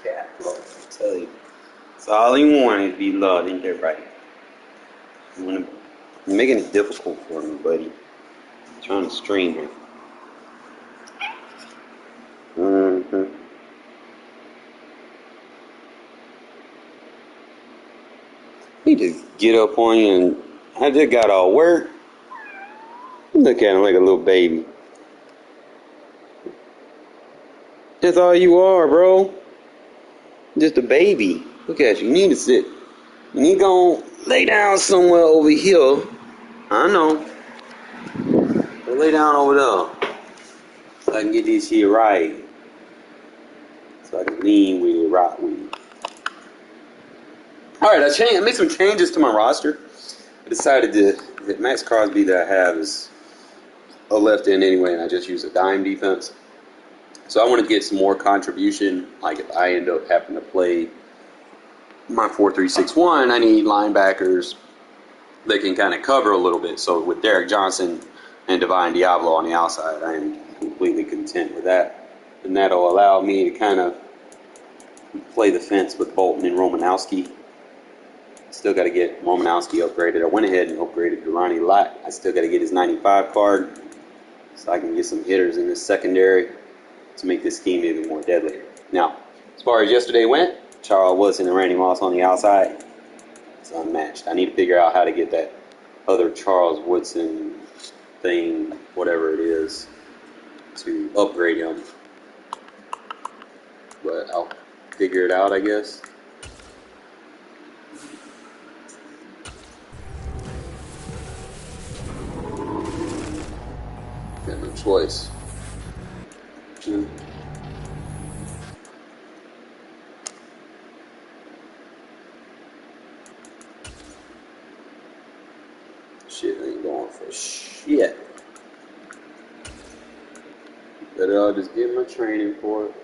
cat, bro. I tell you. It's all he wanted to be loved, ain't that right? You're making it difficult for me, buddy. I'm trying to stream here. He just get up on you and I just got all work. Look at him like a little baby. That's all you are, bro. Just a baby. Look at you. You need to sit. You need to go lay down somewhere over here. I know. Go lay down over there. So I can get this shit right. So I can lean with it, rock with it. Alright, I made some changes to my roster. I decided that Max Crosby that I have is a left end anyway, and I just use a dime defense. So I want to get some more contribution. Like if I end up having to play my 4-3-6-1, I need linebackers that can kind of cover a little bit. So with Derek Johnson and Divine Diablo on the outside, I am completely content with that. And that'll allow me to kind of play the fence with Bolton and Romanowski. Still got to get Romanowski upgraded. I went ahead and upgraded Durrani Lott. I still got to get his 95 card so I can get some hitters in this secondary to make this scheme even more deadly. Now, as far as yesterday went, Charles Woodson and Randy Moss on the outside. It's unmatched. I need to figure out how to get that other Charles Woodson thing, whatever it is, to upgrade him. But I'll figure it out, I guess. Got no choice. Shit ain't going for shit. Better I'll just get my training for it.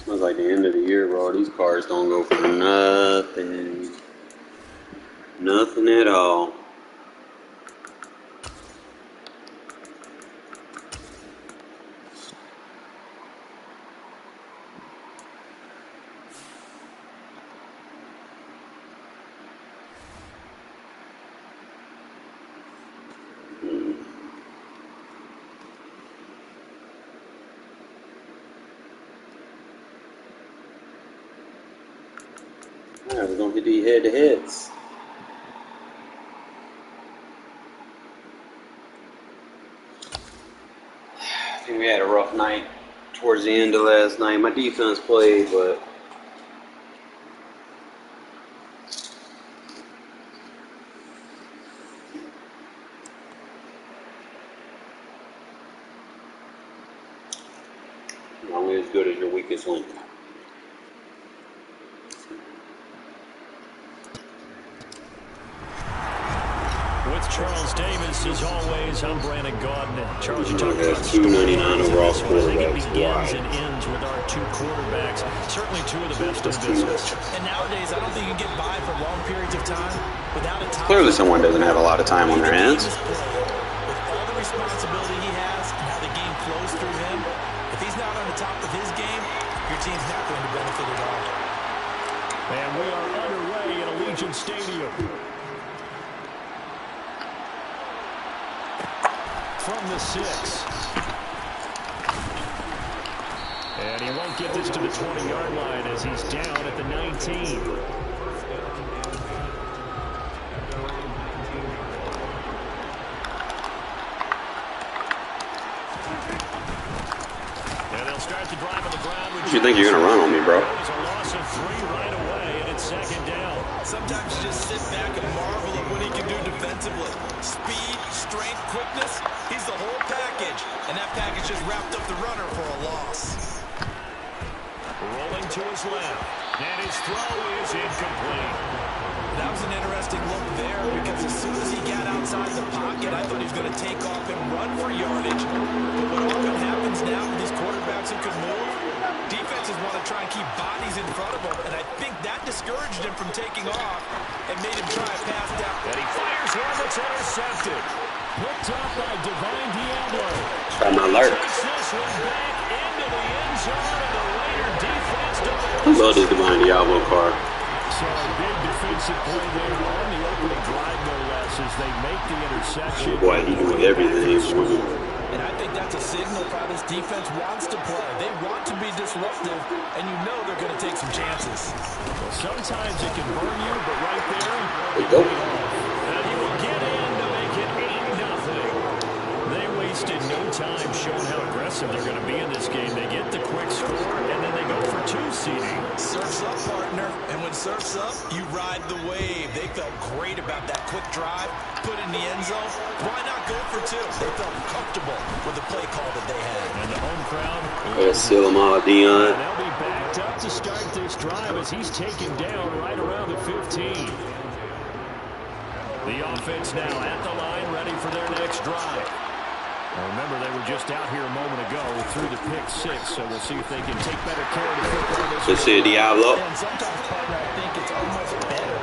It's like the end of the year, bro. These cars don't go for nothing. Nothing at all. Alright, we're gonna hit these head-to-heads. I think we had a rough night towards the end of last night. My defense played, but only as good as your weakest link. With Charles Davis, as always, I'm Brandon Gaudin. Charles, you talked about the $2.99 overall score. I think it quarterbacks. begins and ends with our two quarterbacks. Certainly two of the best in the business. And nowadays, I don't think you can get by for long periods of time without a top. Clearly someone doesn't have a lot of time on their hands. With all the responsibility he has and how the game flows through him, if he's not on the top of his game, your team's not going to benefit at all. And we are underway at Allegiant Stadium. From the 6. And he won't get this to the 20-yard line as he's down at the 19. And they'll start the drive on the ground. What you think you're going to run on me, bro? There's a loss of 3 right away, and it's second down. Sometimes you just sit back and marvel at what he can do defensively. Speed, strength, quickness. He's the whole package, and that package just wrapped up the runner for a loss. Rolling to his left, and his throw is incomplete. That was an interesting look there because as soon as he got outside the pocket, I thought he was going to take off and run for yardage. But what often happens now with these quarterbacks who can move, defenses want to try and keep bodies in front of them, and I think that discouraged him from taking off and made him try a pass down. And he fires one that's intercepted. Picked up by Divine Diablo. Try my alert. Takes this one back into the end zone, and the Raider defense I love this Divine Diablo card. So a big defensive play there on the opening drive, no less, as they make the interception. Boy, he doing everything. And I think that's a signal for how this defense wants to play. They want to be disruptive, and you know they're going to take some chances. Well, sometimes it can burn you, but right there, There you go. and he will get in to make it 8-0. They wasted no time showing how aggressive they're going to be in this game. They get the quick score, and then they go for 2 seeding. Surf's up, partner. And when surf's up, you ride the wave. They felt great about that quick drive, put in the end zone. Why not go for 2? They felt comfortable with the play call that they had. And the home crowd. Let's seal them all, Dion. And they'll be backed up to start this drive as he's taken down right around the 15. The offense now at the line, ready for their next drive. Now remember, they were just out here a moment ago through the pick 6, so we'll see if they can take better care of the football this Let's see Diablo. And sometimes, partner, I think it's almost better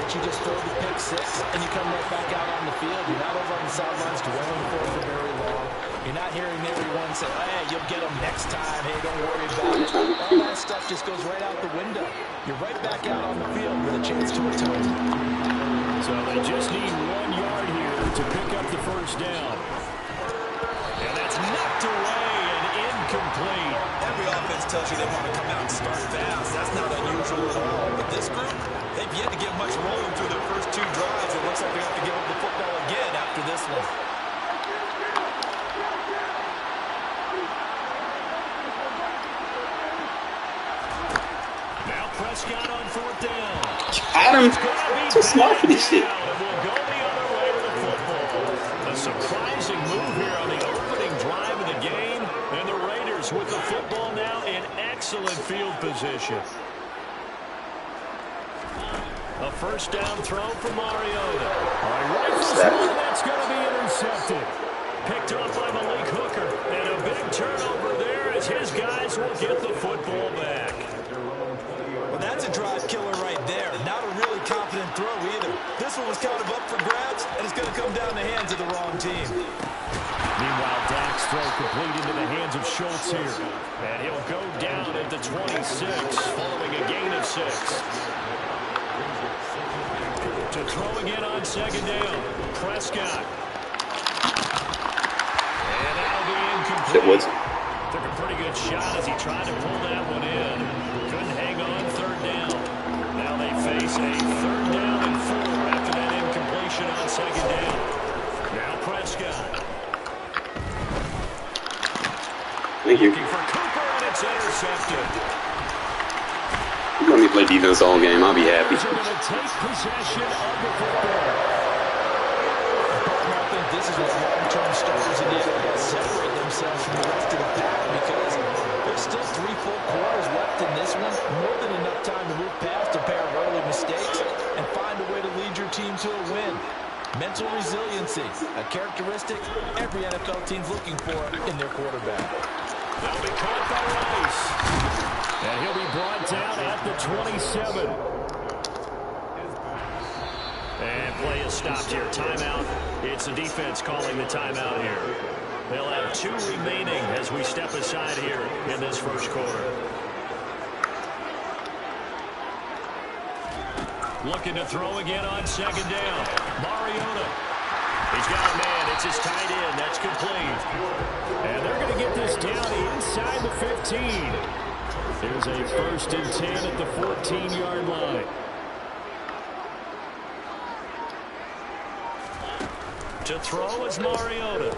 that you just throw the pick 6 and you come right back out on the field. You're not over on the sidelines dwelling for very long. You're not hearing everyone say, hey, you'll get them next time. Hey, don't worry about it. All that stuff just goes right out the window. You're right back out on the field with a chance to atone. So they just need 1 yard here to pick up the first down. And that's knocked away and incomplete. Every offense tells you they want to come out and start fast. That's not unusual at all. But this group, they've yet to get much rolling through their first 2 drives. It looks like they have to give up the football again after this one. Now Prescott on 4th down. Got him. Too smart for this shit. And we'll go the other way with the football. A surprising move here on the opening drive of the game. And the Raiders with the football now in excellent field position. A first down throw for Mariota. That's going to be intercepted. Picked off by Malik Hooker. And a big turnover there as his guys will get the football back. Well, that's a drive killer right there. Not a really confident throw either. This one was kind of up for grabs, and it's going to come down the hands of the wrong team. Meanwhile, Dak's throw complete into the hands of Schultz here. And he'll go down at the 26, following a gain of 6. To throw again on 2nd down. Prescott. And that'll be incomplete. Took a pretty good shot as he tried to pull that one in. Couldn't hang on 3rd down. Now they face a 3rd down and 4 after that incompletion on 2nd down. Now Prescott. Thank you. Looking for Cooper, and it's intercepted. You let me play defense all game. I'll be happy. They're going to take possession of the football. I think this is what long-term starters in the NFL separate themselves from the rest of the pack because there's still 3 full quarters left in this one. More than enough time to move past a pair of early mistakes and find a way to lead your team to a win. Mental resiliency, a characteristic every NFL team's looking for in their quarterback. That'll be caught by Rice. And he'll be brought down at the 27. And play is stopped here. Timeout. It's the defense calling the timeout here. They'll have 2 remaining as we step aside here in this first quarter. Looking to throw again on 2nd down. Mariota. He's got a man. It's his tight end. That's complete. And they're going to get this down inside the 15. There's a 1st and 10 at the 14-yard line. To throw is Mariota.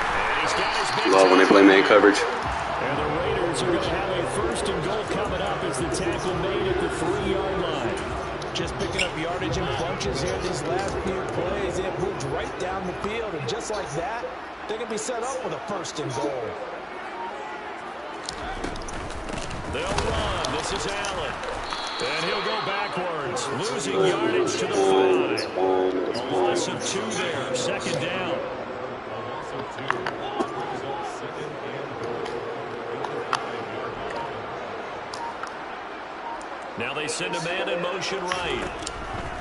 And he's got his big Love when they play man coverage. And the Raiders are going to have a 1st and goal coming up as the tackle made at the 3-yard line. Just picking up yardage in bunches here these last few plays. It moved right down the field, and just like that, they can be set up with a 1st and goal. They'll run. This is Allen. And he'll go backwards, losing yardage to the 5. A loss of 2 there, second down. Now they send a man in motion right.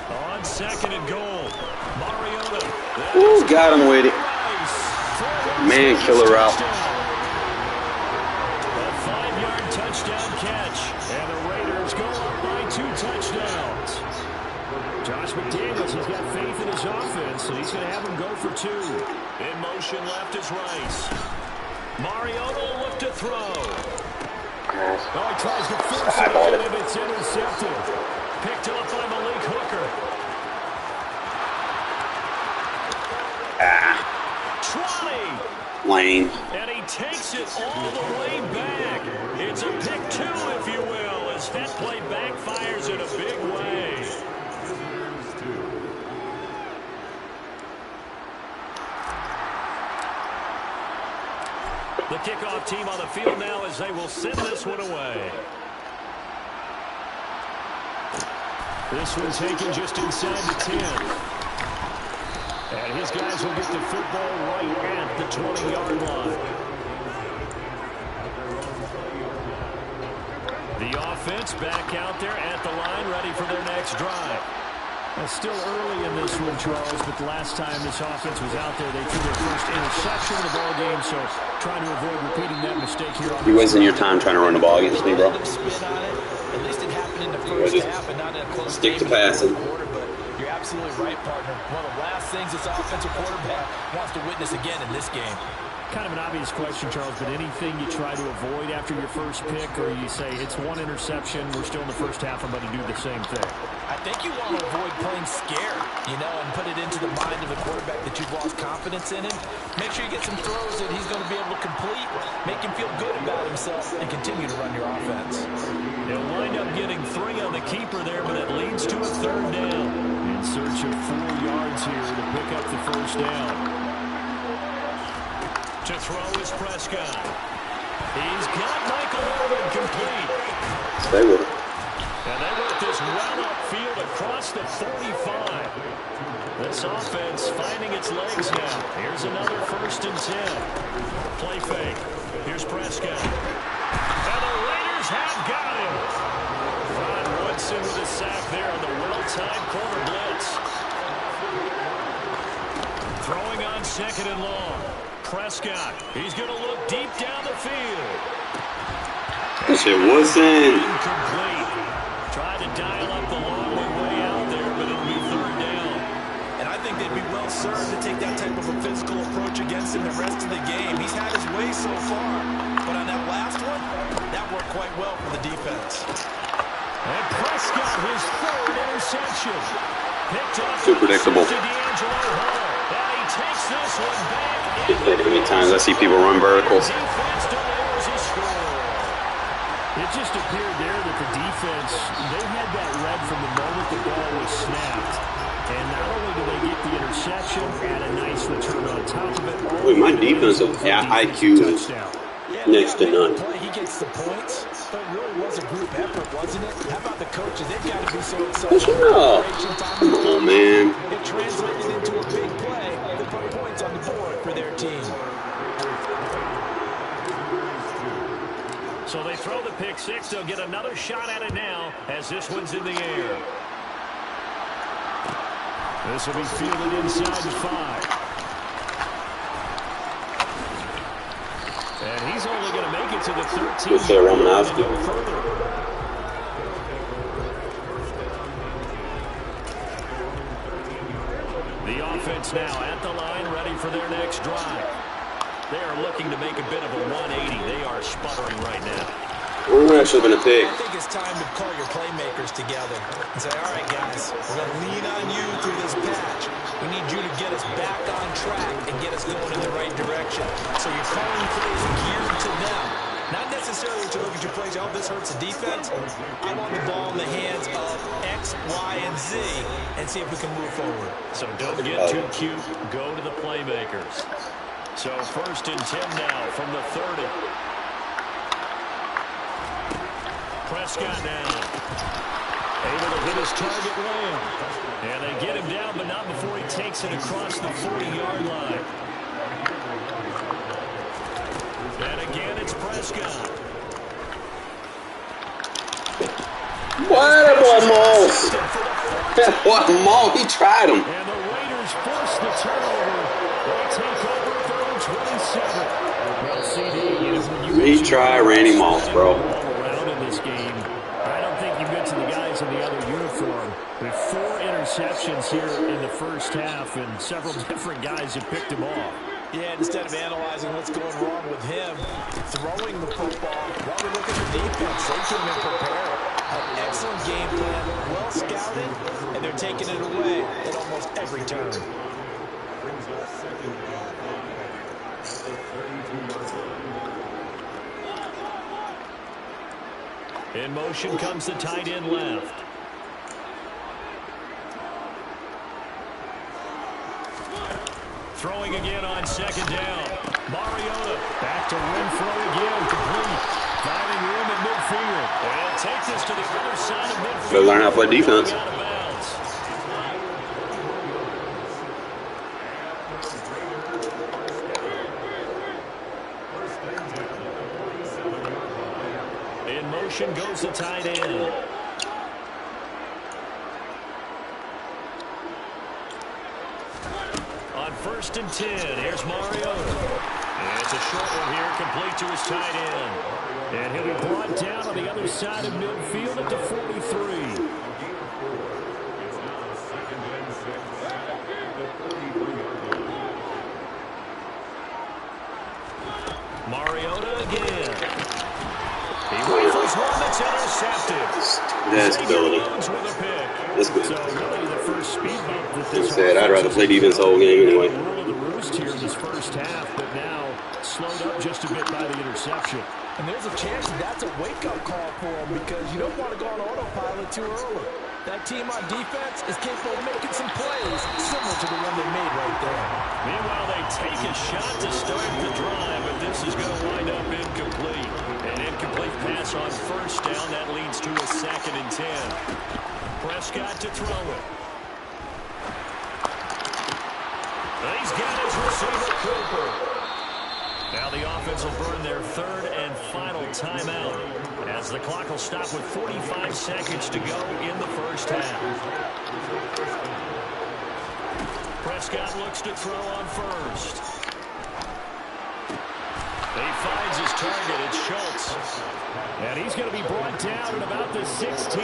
On second and goal. Mariota. Ooh, got him with it. Man, killer route. A 5-yard touchdown catch. And the Raiders go up by 2 touchdowns. Josh McDaniels has got faith in his offense, and he's going to have him go for 2. In motion left is Rice. Mariota will look to throw. Oh, he tries to force it in, and it's intercepted. Picked up by Malik Hooker. Try. Lane. And he takes it all the way back. It's a pick 2, if you will, as that play backfires in a big way. The kickoff team on the field now as they will send this one away. This one taken just inside the 10. And his guys will get the football right at the 20-yard line. The offense back out there at the line, ready for their next drive. It's still early in this one, Charles, but the last time this offense was out there, they threw their first interception of the ball game, so trying to avoid repeating that mistake here. You wasting your time trying to run the ball against me, bro. At least it happened in the first half and not in a close stick to game passing. But you're absolutely right, partner. One of the last things this offensive quarterback wants to witness again in this game. Kind of an obvious question, Charles, but anything you try to avoid after your first pick, or you say it's one interception, we're still in the first half, I'm going to do the same thing? I think you want to avoid playing scared, and put it into the mind of the quarterback that you've lost confidence in him. Make sure you get some throws that he's going to be able to complete, make him feel good about himself, and continue to run your offense. They'll wind up getting 3 on the keeper there, but it leads to a 3rd down. In search of 4 yards here to pick up the first down. To throw is Prescott. He's got Michael Irvin complete. Stay with it. And they work this well upfield across the 45. This offense finding its legs now. Here's another 1st and 10. Play fake. Here's Prescott. And the Raiders have got him. Ron Woodson with a sack there on the well-timed corner blitz. Throwing on 2nd and long. Prescott, he's going to look deep down the field. This shit wasn't. Incomplete. Tried to dial up the long way out there, but it'll be 3rd down. And I think they'd be well served to take that type of a physical approach against him the rest of the game. He's had his way so far, but on that last one, that worked quite well for the defense. And Prescott, his 3rd interception. Picked off Too predictable. to D'Angelo Hall. And he takes this one back. How many times I see people run verticals. Defense delivers a score. It just appeared there that the defense, they had that read from the moment the ball was snapped. And not only do they get the interception and a nice return on top of it. Wait, my defensive IQ is next to none. He gets the points, but it really was a group effort, wasn't it? How about the coaches? They've got to be so excited. Come on, man. It translated into a big play that put points on the board for their team. So they throw the pick 6. They'll get another shot at it now as this one's in the air. This will be fielded inside the 5. And he's only going to make it to the 13. Good there, Romanowski. The offense now at the line, ready for their next drive. They are looking to make a bit of a 180. They are sputtering right now. Ooh, that should have been a pick. I think it's time to call your playmakers together and say, all right, guys, we're going to lean on you through this patch. We need you to get us back on track and get us going in the right direction. So you're calling plays geared to them. Not necessarily to look at your plays, oh, this hurts the defense. I want the ball in the hands of X, Y, and Z and see if we can move forward. So don't get too cute. Go to the playmakers. So 1st and 10 now from the 30. Prescott now. Able to hit his target Lamb. And they get him down, but not before he takes it across the 40-yard line. And again, it's Prescott. What? That boy Maul. That boy Maul, he tried him. And the Raiders force the turnover. They take over 3rd and 27. Well, CD, He tried Randy Moss, bro. Around in this game. I don't think you get to the guys in the other uniform. With 4 interceptions here in the first half, and several different guys have picked him off. Yeah, instead of analyzing what's going wrong with him, throwing the football, while we look at the defense, they came in prepared. An excellent game plan, well scouted, and they're taking it away at almost every turn. In motion comes the tight end left. Throwing again on 2nd down. Mariota back to Renfro again, complete. Finding room at midfield. And take this to the other side of midfield. Better learn how to play defense. In motion goes the tight end. On 1st and 10, here's Mariota. And it's a short one here, complete to his tight end. And he'll be brought down on the other side of midfield at the 43. Mariota again. He rifles one that's intercepted. That's ability. That's good. So really the first speed bump that this said I'd rather play defense the whole game anyway. Rule of the roost here in this first half, but now slowed up just a bit by the interception. And there's a chance that's a wake-up call for him because you don't want to go on autopilot too early. That team on defense is capable of making some plays similar to the one they made right there. Meanwhile, they take a shot to start the drive, but this is going to wind up incomplete. An incomplete pass on 1st down. That leads to a 2nd and 10. Prescott to throw it. He's got his receiver, Cooper. Now the offense will burn their 3rd and final timeout as the clock will stop with 45 seconds to go in the first half. Prescott looks to throw on 1st. He finds his target. It's Schultz. And he's going to be brought down at about the 16.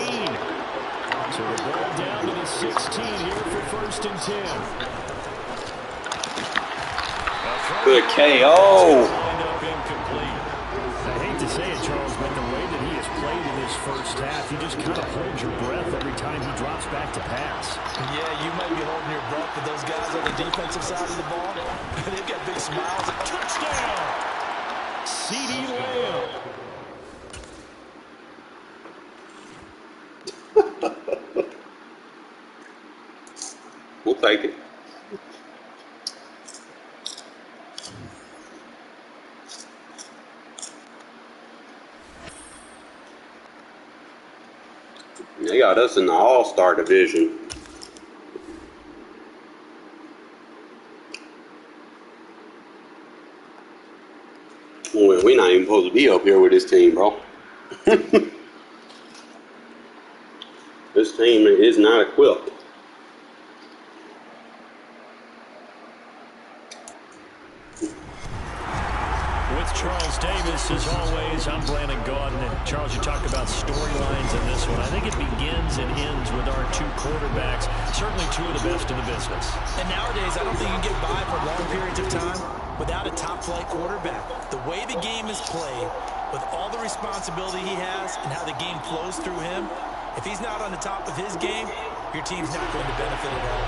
So the ball down to the 16 here for 1st and 10. Good KO. I hate to say it, Charles, but the way that he has played in this first half, you just kind of hold your breath every time he drops back to pass. Yeah, you might be holding your breath, but those guys on the defensive side of the ball, they've got big smiles. Touchdown! CD Lamb. We'll take it. They got us in the All-Star division. Well, we're not even supposed to be up here with this team, bro. This team is not equipped. With Charles Davis, as always, I'm Brandon Gaudin. And Charles, you talk about storylines in this one. I think it begins and ends with our 2 quarterbacks, certainly 2 of the best in the business. And nowadays, I don't think you can get by for long periods of time without a top-flight quarterback. The way the game is played, with all the responsibility he has and how the game flows through him, if he's not on the top of his game, your team's not going to benefit at all.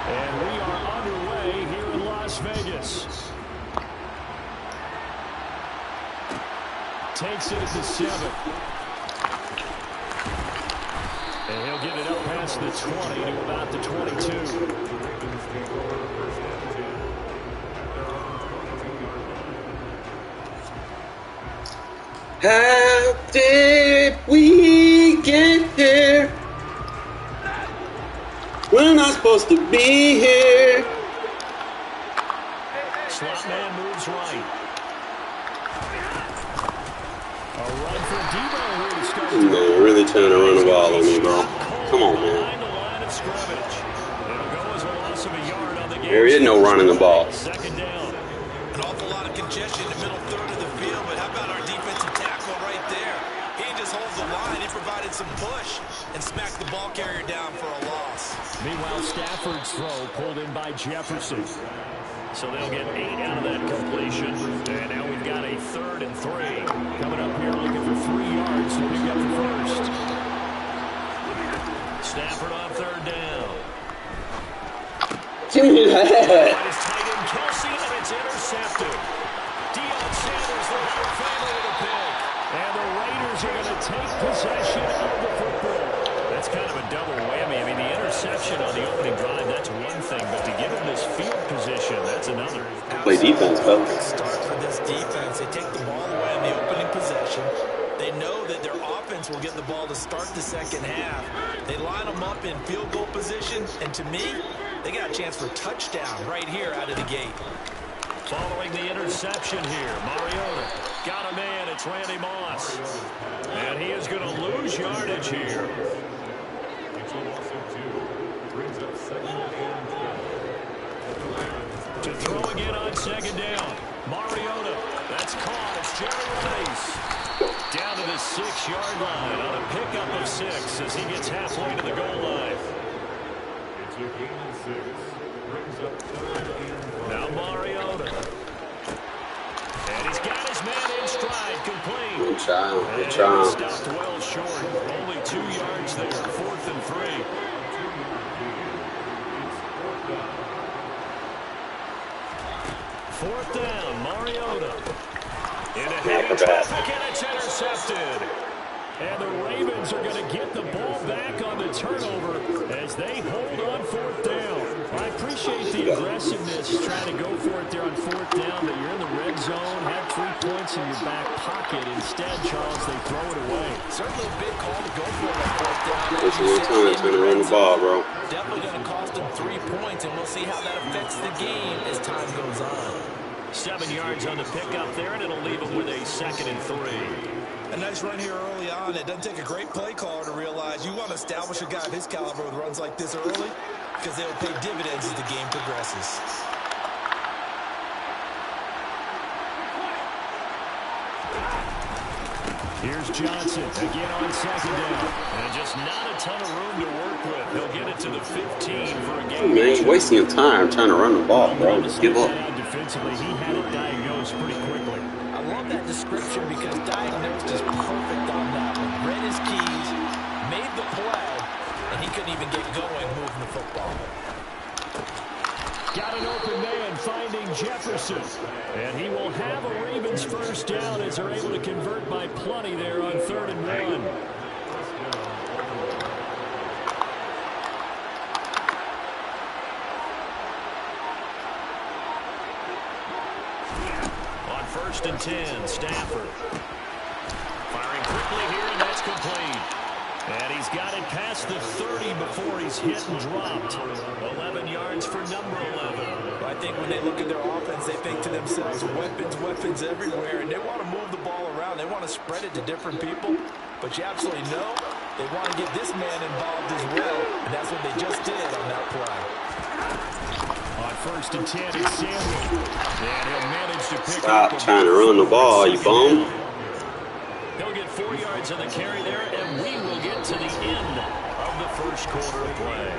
And we are underway here in Las Vegas. Takes it at the 7. And he'll get it up past the 20 to about the 22. How did we get here? We're not supposed to be here. Slot man moves right. A run for Debo here to start. Man, really trying to run the ball on me, bro. Come on, man. There is no running the ball. Second down. An awful lot of congestion in the middle third of the field, but how about our defensive tackle right there? He just holds the line. He provided some push and smacked the ball carrier down for a loss. Meanwhile, Stafford's throw pulled in by Jefferson. So they'll get 8 out of that completion. And now we've got a 3rd and 3. Coming up here looking for 3 yards to pick up the first. Stafford on 3rd down. Give me that. It's tight end Kelsey, and it's intercepted. Deion Sanders, the whole family with a pick. And the Raiders are going to take possession of the football. That's kind of a double whammy. I mean, the interception on the opening drive, that's one thing. But to give him this field position, that's another. Play defense, fellas. Start for this defense. They take the ball away on the opening possession. They know that their offense will get the ball to start the second half. They line them up in field goal position, and to me, they got a chance for touchdown right here out of the gate. Following the interception here, Mariota got a man. It's Randy Moss. And he is going to lose yardage here. To throw again on 2nd down. Mariota. That's caught. It's Jerry Rice. Down to the 6-yard line on a pickup of 6 as he gets halfway to the goal line. Now Mariota. And he's got his man in stride, complete. Good job. Good And job. stopped well short. Only 2 yards there. 4th and 3. Fourth down, Mariota. In a heavy traffic, and it's intercepted. And the Ravens are going to get the ball back on the turnover as they hold on 4th down. I appreciate the aggressiveness trying to go for it there on 4th down, but you're in the red zone, have 3 points in your back pocket. Instead, Charles, they throw it away. Certainly a big call to go for it on 4th down. It's one time it's going to run the ball, bro. Definitely going to cost them 3 points, and we'll see how that affects the game as time goes on. 7 yards on the pickup there, and it'll leave them with a 2nd and 3. A nice run here early on. It doesn't take a great play caller to realize you want to establish a guy of his caliber with runs like this early because they'll pay dividends as the game progresses. Here's Johnson again on 2nd down. And just not a ton of room to work with. He'll get it to the 15 for a game. Man, you're wasting your time trying to run the ball, bro. Just give up. Defensively, he had it diagnosed pretty quickly. I love that description because diagnosed is perfect on that one. Read his keys, made the play, and he couldn't even get going moving the football. Got an open man finding Jefferson. And he will have a Ravens first down as they're able to convert by plenty there on 3rd and 1. On 1st and 10, Stafford. Firing quickly here, and that's complete. And he's got it past the 30 before he's hit and dropped. 11 yards for number 11. I think when they look at their offense, they think to themselves, weapons everywhere, and they want to move the ball around. They want to spread it to different people. But you absolutely know they want to get this man involved as well, and that's what they just did on that play. On 1st and 10, it's Samuel. And he'll manage to pick Stop up trying to run the ball, you bum. He'll get 4 yards on the carry there, and we will get to the end of the first quarter of play.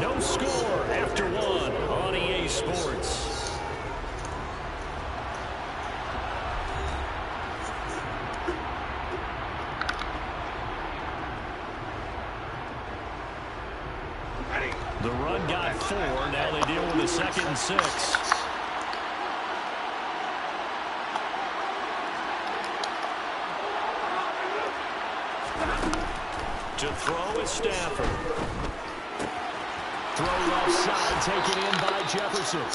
No score after 1 on EA Sports. The run got 4. Now they deal with a 2nd and 6. To throw is Stafford. Throw left side, taken in by Jefferson.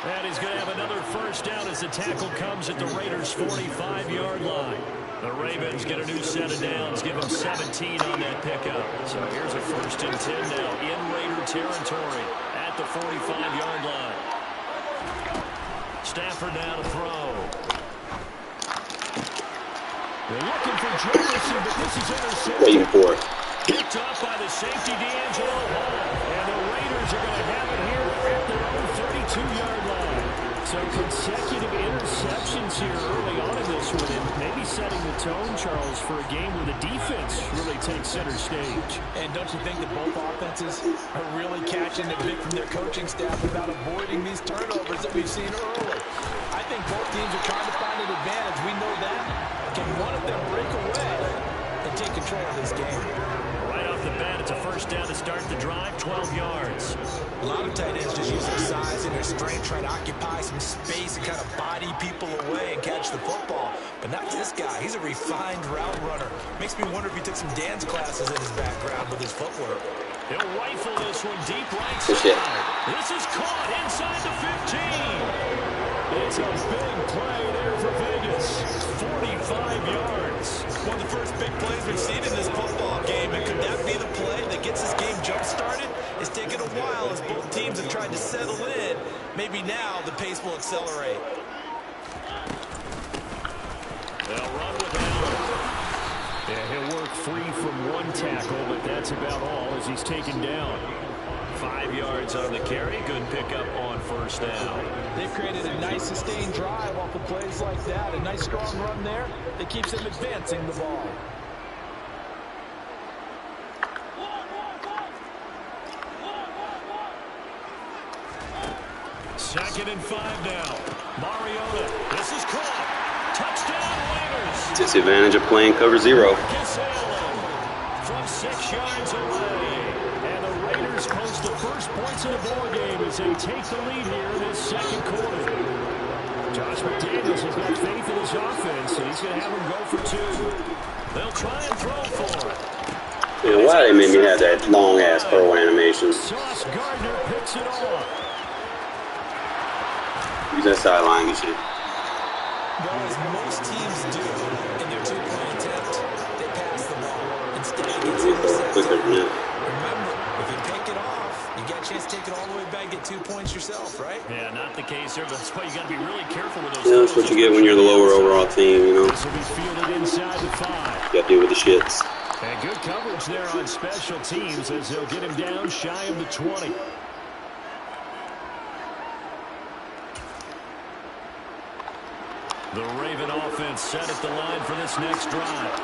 And he's going to have another first down as the tackle comes at the Raiders' 45-yard line. The Ravens get a new set of downs, give them 17 on that pickup. So here's a 1st and 10 now in Raider territory at the 45-yard line. Stafford now to throw. They're looking for Jefferson, but this is intercepted. Waiting for it. Picked up by the safety, D'Angelo Hall. And the Raiders are going to have it here at their own 32-yard line. So consecutive interceptions here early on in this one, and maybe setting the tone, Charles, for a game where the defense really takes center stage. And don't you think that both offenses are really catching the bit from their coaching staff about avoiding these turnovers that we've seen early? I think both teams are trying to find an advantage. We know that. Can one of them break away and take control of this game? Right off the bat, it's a 1st down to start the drive, 12 yards. A lot of tight ends just use their size and their strength, trying to occupy some space and kind of body people away and catch the football. But not this guy. He's a refined route runner. Makes me wonder if he took some dance classes in his background with his footwork. He'll rifle this one deep right side. This is caught inside the 15. It's a big play there for Vegas. 45 yards. One of the first big plays we've seen in this football game. And could that be the play that gets this game jump-started? It's taken a while as both teams have tried to settle in. Maybe now the pace will accelerate. They'll run with Allen. Yeah, he'll work free from one tackle, but that's about all as he's taken down. 5 yards on the carry. Good pickup on 1st down. They've created a nice sustained drive off of plays like that. A nice strong run there that keeps them advancing the ball. Second and 5 now. Mariota. This is caught. Touchdown Raiders. Disadvantage of playing cover 0. From 6 yards away. And the Raiders post the first points in the ball game as they take the lead here in this 2nd quarter. Josh McDaniels has got faith in his offense, so he's going to have him go for 2. They'll try and throw for it. Man, why they made me have that long-ass throw animation? Sauce Gardner picks it off. Use that sideline and shit. Well, as most teams do in their 2-point attempt, they pass the ball. Instead, it gets intercepted. Remember, if you pick it off, you get a chance to take it all the way back, get 2 points yourself, right? Yeah, not the case here, but that's why you got to be really careful with those. Yeah, that's what you get when you're the lower overall team, you know. This will be fielded inside the 5. You got to deal with the shits. And good coverage there on special teams as they'll get him down shy of the 20. The Raven offense set at the line for this next drive.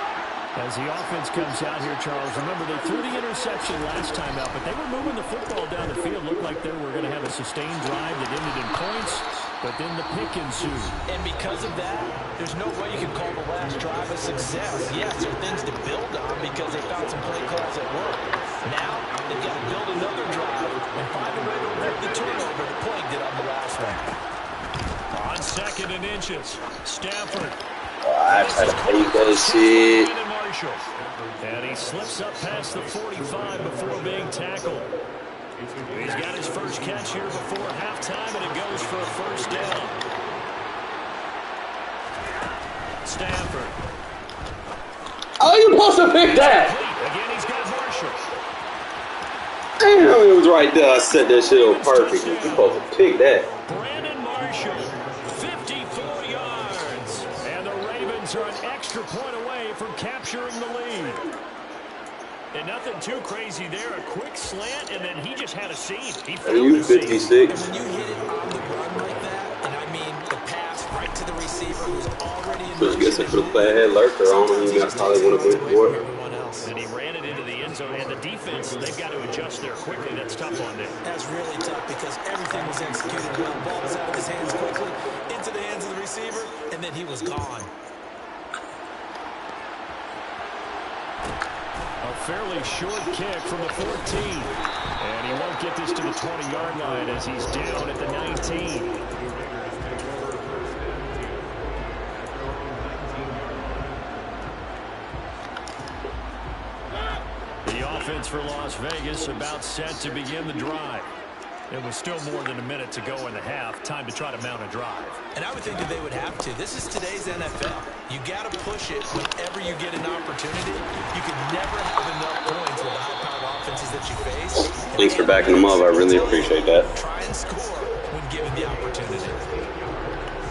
As the offense comes out here, Charles, remember they threw the interception last time out, but they were moving the football down the field. Looked like they were going to have a sustained drive that ended in points, but then the pick ensued. And because of that, there's no way you can call the last drive a success. Yes, there are things to build on because they found some play calls that work. Now, they've got to build another drive and find a way to avoid the turnover that plagued it on the last one. On 2nd and inches, Stafford. I try to pay that shit. And he slips up past the 45 before being tackled. He's got his first catch here before halftime, and it goes for a 1st down. Stafford. Oh, you supposed to pick that? Again, he's got Marshall. Damn, it was right there. I set that shit up perfect. You supposed to pick that. Brandon Marshall, 54 yards. And the Ravens are an extra point away from capturing the lead. And nothing too crazy there. A quick slant, and then he just had a seam. He found You 56. And when you hit it on the run like that, and I mean the pass right to the receiver who's already in So I guess I put a play ahead lurker on him. You got probably want to win for it. And he ran it into the end zone, and the defense, they've got to adjust there quickly. That's tough on them. That's really tough because everything was executed well. Ball was out of his hands quickly, into the hands of the receiver, and then he was gone. A fairly short kick from the 14. And he won't get this to the 20-yard line as he's down at the 19. The offense for Las Vegas about set to begin the drive. It was still more than a minute to go in the half. Time to try to mount a drive. And I would think that they would have to. This is today's NFL. You got to push it whenever you get an opportunity. You can never have enough points with the high-powered offenses that you face. Thanks for backing them up. I really appreciate that. Try and score when given the opportunity.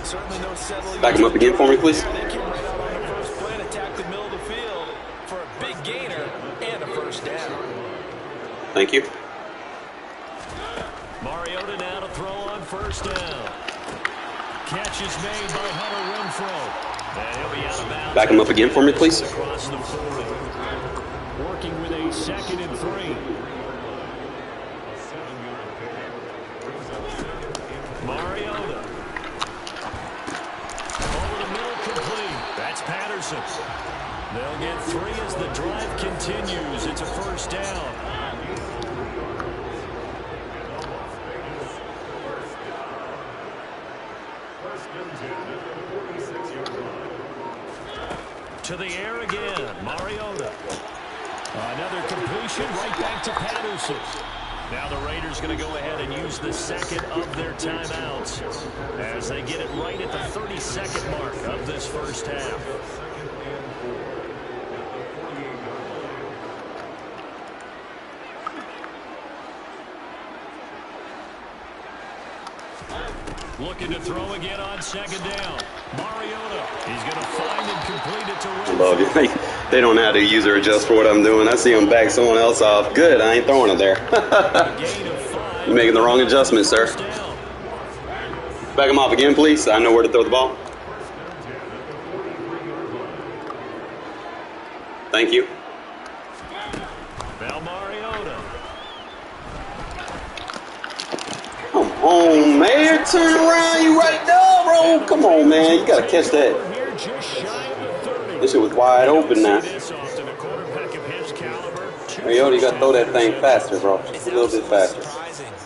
Certainly no settling. Back them up again for me, please. They came right up on the first play and attacked the middle of the field for a big gainer and a first down. Thank you. Mariota now to throw on first down. Catch is made by Hunter Renfrow. And he'll be out of bounds. Back him up again for me, please. Across the 40. Working with a 2nd and 3. Mariota. Over the middle, complete. That's Patterson. They'll get 3 as the drive continues. It's a first down. To the air again, Mariota. Another completion right back to Patterson. Now the Raiders going to go ahead and use the 2nd of their timeouts as they get it right at the 32nd mark of this first half. Looking to throw again on 2nd down. Mariota. He's going to find and complete it to Renfrow. Love you. They don't know how to use or adjust for what I'm doing. I see them back someone else off. Good, I ain't throwing it there. You're making the wrong adjustment, sir. Back him off again, please. I know where to throw the ball. Thank you. Now Mariota. Come on, man. Turn around. You right there, bro. Come on, man. You got to catch that. This shit was wide open now. Mariota, you got to throw that thing faster, bro. Just a little bit faster.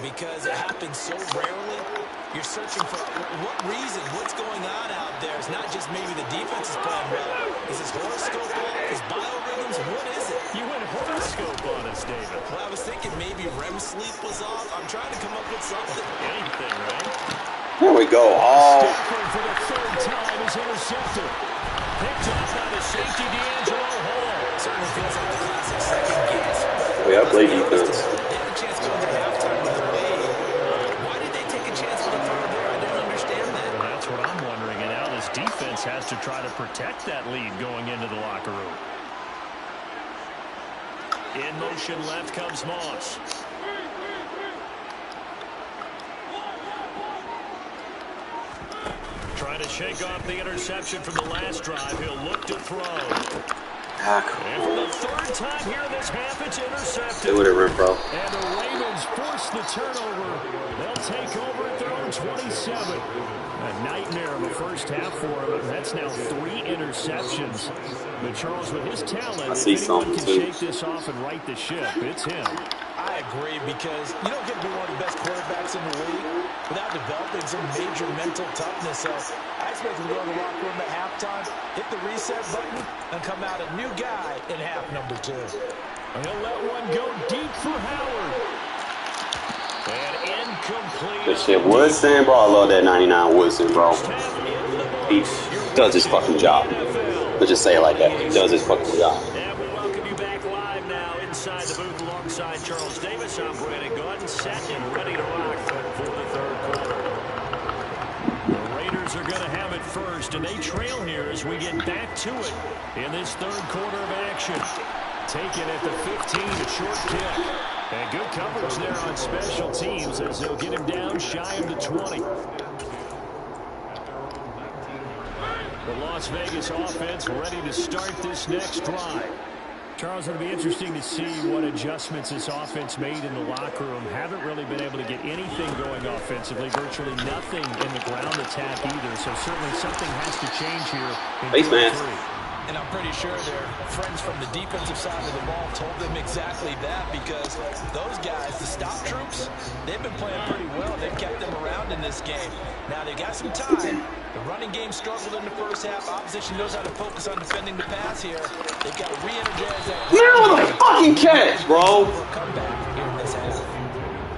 Because it happens so rarely. You're searching for what reason, what's going on out there. It's not just maybe the defense is playing well. Is his horoscope off? His biorhythms? What is it? You went horoscope on us, David. Well, I was thinking maybe REM sleep was off. I'm trying to come up with something. Anything, right? Here we go. Oh. Stafford for the 3rd time is intercepted. Picked up by the safety D'Angelo Hall. Certainly feels like the classic second guess. Yeah, I play defense. They had a chance to go into halftime with a lead. Why did they take a chance with a throw there? I don't understand that. Well, that's what I'm wondering. And now this defense has to try to protect that lead going into the locker room. In motion left comes Moss. Trying to shake off the interception from the last drive. He'll look to throw. And for the 3rd time here in this half, it's intercepted. Do it, Renfrow. And the Ravens force the turnover. They'll take over at their own 27. A nightmare of a first half for him. That's now 3 interceptions. But Charles, with his talent, I see if anyone something can too. shake this off and right the ship, it's him. I agree, because you don't get to be one of the best quarterbacks in the league without developing some major mental toughness. So I expect him to go to the locker room at halftime, hit the reset button, and come out a new guy in half number 2. He'll let one go deep for Howard. And incomplete. Good shit. Woodson, bro. I love that 99 Woodson, bro. He does his fucking job. Let's just say it like that. He does his fucking job. And we welcome you back live now inside the booth alongside Charles Davis. I'm Brandon Gordon, set and ready to rock for the 3rd quarter. The Raiders are going to have it first, and they trail here as we get back to it in this 3rd quarter of action. Taken at the 15, a short kick. And good coverage there on special teams as they'll get him down shy of the 20. The Las Vegas offense ready to start this next drive. Charles, it'll be interesting to see what adjustments this offense made in the locker room. Haven't really been able to get anything going offensively. Virtually nothing in the ground attack either. So certainly something has to change here in Face mask. 3. And I'm pretty sure their friends from the defensive side of the ball told them exactly that, because those guys, the stop troops, they've been playing pretty well. They've kept them around in this game. Now they got some time. The running game struggled in the first half. Opposition knows how to focus on defending the pass here. They've got to re-energize that. Man, with a fucking catch, bro. Comeback here in this half.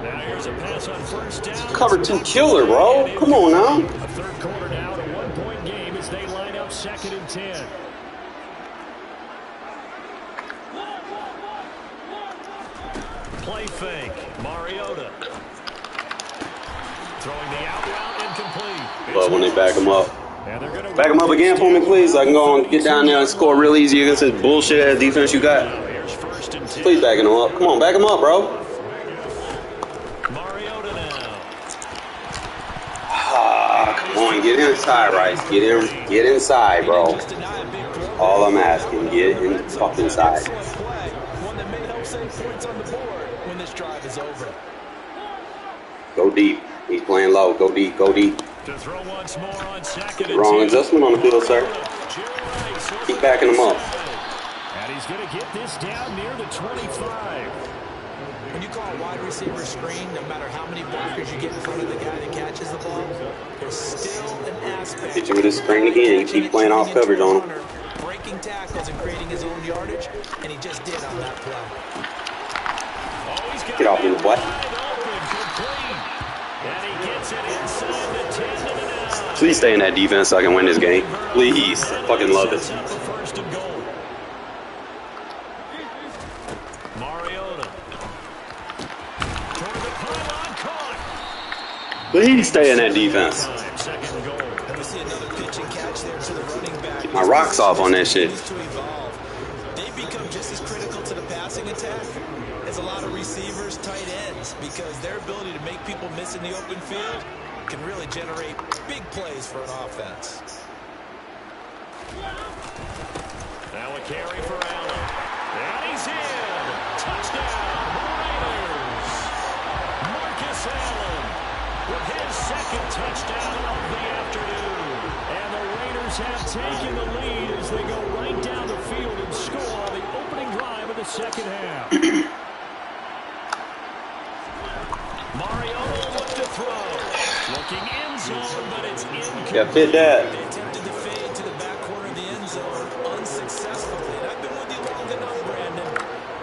Now here's a pass on first down. Cover 2 killer, bro. Come on now. A 3rd quarter now, a 1-point game as they line up 2nd and and 10. Play fake. Mariota. Throwing the out route incomplete. But when they back him up. And they're gonna Back him up again for me, please, so I can go and get down there and score real easy against this bullshit-ass defense you got. Here's 1st and 10. Please backing him up. Come on, back him up, bro. Mariota now. Ah, come on, get inside, Rice. Get inside, bro. All I'm asking, get in the fucking inside. One that may help save points on the board when this drive is over. Go deep. He's playing low. Go deep. Go deep. To throw once more on 2nd and Wrong 10. adjustment on the field, sir. Keep backing him up. And he's going to get this down near the 25. When you call a wide receiver screen, no matter how many blockers you get in front of the guy that catches the ball, there's still an aspect. Hit you with this screen again. You keep playing off coverage on him. Breaking tackles and creating his own yardage, and he just did on that play. Get off me, boy. And he gets it inside the 10 and an out. Please stay in that defense so I can win this game. Please. I fucking love it. First and goal. Mariota. Toward the pylon, caught. Please stay in that defense. Second and goal. And we see another pitch and catch there to the running back. Get my rocks off on that shit. They've become just as critical to the passing attack as a lot of receivers, tight ends, because their ability to make people miss in the open field can really generate big plays for an offense. Now a carry for Allen. And he's in. Touchdown, Raiders. Marcus Allen with his 2nd touchdown of the afternoon. And the Raiders have taken the lead as they go right down the field and score on the opening drive of the 2nd half. Mariota looked to throw. Looking end zone, but it's incomplete. Yeah, fit that. They attempted to fade to the back corner of the end zone unsuccessfully. And I've been with you long enough, Brandon.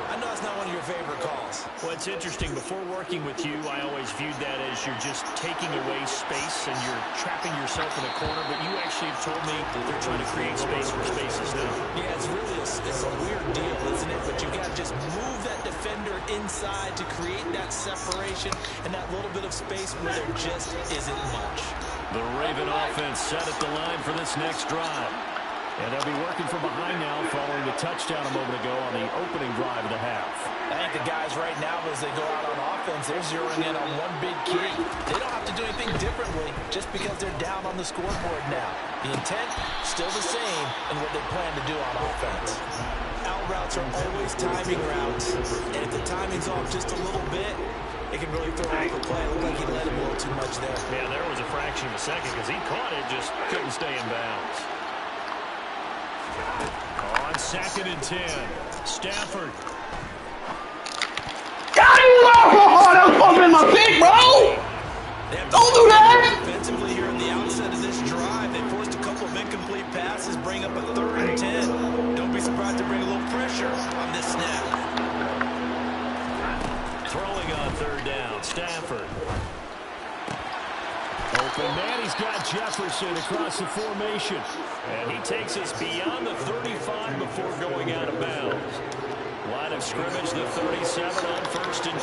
I know it's not one of your favorite calls. Well, it's interesting. Before working with you, I always viewed that as you're just taking away space and you're trapping yourself in a corner. But you actually have told me that they're trying to create space where space is now. Yeah, it's really it's a weird deal, isn't it? But you got to just move that defender inside to create that separation and that little bit of space where there just isn't much. The Raven offense set at the line for this next drive. And they'll be working from behind now following the touchdown a moment ago on the opening drive of the half. I think the guys right now, as they go out on offense, they're zeroing in on one big key. They don't have to do anything differently just because they're down on the scoreboard now. The intent, still the same, and what they plan to do on offense. Out routes are always timing routes, and if the timing's off just a little bit, it can really throw off the play. It looked like he let him a little too much there. Yeah, there was a fraction of a second because he caught it, just couldn't stay in bounds. On 2nd and 10, Stafford. Got him! Oh, that was bumping my pick, bro! Don't do that! Defensively here on the outset of this drive, they forced a couple of incomplete passes, bring up a 3rd and 10. Don't be surprised to bring a little pressure on this snap. Throwing on 3rd down, Stafford. Open man, he's got Jefferson across the formation. And he takes us beyond the 35 before going out of bounds. Line of scrimmage, the 37 on 1st and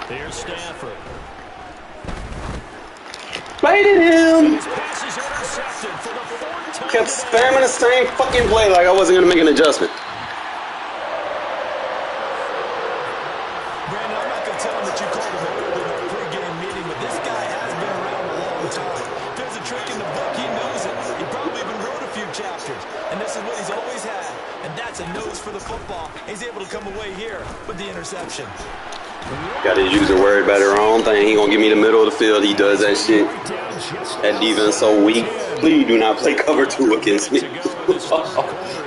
10. Here's Stafford. Baited him! His pass is intercepted for the 4th time. Kept spamming the same fucking play like I wasn't going to make an adjustment. Brandon, I'm not going to tell him that you called him in a pregame meeting, but this guy has been around a long time. If there's a trick in the book, he knows it. He probably even wrote a few chapters. And this is what he's always had. And that's a nose for the football. He's able to come away here with the interception. Got his user worried about their own thing. He gonna give me the middle of the field. He does that shit. That defense so weak. Please do not play cover 2 against me.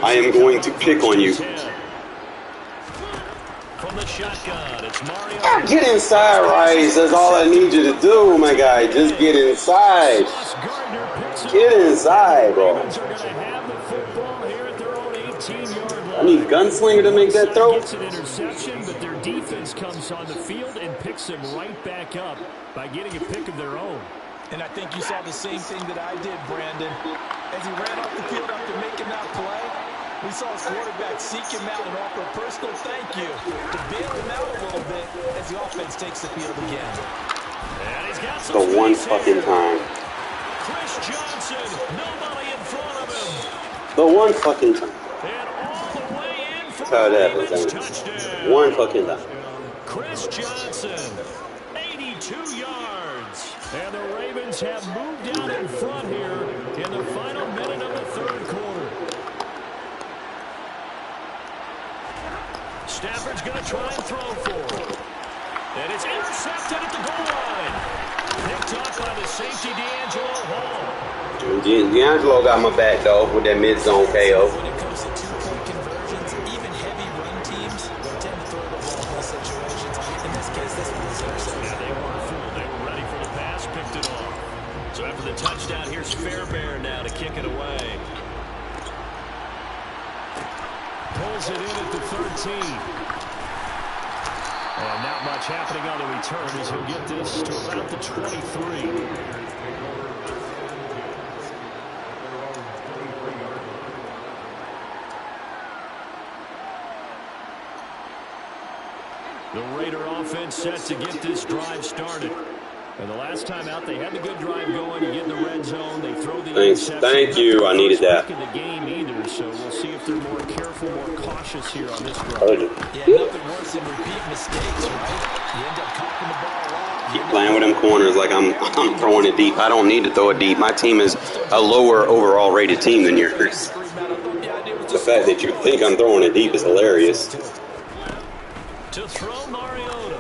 I am going to pick on you. From the shotgun, it's Mario. Get inside, Rice. That's all I need you to do, my guy. Just get inside. Get inside, bro. I need Gunslinger to make that throw. Gets an interception, but their defense comes on the field and picks him right back up by getting a pick of their own. And I think you saw the same thing that I did, Brandon. As he ran off the field after making that play, we saw his quarterback seek him out and offer a personal thank you to bail him out a little bit as the offense takes the field again. And he's got some The one space fucking here. time. Chris Johnson, nobody in front of him. The one fucking time. And all the way in for That's how it a happens, Ravens ain't it? touchdown. One fucking time. Chris Johnson, 82 yards. And the Ravens have moved out in front here in the final minute of the third quarter. Stafford's going to try and throw for it. And it's intercepted at the goal line. Picked off by the safety, D'Angelo Hall. D'Angelo got my back, though, with that mid-zone KO. When it comes to two-point conversions, even heavy run teams tend to throw the ball in those situations. In this case, this one was intercepted. Yeah, they weren't fooled. They were ready for the pass, picked it off. So after the touchdown, here's Fairbairn now to kick it away. Pulls it in at the 13. And not much happening on the return as he'll get this to about the 23. The Raider offense set to get this drive started. And the last time out, they had the good drive going. You get in the red zone. They throw the interception. Thank you. I needed that. In the game either, so we'll see if they're more careful, more cautious here on this drive. Yeah, nothing worse than repeat mistakes, right? You end up cocking the ball a lot. Keep playing with them corners like I'm throwing it deep. I don't need to throw it deep. My team is a lower overall rated team than yours. The fact that you think I'm throwing it deep is hilarious. To throw Mariota.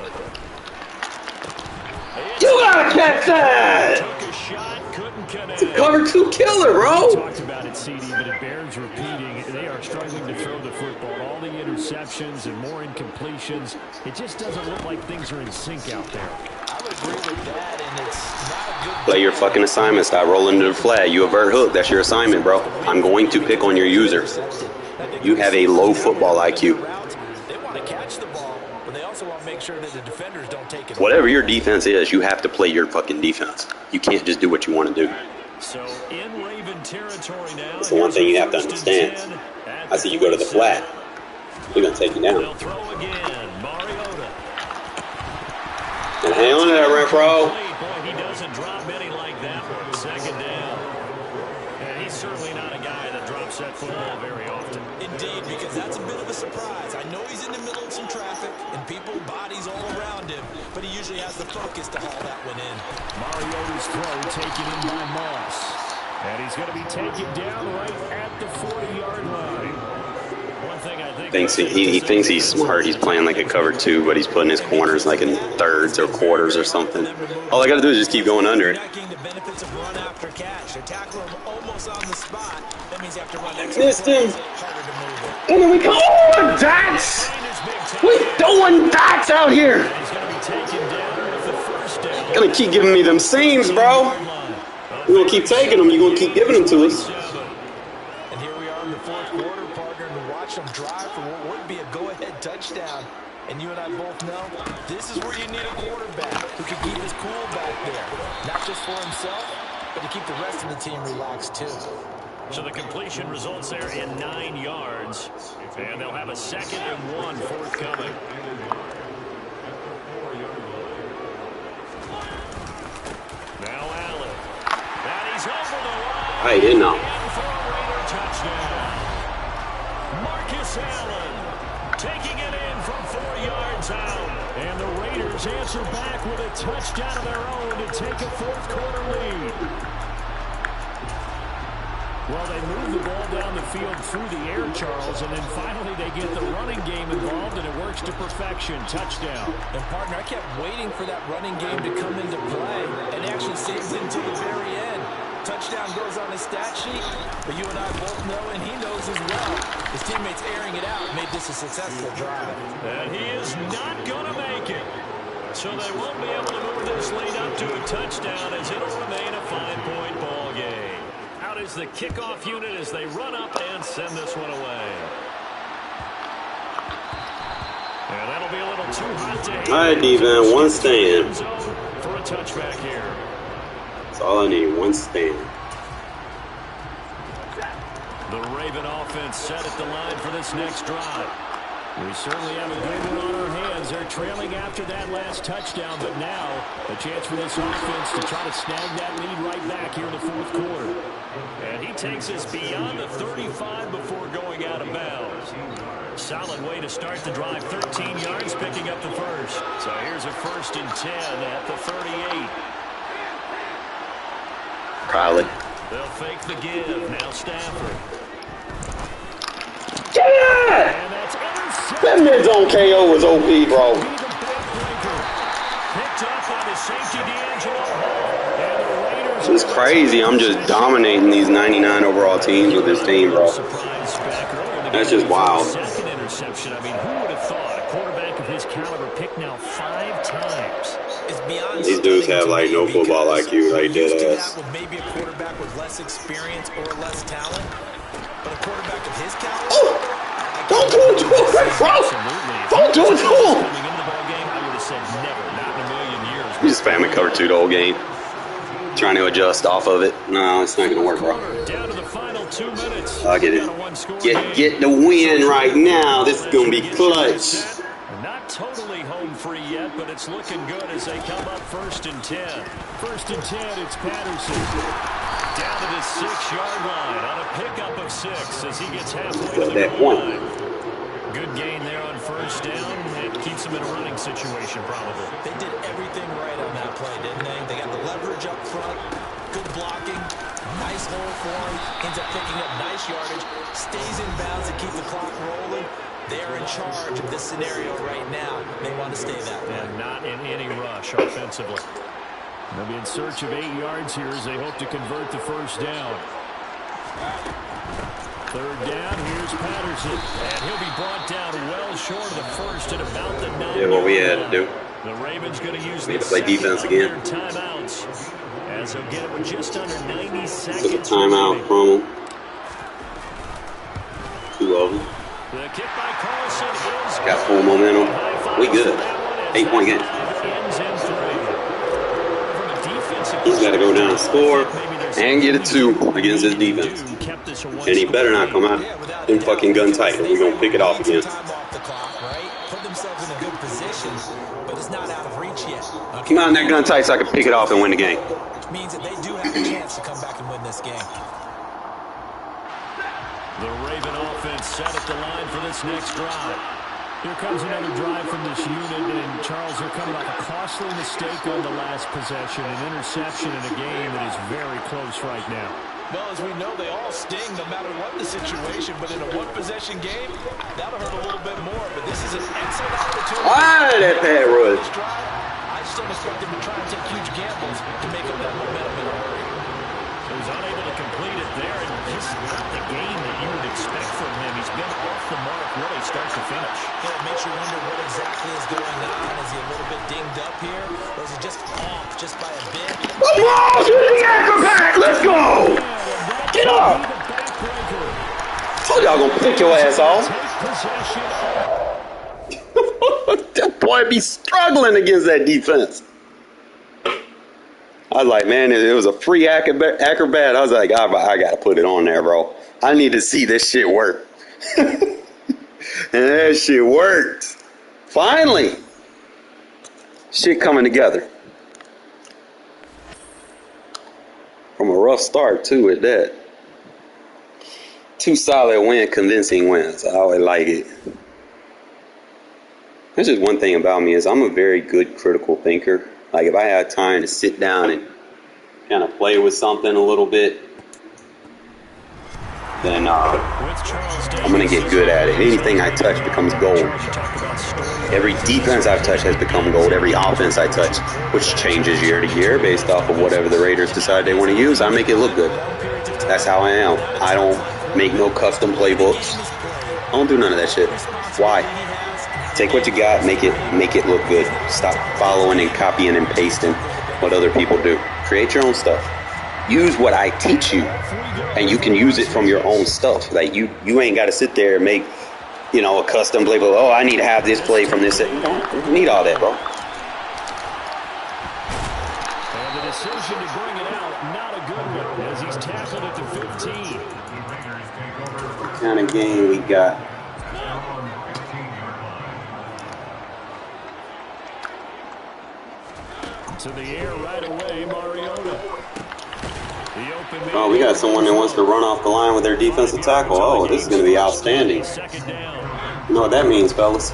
You gotta catch that! Took a shot, couldn't connect. It's a cover two killer, bro. We talked about it, CD, but it bears repeating. They are struggling to throw the football. All the interceptions and more incompletions. It just doesn't look like things are in sync out there. I would agree with that, and it's not a good Play your fucking assignment. Stop rolling to the flag. You avert hook. That's your assignment, bro. I'm going to pick on your user. You have a low football IQ. They want to catch the ball, but they also want to make sure that the defenders don't take it away. Whatever your defense is, you have to play your fucking defense. You can't just do what you want to do. So in Raven territory now. That's the one thing you have to understand. I see you go to the flat. We're going to take you down. They'll throw again. Mariota. And hang on to that, Renfro. Boy, he doesn't drop many like that one. Second down. And he's certainly not a guy that drops that football very often. Indeed, because that's a bit of a surprise. I know he's in the middle of some traffic and people, bodies all around him, but he usually has the focus to haul that one in. Mariota's throw taken in by Moss. And he's going to be taken down right at the 40-yard line. One thing I think He thinks he's smart. He's playing like a cover two, but he's putting his corners like in thirds or quarters or something. All I got to do is just keep going under it. Not getting the benefits of run after catch. They tackle him almost on the spot. That means you have to run extra Missed him. plays, harder to move it. And then we come on, dots! We throwing dots out here. he's going to be taken down with the first down. Gonna keep giving me them seams, bro. We're gonna keep taking them. You're gonna keep giving them to us. And here we are in the fourth quarter, partner, to watch them drive for what would be a go-ahead touchdown. And you and I both know this is where you need a quarterback who can keep his cool back there. Not just for himself, but to keep the rest of the team relaxed too. So the completion results there in 9 yards. And they'll have a 2nd and 1 forthcoming. Now Allen. And he's over the line. I didn't know. And for a Raider touchdown. Marcus Allen taking it in from 4 yards out. And the Raiders answer back with a touchdown of their own to take a fourth quarter lead. Well, they move the ball down the field through the air, Charles, and then finally they get the running game involved, and it works to perfection. Touchdown. And, partner, I kept waiting for that running game to come into play, and actually saves it until the very end. Touchdown goes on his stat sheet, but you and I both know, and he knows as well, his teammates airing it out made this a successful drive. And he is not going to make it. So they won't be able to move this lead up to a touchdown as it'll remain a 5-point ball game. Out is the kickoff unit as they run up and send this one away. And that'll be a little too hot to handle. All right, D-man, one stand. For a touchback here. That's all I need. One stand. The Raven offense set at the line for this next drive. We certainly have a good one on our hands. They're trailing after that last touchdown, but now a chance for this offense to try to snag that lead right back here in the fourth quarter. And he takes us beyond the 35 before going out of bounds. Solid way to start the drive. 13 yards, picking up the first. So here's a 1st and 10 at the 38. Probably. They'll fake the give. Now Stafford. Yeah! That mid-zone KO was OP, bro. It's crazy. I'm just dominating these 99 overall teams with this team, bro. That's just wild. Second interception. I mean, who would have thought a quarterback of his caliber picked now 5 times? It's beyond. These dudes have like no football IQ, like dead ass. Maybe a quarterback with less experience or less talent, but a quarterback of his caliber. Oh! Don't do it to him, bro! Don't do it to him! He's just spamming cover 2 the whole game. Trying to adjust off of it. No, it's not going to work, bro. Down to the final 2 minutes. I get it. Get the win right now. This is going to be clutch. Not totally home free yet, but it's looking good as they come up 1st and 10. 1st and 10, it's Patterson. Down to the 6-yard line on a pickup of 6 as he gets halfway to the goal line. Good gain there on 1st down. It keeps him in a running situation, probably. They did everything right on that play, didn't they? They got the leverage up front, good blocking, nice hole for him, ends up picking up nice yardage, stays in bounds to keep the clock rolling. They're in charge of this scenario right now. They want to stay that way. And not in any rush offensively. They'll be in search of 8 yards here as they hope to convert the 1st down. 3rd down, here's Patterson. And he'll be brought down well short of the 1st at about the 9. Yeah, what we had to do. The Ravens going to use to play defense again. Timeouts. As they'll get it with just under 90 seconds. Took a timeout from them. 2 of them. The kick by Carlson is got full momentum. We good. 8-point game. He's got to go down and score and get a 2 against his defense. And he better not come out in fucking gun tight or we're going to pick it off again. Come out in that gun tight so I can pick it off and win the game. Means that they do have a chance to come back and win this game. The Raven offense set at the line for this next drive. Here comes another drive from this unit, and Charles, they're coming off a costly mistake on the last possession, an interception in a game that is very close right now. Well, as we know, they all sting no matter what the situation, but in a one-possession game, that'll hurt a little bit more, but this is an excellent opportunity. Why did that pad rush? I just don't expect them to try and take huge gambles to make up that momentum in a hurry. He was unable to complete it there, and just not the game that you would expect from him. He's been off the mark really start to finish. Yeah, it makes you wonder what exactly is going on. Is he a little bit dinged up here, or is he just off just by a bit? Come on, to the acrobat! Let's go! Get up! Told y'all gonna pick your ass off. That boy be struggling against that defense. I was like, man, it was a free acrobat. I was like, I got to put it on there, bro. I need to see this shit work. And that shit worked. Finally. Shit coming together. From a rough start, too, at that. 2 solid convincing wins. I always like it. There's just one thing about me is I'm a very good critical thinker. Like, if I have time to sit down and kind of play with something a little bit, then I'm going to get good at it. Anything I touch becomes gold. Every defense I've touched has become gold. Every offense I touch, which changes year to year based off of whatever the Raiders decide they want to use, I make it look good. That's how I am. I don't make no custom playbooks. I don't do none of that shit. Why? Take what you got, make it look good. Stop following and copying and pasting what other people do. Create your own stuff. Use what I teach you, and you can use it from your own stuff. Like you ain't got to sit there and make, a custom playbook. Oh, I need to have this play from this. You don't need all that, bro. And the decision to bring it out kind of game we got. To the air right away, Mariota. Oh, we got someone that wants to run off the line with their defensive tackle. Oh, this is going to be outstanding. You know what that means, fellas?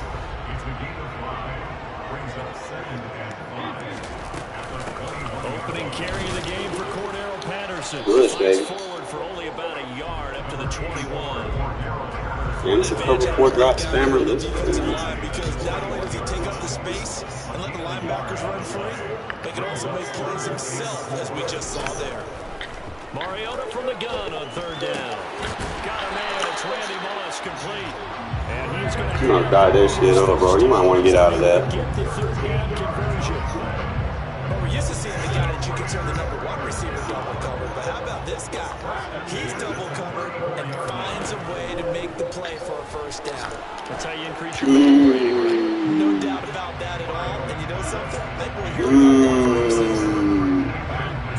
Opening carry of the game for Cordero Patterson. Good, baby. Forward for only about a yard up to the 21. And it's a cover 4 drop spammer. Because not only does he take up the space and let the linebackers run free, they can also make plays himself, as we just saw there. Mariota from the gun on third down. Got a man. It's Randy Moss complete. And he's going to... You might die that shit up, bro. You might want to get out of that. Get the third down conversion. Well, we're used to seeing the guy that you consider the number 1 receiver double covered, but how about this guy? He's double covered and finds a way to make the play for a first down. That's how you increase your rating, right? No doubt about that at all. And you know something? Maybe we'll hear about that for next season.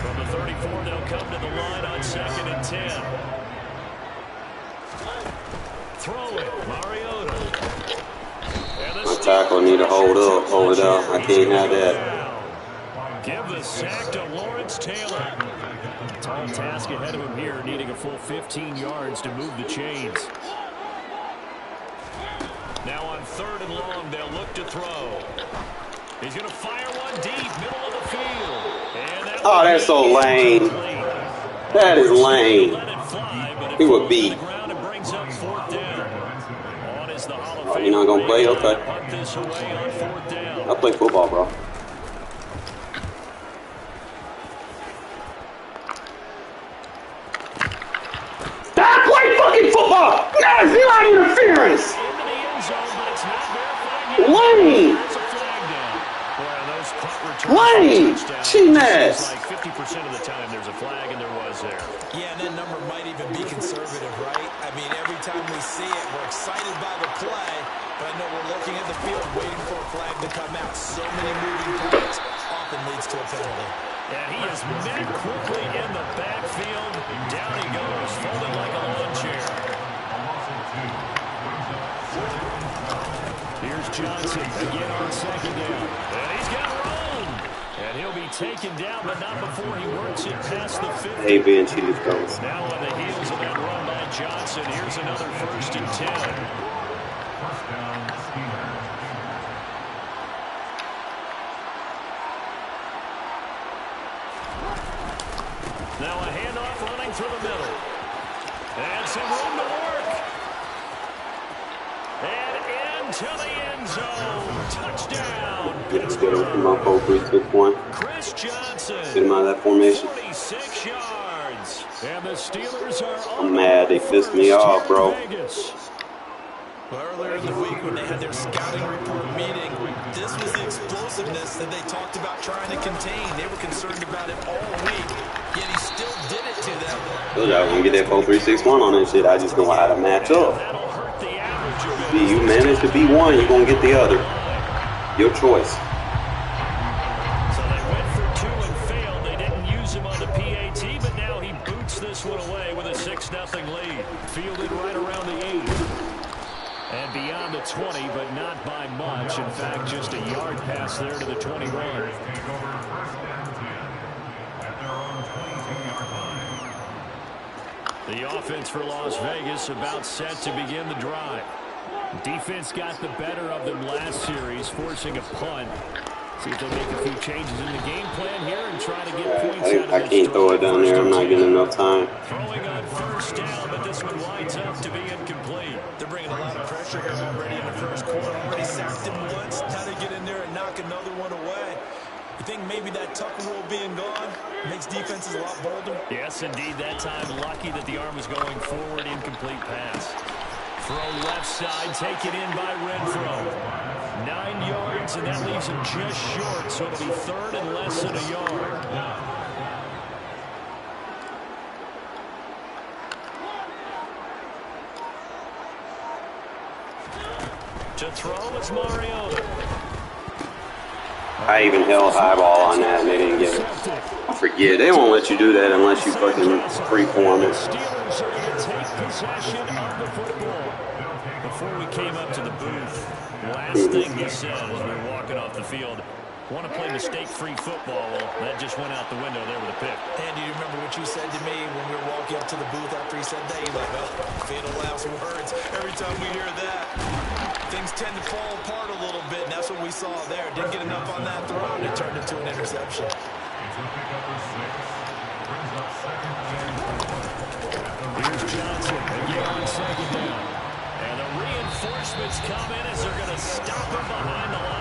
From the 34, they'll come to the line on 2nd and 10. Throw it, Mariota. My tackle need to hold up over there. I can't have that. Give the sack to Lawrence Taylor. Tall task ahead of him here, needing a full 15 yards to move the chains. Now on 3rd and long, they'll look to throw. He's going to fire one deep, middle of the field. And Oh, that's so lame. That is lame. He would beat. Oh, you're not going to play? Okay. I'll play football, bro. Stop playing fucking football! That's not interference! Lame! Lame! Cheating ass! Like 50% of the time there's a flag, and there was there. Yeah, and that number might even be conservative, right? I mean, every time we see it, we're excited by the play, but I know we're looking at the field waiting for a flag to come out. So many moving parts often leads to a penalty. And he is met quickly in the backfield. Down he goes, folded like a lawn chair. Here's Johnson again on 2nd down. And he's got room. And he'll be taken down, but not before he works it past the 50. Hey, Ben, she just goes. Now on the heels of that run by Johnson, here's another 1st and 10. Now a handoff running through the middle. And some room to work. And into the end zone. Touchdown. Let's get him from my 4-3-6-1. Chris Johnson. Get him out of that formation. 46 yards. And the Steelers are I'm mad. They pissed me off, bro. Well, earlier in the week when they had their scouting report meeting, this was the explosiveness that they talked about trying to contain. They were concerned about it all week, yet he still did it to them. Told y'all gonna get that 4-3-6-1 on that shit. I just know how to match up. You manage to be one, you're gonna get the other. Your choice. So they went for 2 and failed. They didn't use him on the PAT, but now he boots this one away with a 6-0 lead. Fielded right around the 8. And beyond the 20, but not by much. In fact, just a yard pass there to the 21. The offense for Las Vegas about set to begin the drive. Defense got the better of them last series, forcing a punt. See if they make a few changes in the game plan here and try to get points out of I can't throw it down there. I'm not getting enough time. Throwing on 1st down, but this one winds up to be incomplete. They're bringing a lot of pressure here already in the first quarter. Already sacked him once. Now they get in there and knock another one away. You think maybe that Tucker rule being gone makes defenses a lot bolder? Yes, indeed. That time, lucky that the arm was going forward. Incomplete pass. Throw left side, taken in by Renfro. 9 yards, and that leaves him just short, so it'll be 3rd and less than a yard. To throw is Mariota. I even held high ball on that and they didn't get it. I forget. They won't let you do that unless you fucking freeform it. Steelers are going to take possession of the before we came up to the booth, last thing he said as we were walking off the field, want to play mistake-free football. Well, that just went out the window there with a pick. And do you remember what you said to me when we were walking up to the booth after he said that? You're like, oh, fatal last words. Every time we hear that, things tend to fall apart a little bit, and that's what we saw there. Didn't get enough on that throw, and it turned into an interception. Here's Johnson again on second down. And the reinforcements come in as they're going to stop him behind the line.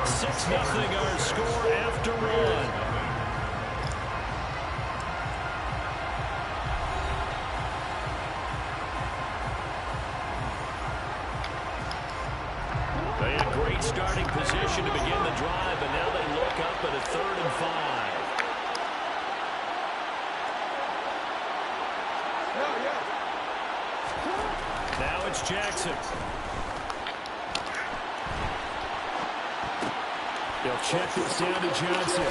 6-0 our score after one. They had great starting position to begin the drive, but now they look up at a 3rd and 5. Now it's Jackson. They'll check this down to Johnson.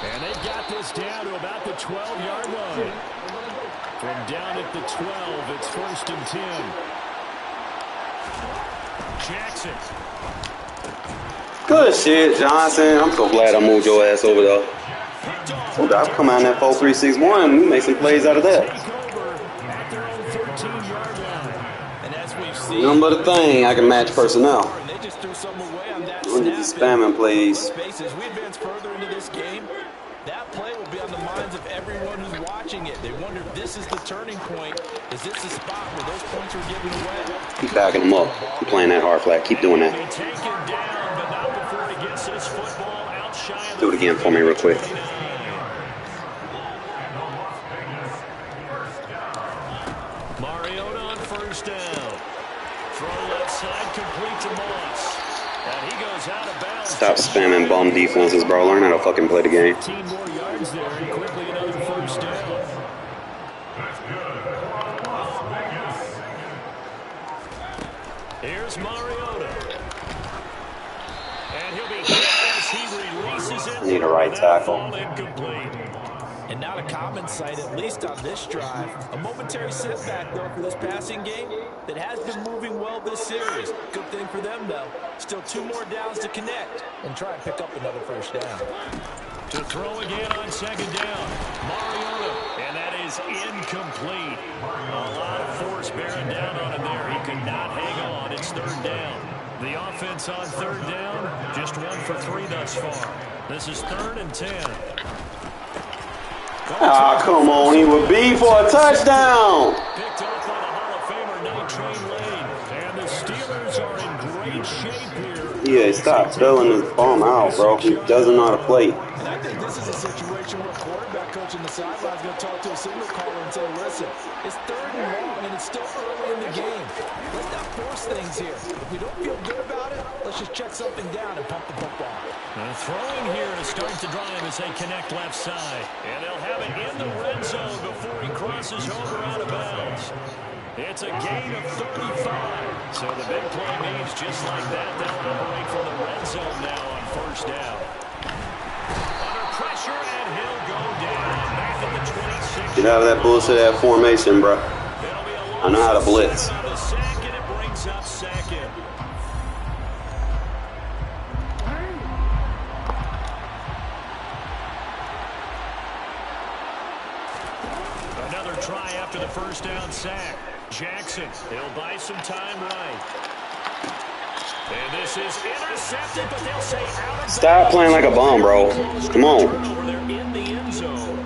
And they got this down to about the 12-yard line. From down at the 12, it's 1st and 10. Jackson. Good shit, Johnson. I'm so glad I moved your ass over there. I've come out in that 4-3-6-1 and we make some plays out of that. Nothing but a thing. I can match personnel. Look at the spamming plays. We advance further into this game. That play will be on the minds of everyone who's watching it. They wonder if this is the turning point. Is this the spot where those points are given away? Keep backing them up. Keep playing that hard flat. Keep doing that. Do it again for me real quick. Mariota on 1st down. Throw left side, complete to Moss. And he goes out of bounds. Stop spamming bum defenses, bro. Learn how to fucking play the game. 15 more yards there, and quickly another 1st down. Here's Mariota. And he'll be hit as he releases it. Need a right tackle. And not a common sight, at least on this drive. A momentary setback, though, for this passing game that has been moving well this series. Good thing for them, though. Still 2 more downs to connect and try and pick up another 1st down. To throw again on 2nd down. Mariota, and that is incomplete. A lot of force bearing down on him there. He could not hang on. It's 3rd down. The offense on 3rd down, just 1 for 3 thus far. This is 3rd and 10. Ah, come on. He would be for a touchdown. Picked up by the Hall of Famer Night Train Lane. And the Steelers are in great shape here. Yeah, stop throwing his bomb out, bro. He doesn't know how to play. And I think this is a situation where a quarterback coach in the sideline is going to talk to a signal caller and say, listen, it's 3rd and long and it's still early in the game. Let's not force things here. If we don't feel good about it, let's just check something down and pump the football. Throwing here to start the drive as they connect left side. And they'll have it in the red zone before he crosses over out of bounds. It's a gain of 35. So the big play means just like that, they'll operate from the red zone now on 1st down. Under pressure, and he'll go down. Back at the 26. Get out of that bullshit ass formation, bro. I know how to blitz. The sack, and it brings up 2nd. Another try after the 1st down sack. Jackson, he'll buy some time right. And this is intercepted, but they'll say out of Stop playing like a bum, bro. Come on. They're in the end zone.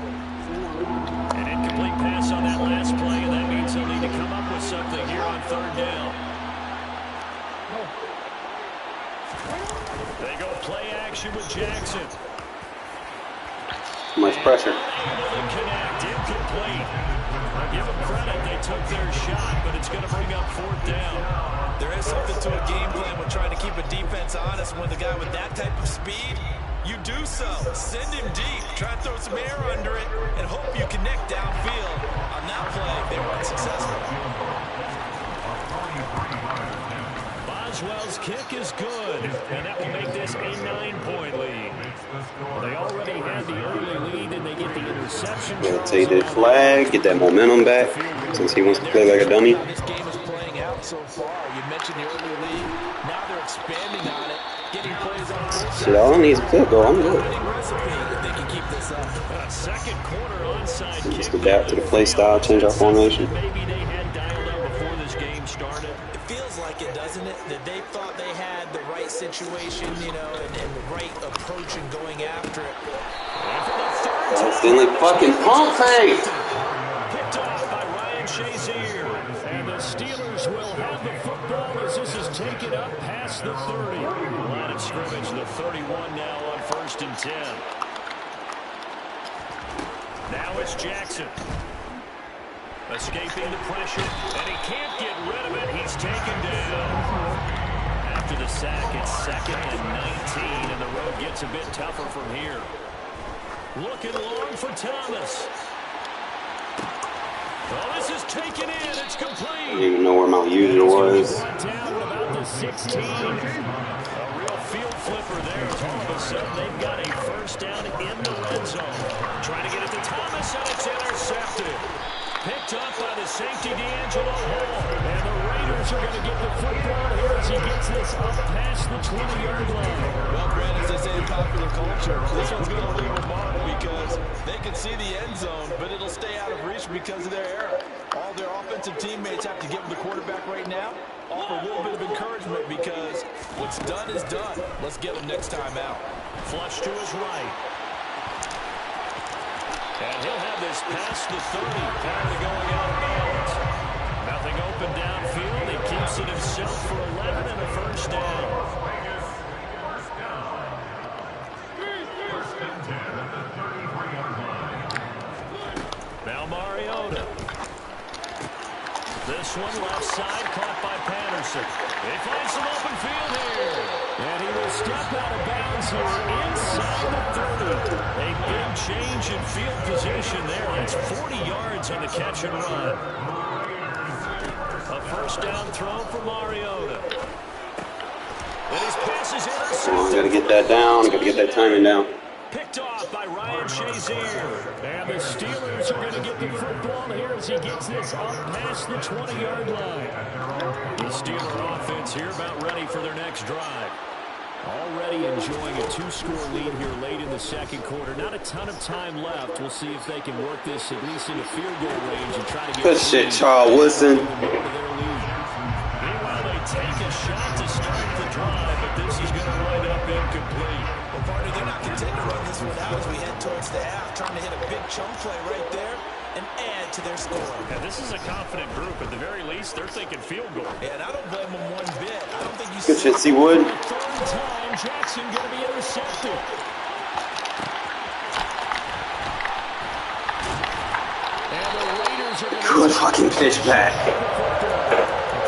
An incomplete pass on that last play, and that means they'll need to come up with something here on 3rd down. They go play action with Jackson. Much pressure. Able to connect, incomplete. I'll give them credit, they took their shot, but it's going to bring up 4th down. There is something to a game plan with trying to keep a defense honest. When the guy with that type of speed, you do so. Send him deep. Try to throw some air under it and hope you connect downfield. On that play, they were unsuccessful. Boswell's kick is good, and that will make this a 9-point lead. They already had the early lead, and they get the interception. Take that flag, get that momentum back, since he wants to play like a dummy. This game is playing out. so far. You mentioned the early lead. Now they're expanding on it, getting plays on both sides. Shit, all I need is a field goal. I'm good. Recipe if they can keep this up. Second quarter onside kick. Just adapt to the play style, change our formation. Maybe they had dialed up before this game started. It feels like it, doesn't it? That they thought they had the right situation, you know, and the right approach in going after it. Finley fucking pump fake. Picked off by Ryan Shazier. And the Steelers will have the football as this is taken up past the 30. Line of scrimmage, the 31 now on 1st and 10. Now it's Jackson. Escaping the pressure, and he can't get rid of it. He's taken down. After the sack, it's 2nd and 19, and the road gets a bit tougher from here. Looking long for Thomas. Oh, this is taken in. It's complete. I don't even know where my user was. Down at about the 16. A real field flipper there. All of a sudden, they've got a first down in the red zone. Trying to get it to Thomas, and it's intercepted. Picked up by the safety, D'Angelo Hall. And the Raiders are going to get the football here as he gets this up past the 20-yard line. Well, Brad, as they say in popular culture, this one's going to leave a mark because they can see the end zone, but it'll stay out of reach because of their error. All their offensive teammates have to give them the quarterback right now, offer a little bit of encouragement because what's done is done. Let's get them next time out. Flush to his right. And he'll have this past the 30 prior to going out of bounds. Nothing open downfield. He keeps it himself for 11 and a first down. Now Mariota. This one left side caught by Patterson. They find some open field here. And he will step out of bounds here inside the 30. A big change in field position there. That's 40 yards on the catch and run. A first down throw for Mariota. And his pass is intercepted. Oh, I gotta get that down. Gotta get that timing down. Picked off by Ryan Shazier. And the Steelers are going to get the football here as he gets this up past the 20-yard line. The Steeler offense here about ready for their next drive. Already enjoying a 2-score lead here late in the second quarter. Not a ton of time left. We'll see if they can work this at least into field goal range and try to get Good shit, Charles Woodson. Meanwhile, they take a shot to start the drive, but this is going to wind up incomplete. Well, partner, they're not content to run this one out as we head towards the half, trying to hit a big chunk play right there and add to their score. Yeah, this is a confident group. At the very least, they're thinking field goal. Yeah, and I don't blame them one bit. I don't think you Good shit, C-Wood. Third time, Jackson going to be intercepted. And the Raiders are going to... Good fucking pitch back.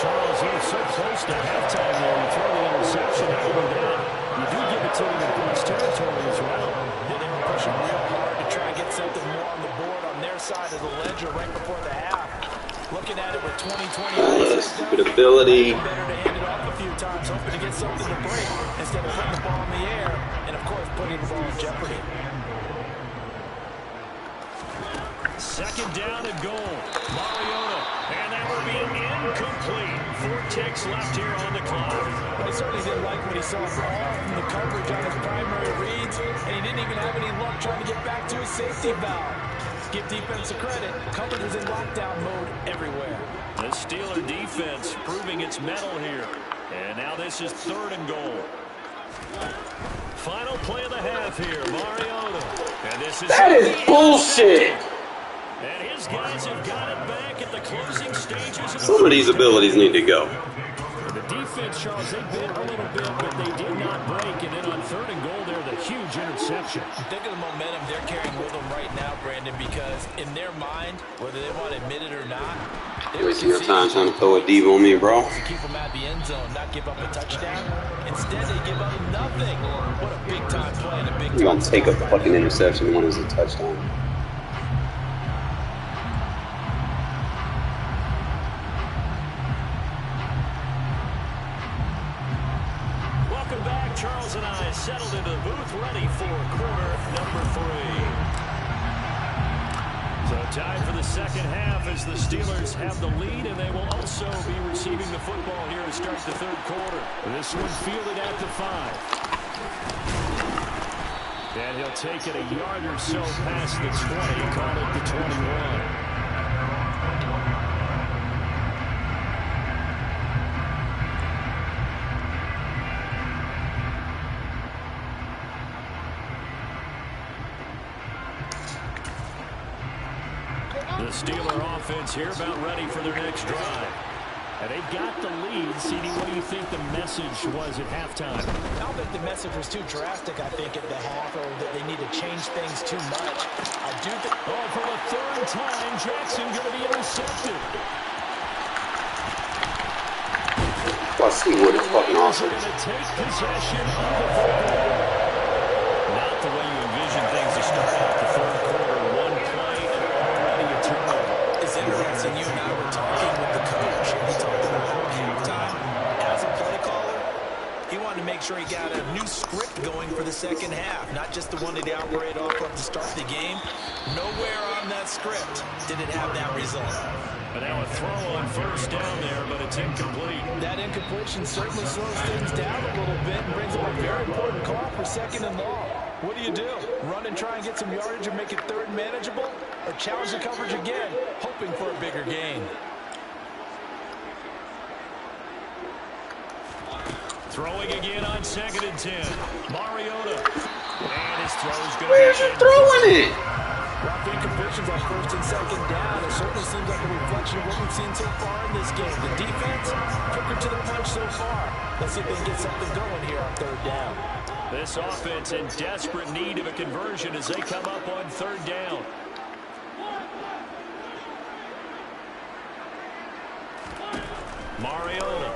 Charles, he was so close to halftime there. You throw the interception out of that. You do give it to him in Bruce territory as well. And they were pushing real hard to try and get something more on the board on their side of the ledger right before the half. Looking at it with 20-20. Stupid ability. Better to hand it off a few times, hoping to get something to break instead of putting the ball in the air and, of course, putting the ball in jeopardy. Second down and goal. Mariota. And that will be incomplete. 4 ticks left here on the clock. But he certainly didn't like what he saw all from the coverage on his primary reads, and he didn't even have any luck trying to get back to his safety valve. Give defense a credit. Coverage was in lockdown mode everywhere. The Steeler defense proving its mettle here. And now this is 3rd and goal. Final play of the half here. Mariota. And this is... That is bullshit. And his guys have got it back at the closing stages. Some of these abilities need to go. The defense, Charles, they bit a little bit, but they did not break. And then on 3rd and goal there, the huge interception. Think of the momentum they're carrying with them right now, Brandon, because in their mind, whether they want to admit it or not, they Wasting your time trying to throw a diva on me, bro. to keep them at the end zone, not give up a touchdown. Instead, they give up nothing. What a big-time play and a big-time... You're going to take a fucking interception when it's a touchdown. Welcome back. Charles and I settled into the booth, ready for quarter number 3. So time for the second half as the Steelers have the lead, and they will also be receiving the football here to start the third quarter. This one fielded at the 5. And he'll take it a yard or so past the 20, call it the 21. The Steeler offense here about ready for their next drive. And they've got the lead. CD, what do you think the message was at halftime? I don't think the message was too drastic, I think, at the half, or that they need to change things too much. I do think... Oh, for the third time, Jackson going to be intercepted. Well, I see what it's fucking awesome. Going to take possession of the football. Not the way you envision things to start out the third quarter. One play and already a turnover. It's interesting. You and I were talking with the coach, and he talked about how at halftime, as a play caller, he wanted to make sure he got a new script going for the second half, not just the one that he operated off of to start the game. Nowhere on that script did it have that result. But now a throw on first down there, but it's incomplete. That incompletion certainly slows things down a little bit and brings up a very important call for second and long. What do? Run and try and get some yardage and make it third manageable? Or challenge the coverage again, hoping for a bigger gain? Throwing again on 2nd and 10. Mariota. And his throw's going to be... Where's you throwing it? Rough incompletions on first and second down. It certainly seems like a reflection of what we've seen so far in this game. The defense, quicker to the punch so far. Let's see if they can get something going here on third down. This offense in desperate need of a conversion as they come up on third down. Mariota.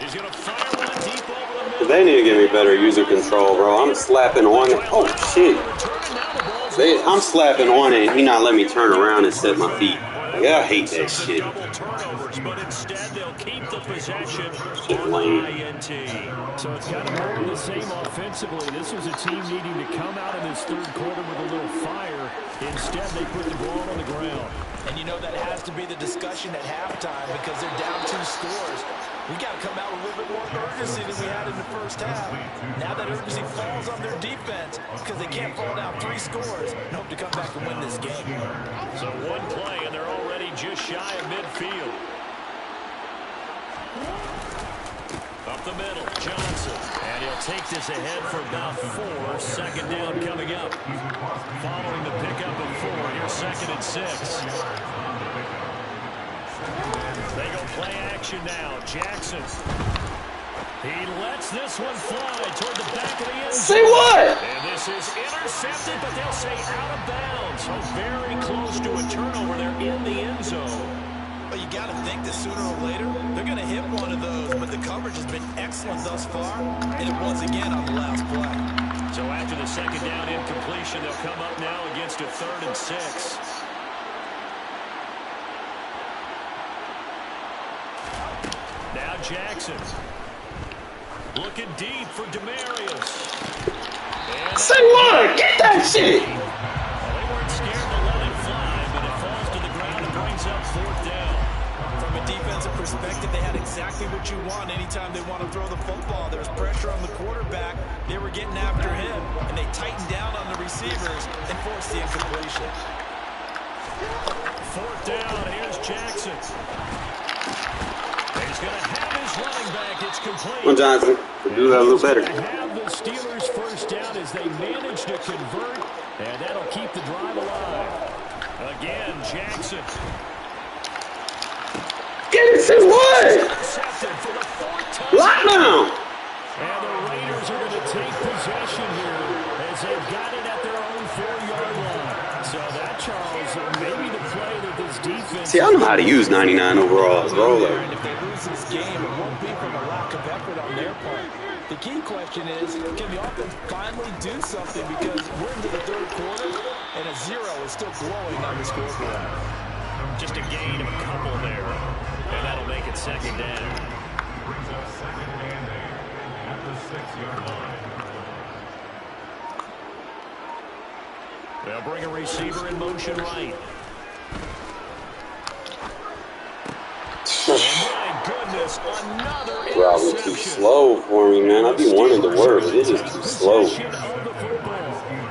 He's going to fire one deep over the middle. They need to give me better user control, bro. I'm slapping on it. Oh, shit. I'm slapping on it, and he not letting me turn around and set my feet. Yeah, I hate that shit. But instead, they'll keep the possession Shit on lame. the INT. So it's kind of more of the same offensively. This was a team needing to come out in this third quarter with a little fire. Instead, they put the ball on the ground. And you know that has to be the discussion at halftime because they're down 2 scores. We got to come out with a little bit more urgency than we had in the first half. Now that urgency falls on their defense because they can't fall down 3 scores and hope to come back and win this game. So one play, and they're already just shy of midfield. Up the middle, Johnson. And he'll take this ahead for about 4. 2nd down coming up. Following the pickup of 4, here's 2nd and 6. They go play action now. Jackson. He lets this one fly toward the back of the end zone. Say what? And this is intercepted, but they'll say out of bounds. So very close to a turnover there in the end zone. Well, you got to think that sooner or later they're going to hit one of those, but the coverage has been excellent thus far, and it was again on the last play. So after the 2nd down incompletion, they'll come up now against a 3rd and 6. Now Jackson. Looking deep for Demarius. Say what? Get that shit! Well, they weren't scared to let it fly, but it falls to the ground and brings up 4th down. From a defensive perspective, they had exactly what you want anytime they want to throw the football. There was pressure on the quarterback. They were getting after him, and they tightened down on the receivers and forced the incompletion. 4th down, here's Jackson. He's going to have his running back. It's complete. Come on, Johnson. Do that a little better. Have the Steelers first down as they manage to convert, and that'll keep the drive alive. Again, Jackson. Get it, say what? Intercepted for the 4th time. Lockdown. And the Raiders are going to take possession here as they've got it at their own 4-yard line. So that, Charles, maybe the play that this defense... See, I know how to use 99 overalls, bro. And if they lose this game, it won't be from a lack of effort on their part. The key question is, can the offense finally do something? Because we're into the third quarter, and a 0 is still glowing on the scoreboard. Just a gain of a couple there, and that'll make it 2nd down. Brings up 2nd and 8 at the 6-yard line. They'll bring a receiver in motion right. My goodness, another Probably too slow for me, man. I be wanting to work, but it's just too slow. Possession of the football.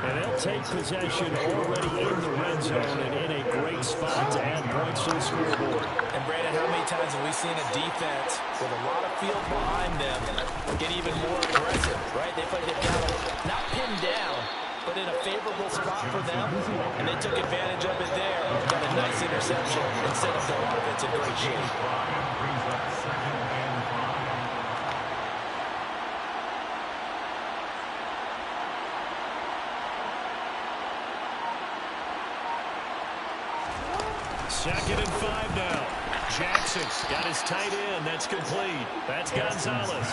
And they'll take possession already in the red zone and in a great spot to add points to the scoreboard. And Brandon, how many times have we seen a defense with a lot of field behind them get even more aggressive, right? They played it down, not pinned down, but in a favorable spot for them, and they took advantage of it there. Got a nice interception and set up their offense in great shape. Second and 5 now. Jackson got his tight end. That's complete. That's Gonzalez.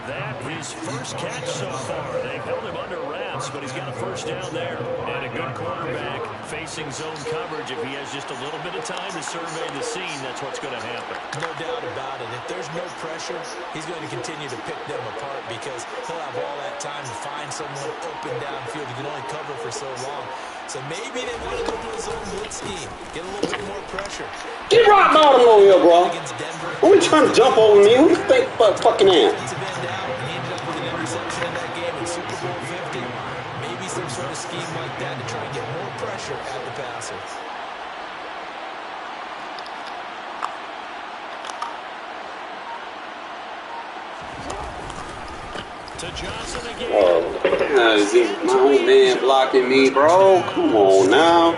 That his first catch so far. They've held him under wraps, but he's got a first down there. And a good quarterback facing zone coverage. If he has just a little bit of time to survey the scene, that's what's going to happen. No doubt about it. If there's no pressure, he's going to continue to pick them apart because he'll have all that time to find someone open downfield. He can only cover for so long. So maybe they want to go to a zone blitz scheme, get a little bit more pressure. Get right bottom over here, bro. Who are you trying to jump over me? Who you think fucking am? Defensive end down, and he ended up with an interception in that game in Super Bowl 50. Maybe some sort of scheme like that to try and get more pressure at the passer. To Johnson again. Oh, is my old man blocking me, bro? Come on now.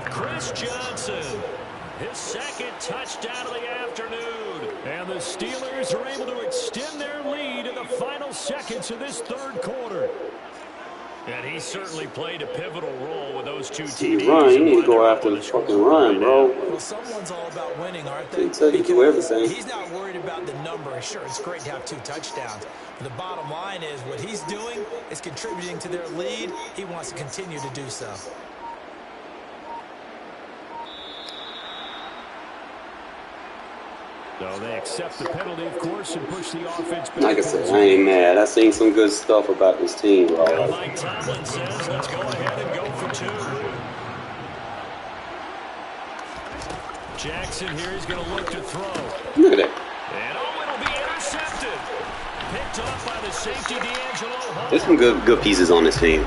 Chris Johnson, his second touchdown of the afternoon. And the Steelers are able to extend their lead in the final seconds of this third quarter. And he certainly played a pivotal role with those two TDs. Run, you need to go after the fucking run, bro. Well, someone's all about winning, aren't they? Tell you do everything. He's not worried about the number. Sure, it's great to have 2 touchdowns. But the bottom line is what he's doing is contributing to their lead. He wants to continue to do so. So they accept the penalty, of course, and push the offense back. Like I said, I ain't mad. I seen some good stuff about this team, bro. And Mike Tomlin says, let's go ahead and go for 2. Jackson here is going to look to throw. Look at that. And it'll be intercepted. Picked off by the safety, D'Angelo Hall. There's some good pieces on this team.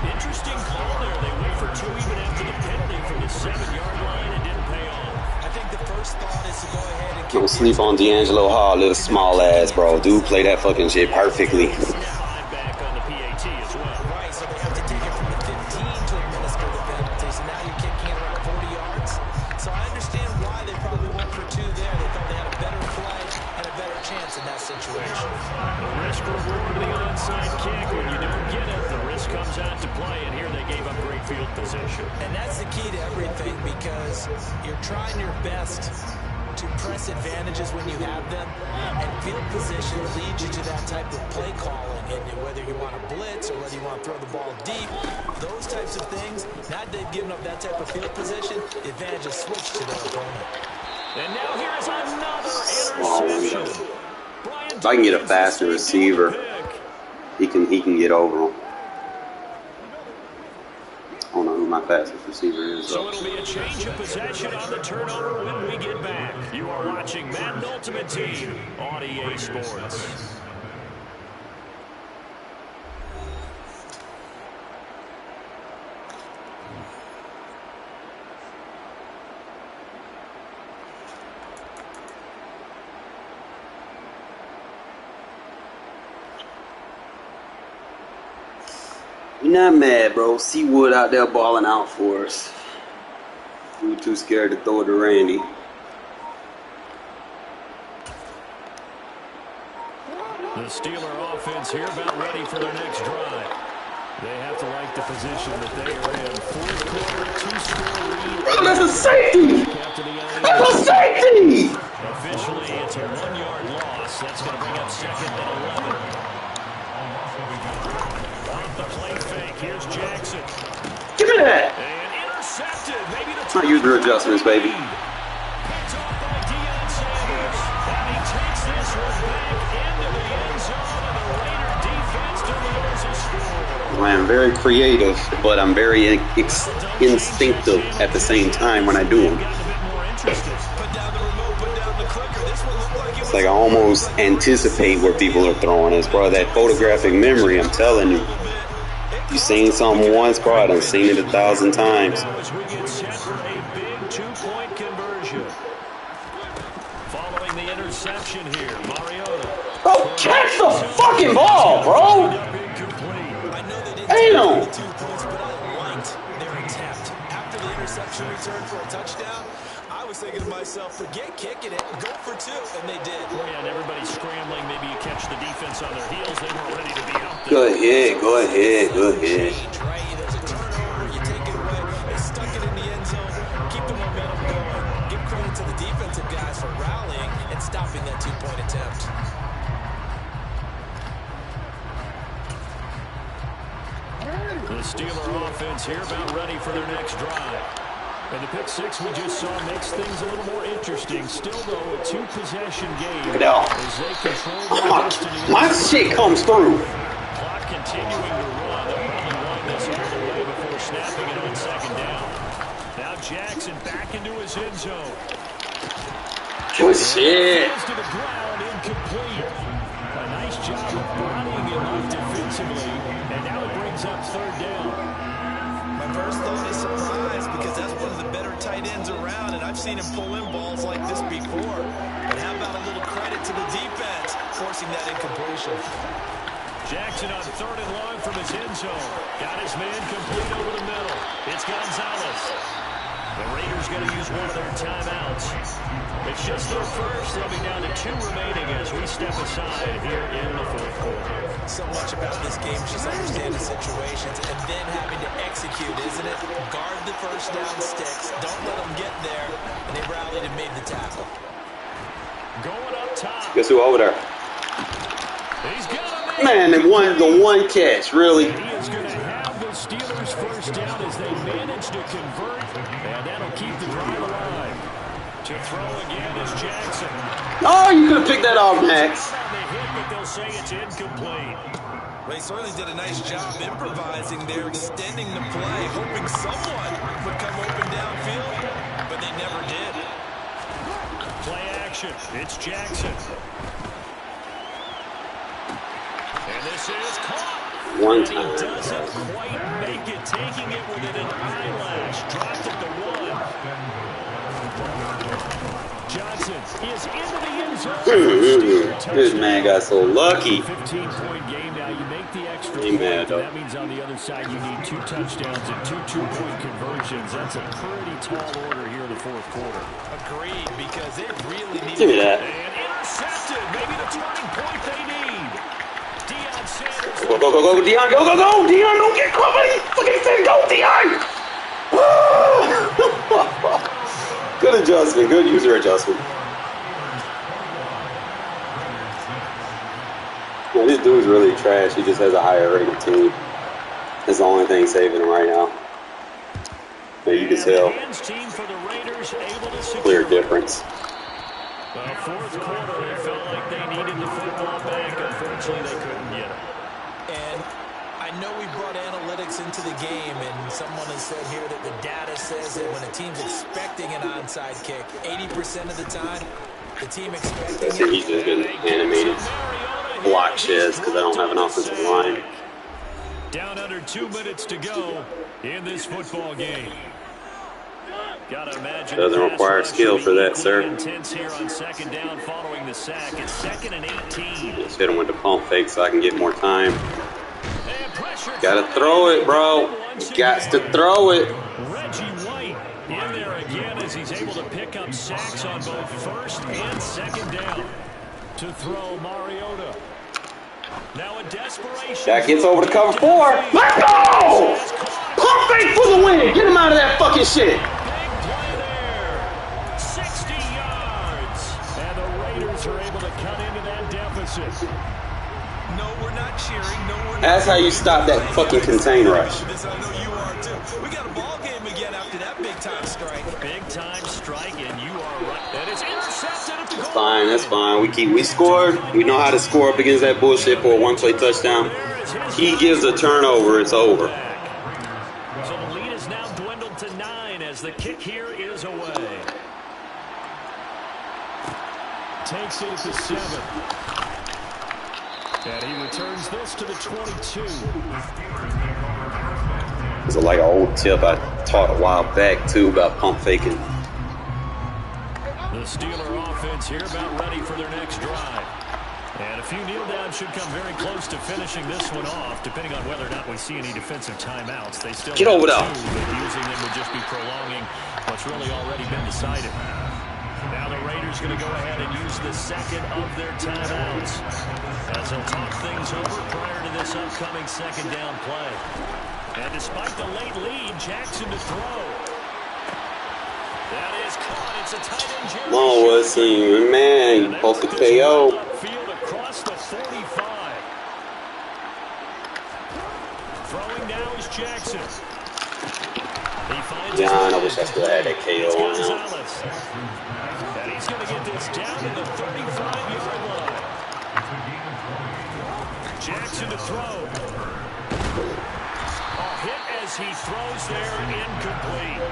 Interesting call there. They went for 2 even after the penalty from the 7-yard line. It didn't pay off. I think the first thought is to go ahead and Don't sleep on D'Angelo Hall, little small ass, bro. Dude play that fucking shit perfectly. Back on the PAT as well. Right, so they have to take it from the 15 to administer the penalty. So now you're kicking it around 40 yards. So I understand why they probably went for 2 there. They thought they had a better play and a better chance in that situation. The risk reward of the onside kick. When you don't get it, the risk comes out to play. And here they gave up great field position. And that's the key to everything because you're trying your best to press advantages when you have them, and field position leads you to that type of play calling, and whether you want to blitz or whether you want to throw the ball deep, those types of things, now that they've given up that type of field position, the advantage is switched to their opponent. And now here is another interception. If I can get a faster receiver, he can get over him. I don't know who my fastest receiver is. So it'll be a change of possession on the turnover when we get back. You are watching Madden Ultimate Team on EA Sports. You're not mad, bro. See Wood out there balling out for us. We were too scared to throw it to Randy. The Steeler offense here about ready for their next drive. They have to like the position that they are in. Fourth quarter, 2-score lead. Bro, that's a safety! That's a safety! Officially, it's a 1-yard loss. That's going to bring up second and 11. Off the play fake, here's Jackson. Give me that! And intercepted. Maybe the Not user adjustments, baby. picked off by Deion Sanders. And he takes this one back into the end zone, and the Raider defense delivers a score. I am very creative, but I'm very instinctive at the same time when I do them. It's like I almost anticipate where people are throwing us, bro. That photographic memory, I'm telling you. You seen something once, bro, I done seen it 1,000 times. As we get set for a big 2-point conversion. Following the interception here, Mariota. Bro, catch the fucking ball, bro! Damn! 2 points, but I liked their attempt. After the interception return for a touchdown, I was thinking to myself, forget kicking it, go for 2, and they did. Yeah, and everybody's scrambling. Maybe you catch the defense on their heels. They weren't ready to be out there. Go ahead, go ahead, go ahead. Right? There's a turnover, you take it away, they stuck it in the end zone, keep the momentum going. Give credit to the defensive guys for rallying and stopping that 2-point attempt. The Steeler offense here about ready for their next drive. And the pick six we just saw makes things a little more interesting. Still, though, a 2-possession game as they control their destiny. My shit comes through. Clock continuing to run. They'll probably run this all the way before snapping it on second down. Now Jackson back into his end zone. Good shit. Falls to the ground, incomplete. A nice job of bodying him up defensively. And now it brings up third down. My first thought is surprise because that's one of the better tight ends around, and I've seen him pull in balls like this before. But how about a little credit to the defense forcing that incompletion? Jackson on third and long from his end zone. Got his man complete over the middle. It's Gonzalez. The Raiders going to use one of their timeouts. It's just their first. They'll be down to 2 remaining as we step aside here in the fourth quarter. So much about this game, just understand the situations and then having to execute, isn't it? Guard the first down sticks. Don't let them get there. And they rallied and made the tackle. Going up top. Guess who over there? He's got a Man, the one catch, really? He is going to have the Steelers first down as they manage to convert. And that'll keep the drive alive. To throw again is Jackson. Oh, you could have picked that off, Max. They hit, but they'll say it's incomplete. They certainly did a nice job improvising there, extending the play, hoping someone would come open downfield, but they never did. Play action. It's Jackson. And this is caught. One And he time. doesn't quite make it, taking it within an eyelash. Dropped it to 1. Johnson is into the end zone. This man got so lucky. 15-point game now. You make the extra Ain't point, mad, and though. that means on the other side you need 2 touchdowns and 2 two-point conversions. That's a pretty tall order here in the fourth quarter. Agreed, because they really need Give me that. And intercepted. Maybe the turning point they need. Deion Sanders. Go, go, go, go, Deion, go, go, go, Deion, don't get caught by these fucking things, go, Deion! Good adjustment, good user adjustment. Man, this dude's really trash. He just has a higher rated team. That's the only thing saving him right now. But you can tell, Hands team for the Raiders able to secure clear it. difference. Well, fourth quarter, they felt like they needed the football back. Unfortunately, they couldn't get it. And I know we brought analytics into the game, and someone has said here that the data says that when a team's expecting an onside kick, 80% of the time, the team expecting That's it, it. he's just been animated. Block sheds because I don't have an offensive line. Down under 2 minutes to go in this football game. Gotta imagine Doesn't require skill for that, sir. Intense here on second down following the sack. It's 2nd and 18. Just hit him with the pump fake so I can get more time. And pressure. Gotta throw it, bro. You got to throw it. Reggie White in there again as he's able to pick up sacks on both first and second down. To throw Mariota. Now a desperation. That gets over to cover 4. Let's go! Pump fake for the win. Get him out of that fucking shit. Big play there. 60 yards. And the Raiders are able to cut into that deficit. No, we're not cheering. No, we're not. That's how you stop that fucking contain rush. This, I know you are too. We got a ball game again after that big time strike. Big time strike, and you are right. And it's intercepted. goal Fine, that's line. fine. We scored. We know how to score up against that bullshit for a one-play touchdown. He gives a turnover, it's over. So the lead is now dwindled to 9 as the kick here is away. Takes it at the 7. And he returns this to the 22. It's like an old tip I taught a while back, too, about pump faking. The Steeler offense here about ready for their next drive. And a few kneel downs should come very close to finishing this one off, depending on whether or not we see any defensive timeouts. They still Get over there. but using them would just be prolonging what's really already been decided. Now the Raiders going to go ahead and use the second of their timeouts as they'll talk things over prior to this upcoming second down play. And despite the late lead, Jackson to throw. That is caught. It's a tight end. Come on, Wilson, man, you supposed to KO. Field across the 45. Throwing now is Jackson. He finds John, I wish I still had that KO on him. Gonzalez. And he's going to get this down to the 35-yard line. Jackson to throw. A hit as he throws there, incomplete.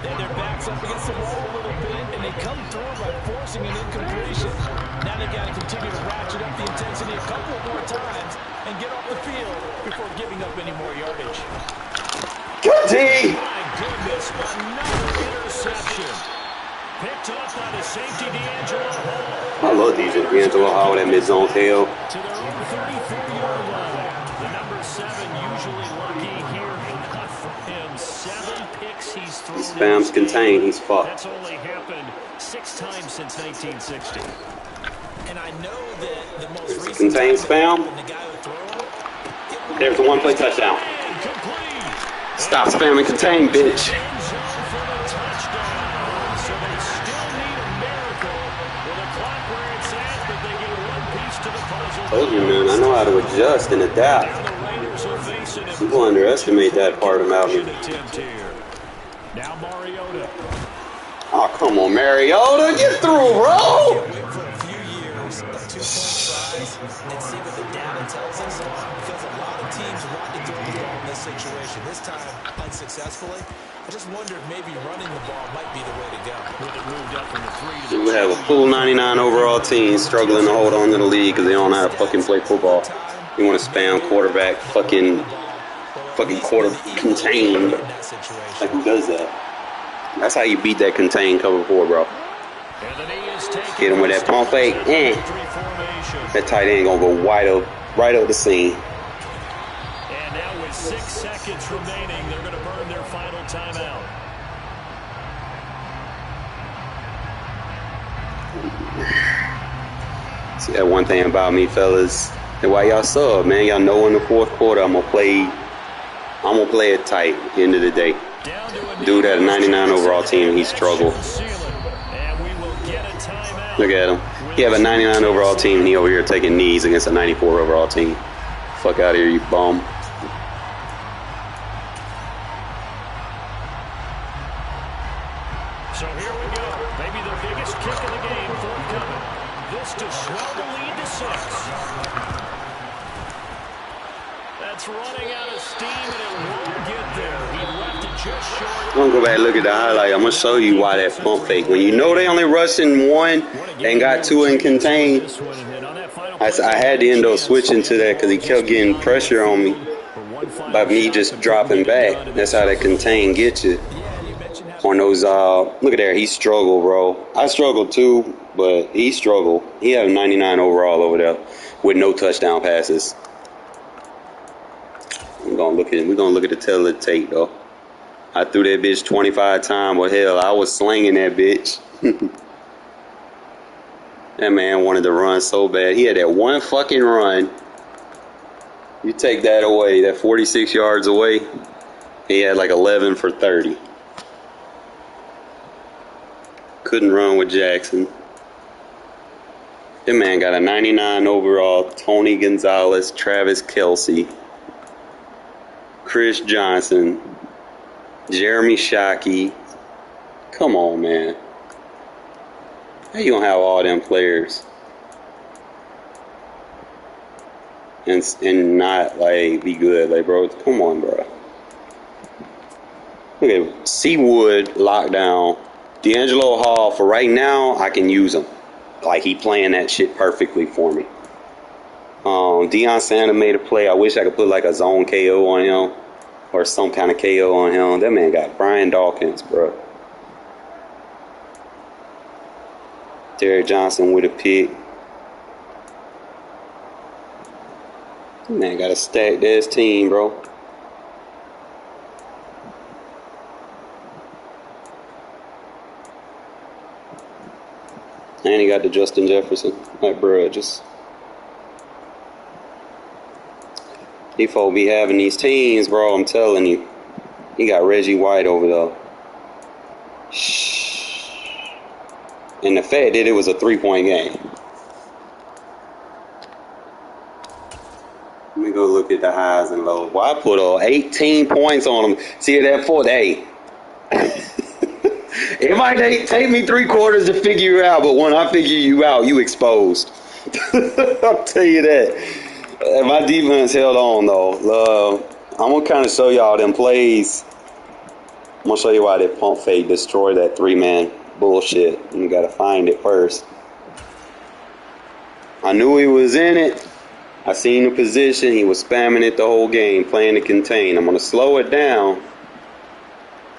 And their backs up against the wall a little bit, and they come through by forcing an incompletion. Now they got to continue to ratchet up the intensity a couple more times and get off the field before giving up any more yardage. Good D. My goodness, another interception. Picked up by the safety, D'Angelo Hall. I love these D'Angelo Hall, that mid-zone tail. To their own 34-yard line. The number 7 usually lucky here. Not for him. 7 picks he's thrown. Spam's contained, he's fucked. That's only happened 6 times since 1960. And I know that the most recent Contained spam. the guy who threw him, There's the one-play touchdown. And complete. Stop spamming contain, bitch. End zone for the touchdown. So they still need a miracle with a clock where it's at, but they get one piece to the puzzle. Told you, man, I know how to adjust and adapt. Now the Raiders are facing a People underestimate that part about me. attempt here. Now Mariota. Oh, come on, Mariota, get through, bro. wait for a few years of 2-point tries and see what the data tells us, because a lot of teams want to throw the ball in this situation. This time, unsuccessfully. I just wonder if maybe running the ball might be the way to go. With it moved up from the 3 to the We have a full 99 overall team struggling to hold on to the league because they don't know how to fucking play football. You want to spam quarterback, fucking quarter contained. Like, who does that? That's how you beat that contained cover 4, bro. And the knee is taken. Get him with that pump fake. That tight end gonna go right up the seam. And now with 6 seconds remaining, they're going to burn their final timeout. See, that one thing about me, fellas, and why y'all sub, man. Y'all know in the fourth quarter I'm gonna play it tight at the end of the day. Down to a Dude had a 99 overall team and he struggled. And we will get a timeout. Look at him. He have a 99 overall team and he over here taking knees against a 94 overall team. Fuck out of here, you bum. So here we go. Maybe the biggest kick of the game forthcoming. This to swell the lead to 6. That's running out of steam, and it won't get there. He left it just short. I'm gonna go back and look at the highlight. I'm gonna show you why that pump fake. When you know they only rushing 1 and got 2 in contain, I had to end up switching to that because he kept getting pressure on me by me just dropping back. That's how that contain gets you. On those, look at there, he struggled, bro. I struggled too, but he struggled. He had a 99 overall over there with no touchdown passes. We're gonna look at the tail of the tape though. I threw that bitch 25 times, but hell, I was slinging that bitch. That man wanted to run so bad. He had that one fucking run. You take that away, that 46 yards away, he had like 11 for 30. Couldn't run with Jackson. That man got a 99 overall. Tony Gonzalez, Travis Kelce, Chris Johnson, Jeremy Shockey. Come on, man. How you gonna have all them players and not like be good? Like, bro, come on, bro. Look at Seawood lockdown. D'Angelo Hall, for right now, I can use him. Like, he playing that shit perfectly for me. Deion Sanders made a play. I wish I could put like a zone KO on him or some kind of KO on him. That man got Brian Dawkins, bro. Derrick Johnson with a pick. Man, got to stack this team, bro. And he got the Justin Jefferson. Like, bro, just... These folks be having these teams, bro, I'm telling you. He got Reggie White over there. Shh. And the fact that it was a 3-point game. Let me go look at the highs and lows. Well, I put 18 points on them. See that fourth day. It might take me 3 quarters to figure you out, but when I figure you out, you exposed. I'll tell you that. My defense held on, though. I'm going to kind of show y'all them plays. I'm going to show you why that pump fake destroyed that 3-man bullshit. You got to find it first. I knew he was in it. I seen the position. He was spamming it the whole game, playing to contain. I'm going to slow it down.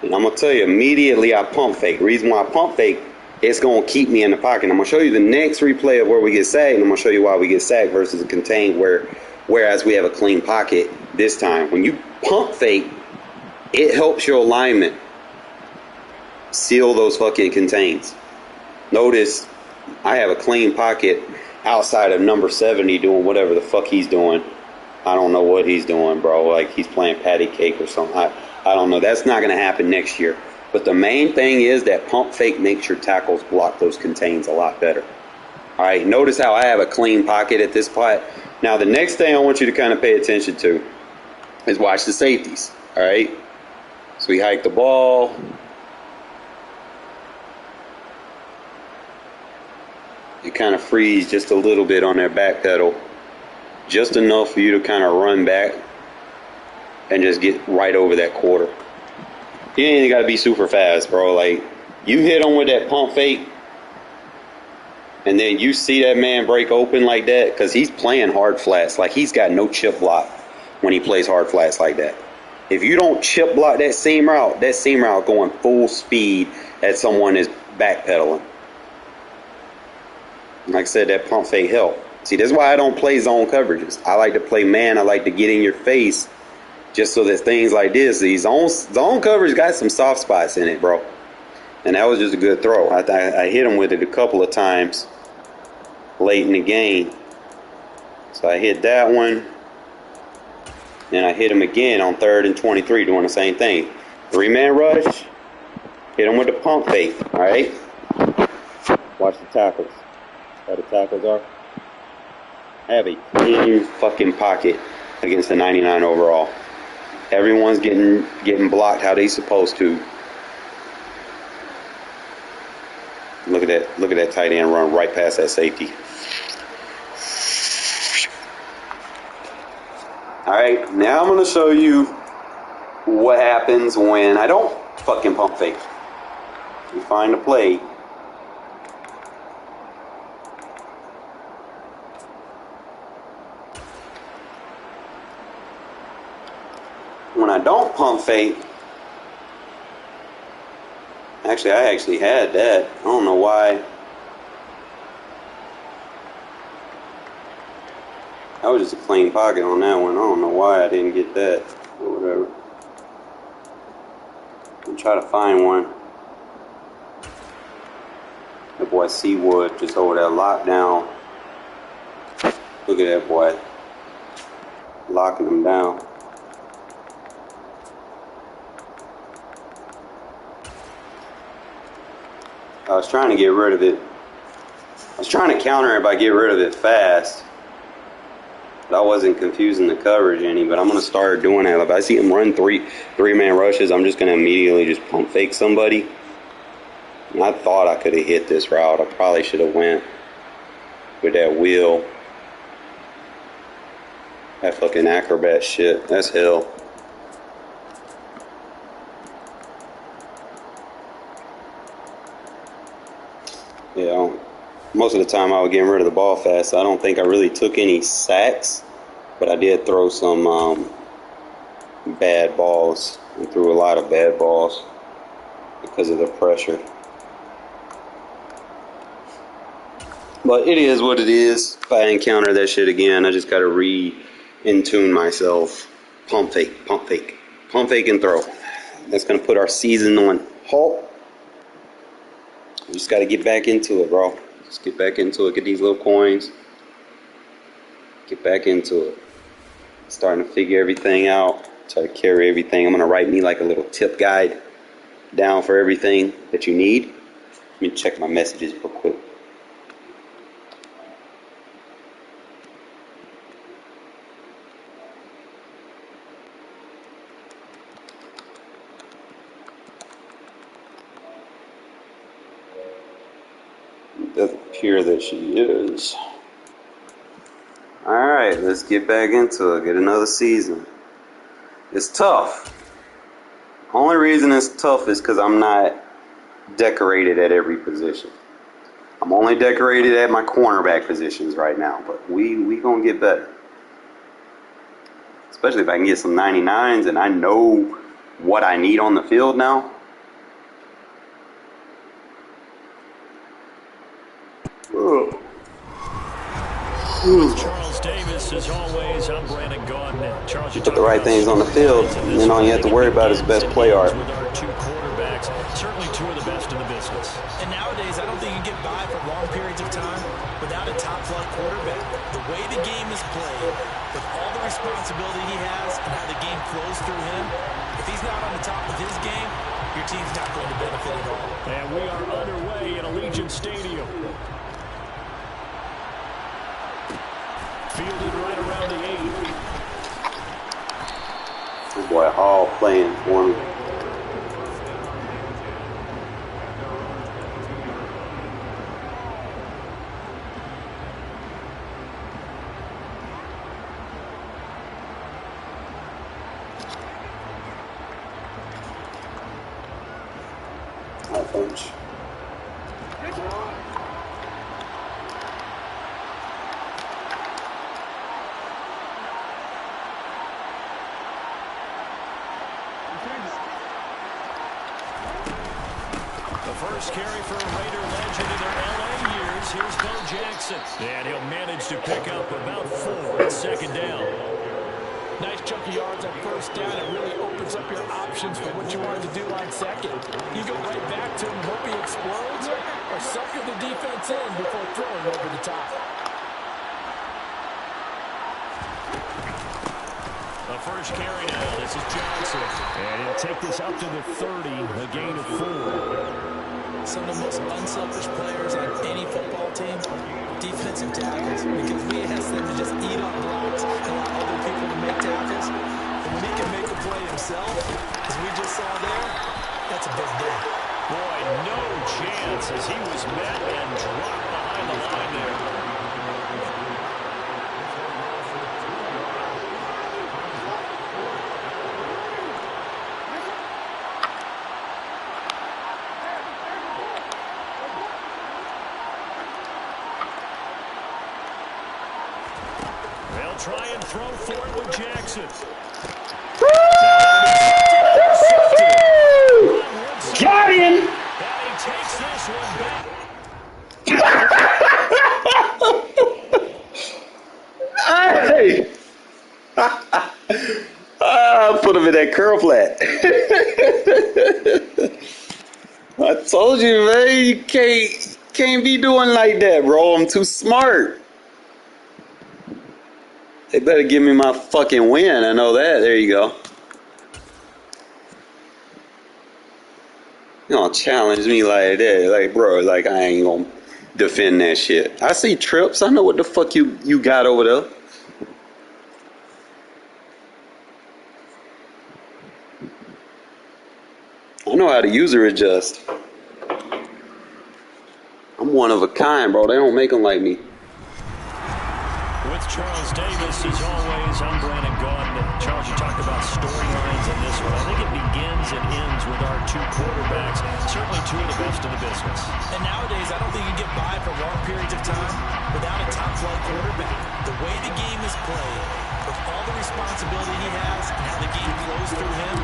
And I'm going to tell you, immediately I pump fake. The reason why I pump fake, it's going to keep me in the pocket. And I'm going to show you the next replay of where we get sacked, and I'm going to show you why we get sacked versus a contained, whereas we have a clean pocket this time. When you pump fake, it helps your alignment seal those fucking contains. Notice I have a clean pocket outside of number 70 doing whatever the fuck he's doing. I don't know what he's doing, bro. Like he's playing patty cake or something. I don't know. That's not going to happen next year. But the main thing is that pump fake makes your tackles block those contains a lot better. All right, notice how I have a clean pocket at this spot. Now, the next thing I want you to kind of pay attention to is watch the safeties. All right, so we hike the ball. It kind of frees just a little bit on their back pedal. Just enough for you to kind of run back and just get right over that quarter. You ain't got to be super fast, bro. Like, you hit them with that pump fake, and then you see that man break open like that because he's playing hard flats. Like, he's got no chip block when he plays hard flats like that. If you don't chip block that seam route going full speed as someone is backpedaling. Like I said, that pump fake help. See, that's why I don't play zone coverages. I like to play man. I like to get in your face just so that things like this. These zone coverage got some soft spots in it, bro. And that was just a good throw. I hit him with it a couple of times late in the game. So I hit that one. And I hit him again on 3rd and 23 doing the same thing. 3-man rush. Hit him with the pump fake. All right? Watch the tackles. How the tackles are. I have a clean fucking pocket against the 99 overall. Everyone's getting blocked how they supposed to. Look at that. Look at that tight end run right past that safety. All right, now I'm going to show you what happens when I don't fucking pump fake. You find the play. When I don't pump fake, I actually had that. I don't know why. I was just a clean pocket on that one. I don't know why I didn't get that or whatever. I'll try to find one. That boy Seawood just over that lockdown. Look at that boy. Locking him down. I was trying to get rid of it. I was trying to counter it by getting rid of it fast. But I wasn't confusing the coverage any. But I'm going to start doing that. If I see him run three-man rushes, I'm just going to immediately just pump fake somebody. I thought I could have hit this route. I probably should have went with that wheel. That fucking acrobat shit. That's hell. Yeah, most of the time I was getting rid of the ball fast. So I don't think I really took any sacks, but I did throw some bad balls. I threw a lot of bad balls because of the pressure. But it is what it is. If I encounter that shit again, I just gotta re-in-tune myself. Pump fake, pump fake, pump fake and throw. That's gonna put our season on halt. We just gotta get back into it, bro. Just get back into it. Get these little coins. Get back into it. Starting to figure everything out. Try to carry everything. I'm gonna write me like a little tip guide down for everything that you need. Let me check my messages real quick. It doesn't appear that she is. Alright, let's get back into it. Get another season. It's tough. Only reason it's tough is because I'm not decorated at every position. I'm only decorated at my cornerback positions right now, but we gonna get better. Especially if I can get some 99s and I know what I need on the field now. Charles Davis, as always, I'm Brandon Gaudin. Charles, you put the right things on the field, and all you have to worry about is best play art. With our two quarterbacks, certainly two of the best in the business. And nowadays, I don't think you can get by for long periods of time without a top-flight quarterback. The way the game is played, with all the responsibility he has and how the game flows through him, if he's not on the top of his game, your team's not going to benefit at all. And we are underway in Allegiant Stadium. Fielded right around the 8. This boy Hall playing for me. Punch. First carry for a Raider legend in their LA years. Here's Bo Jackson. And he'll manage to pick up about 4 on second down. Nice chunk of yards on first down. It really opens up your options for what you want to do on second. You go right back to him, hope he explodes, or sucker the defense in before throwing over the top. The first carry now. This is Johnson. And he'll take this up to the 30, a gain of 4. Some of the most unselfish players on any football team, defensive tackles, because we ask them to just eat on blocks and allow other people to make tackles. And when he can make a play himself, as we just saw there, that's a big day. Boy, no chance as he was met and dropped behind the line there. Try and throw for it with Jackson. Got him! And he takes this one back. Hey! I put him in that curl flat. I told you, man, you can't be doing like that, bro. I'm too smart. They better give me my fucking win. I know that. There you go. You don't challenge me like that. Like, bro, like, I ain't gonna defend that shit. I see trips. I know what the fuck you got over there. I know how to user adjust. I'm one of a kind, bro. They don't make them like me. With Charles Davis, as always, I'm Brandon Gaudin. Charles, you talked about storylines in this one. I think it begins and ends with our two quarterbacks, certainly two of the best in the business. And nowadays, I don't think you can get by for long periods of time without a top-flight quarterback. The way the game is played, with all the responsibility he has and how the game flows through him,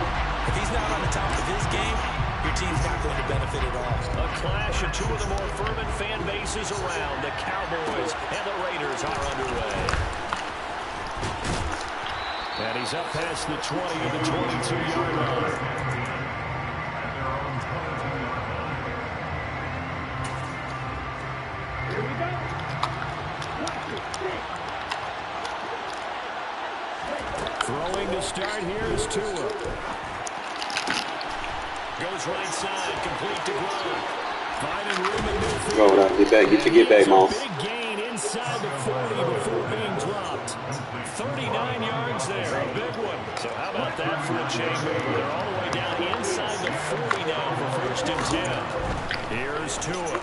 if he's not on the top of his game, your team's not going to benefit at all. A clash of two of the more fervent fan bases around. The Cowboys and the Raiders are underway. And he's up past the 20 of the 22-yard line. Throwing to start here is Tua. Goes right side, complete to Gronk. Finding room in midfield. Go now, get back, get your get back, Moss. Big gain inside the 40 before being dropped. 39 yards there, a big one. So how about that for a chain move? They're all the way down inside the 40 now for 1st and 10. Here's Tua.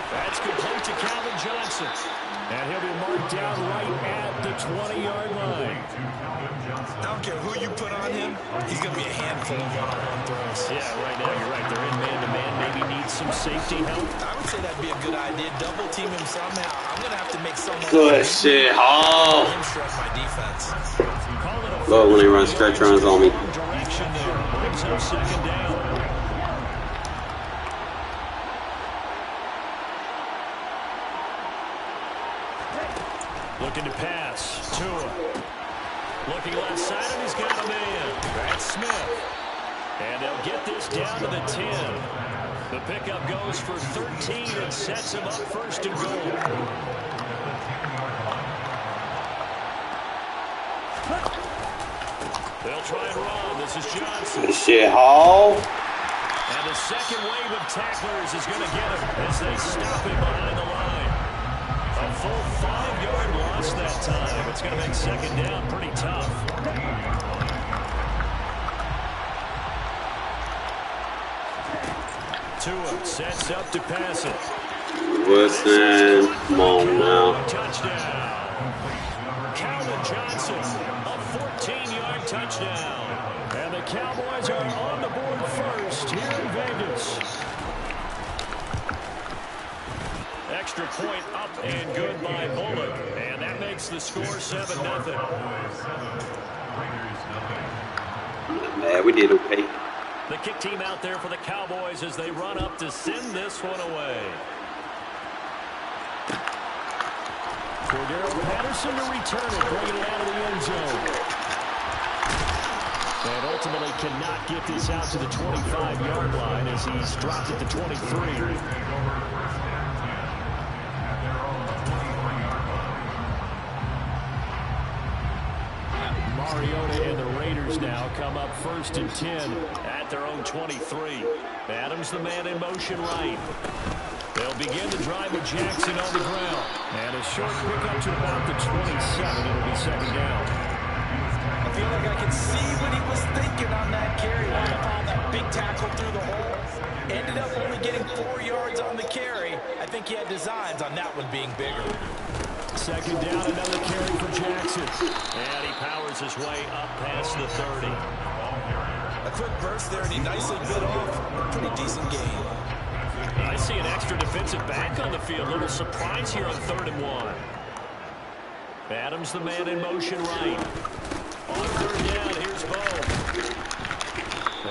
That's complete to Calvin Johnson. And he'll be marked down right at the 20-yard line. I don't care who you put on him, he's going to be a handful of one throws. Yeah, right now you're right. They're in man-to-man. Maybe need some safety help. I would say that'd be a good idea. Double team him somehow. I'm going to have to make someone Good shit, Hall. stretch my defense. Love when they run stretch runs on me. Direction there. Brings up 2nd down. Looking to pass. Tua. Looking left side, and he's got a man. That's Smith. And they'll get this down to the 10. The pickup goes for 13 and sets him up 1st and goal. They'll try and run. This is Johnson. Good shit, Hall. And the second wave of tacklers is going to get him as they stop him behind the line. A full 5-yard loss that time. It's going to make 2nd down pretty tough. Tua sets up to pass it. Listen, come on now. Touchdown. Calvin Johnson, a 14-yard touchdown. And the Cowboys are on the board first here in Vegas. Extra point up and good by Bullock. And that makes the score 7-0. Man, we did okay. The kick team out there for the Cowboys as they run up to send this one away. Cordero Patterson to return it, bringing it out of the end zone. And ultimately cannot get this out to the 25-yard line as he's dropped it to 23. Mariota and the Raiders now come up 1st and 10 at their own 23. Adams the man in motion right. They'll begin to drive with Jackson on the ground. And a short pickup to about the 27. It'll be 2nd down. I feel like I can see what he was thinking on that carry. On that big tackle through the hole. Ended up only getting 4 yards on the carry. I think he had designs on that one being bigger. 2nd down, another carry for Jackson. And he powers his way up past the 30. A quick burst there, and he nicely bit off a pretty decent gain. I see an extra defensive back on the field. Little surprise here on 3rd and 1. Adams the man in motion right. On 3rd down, here's Bo.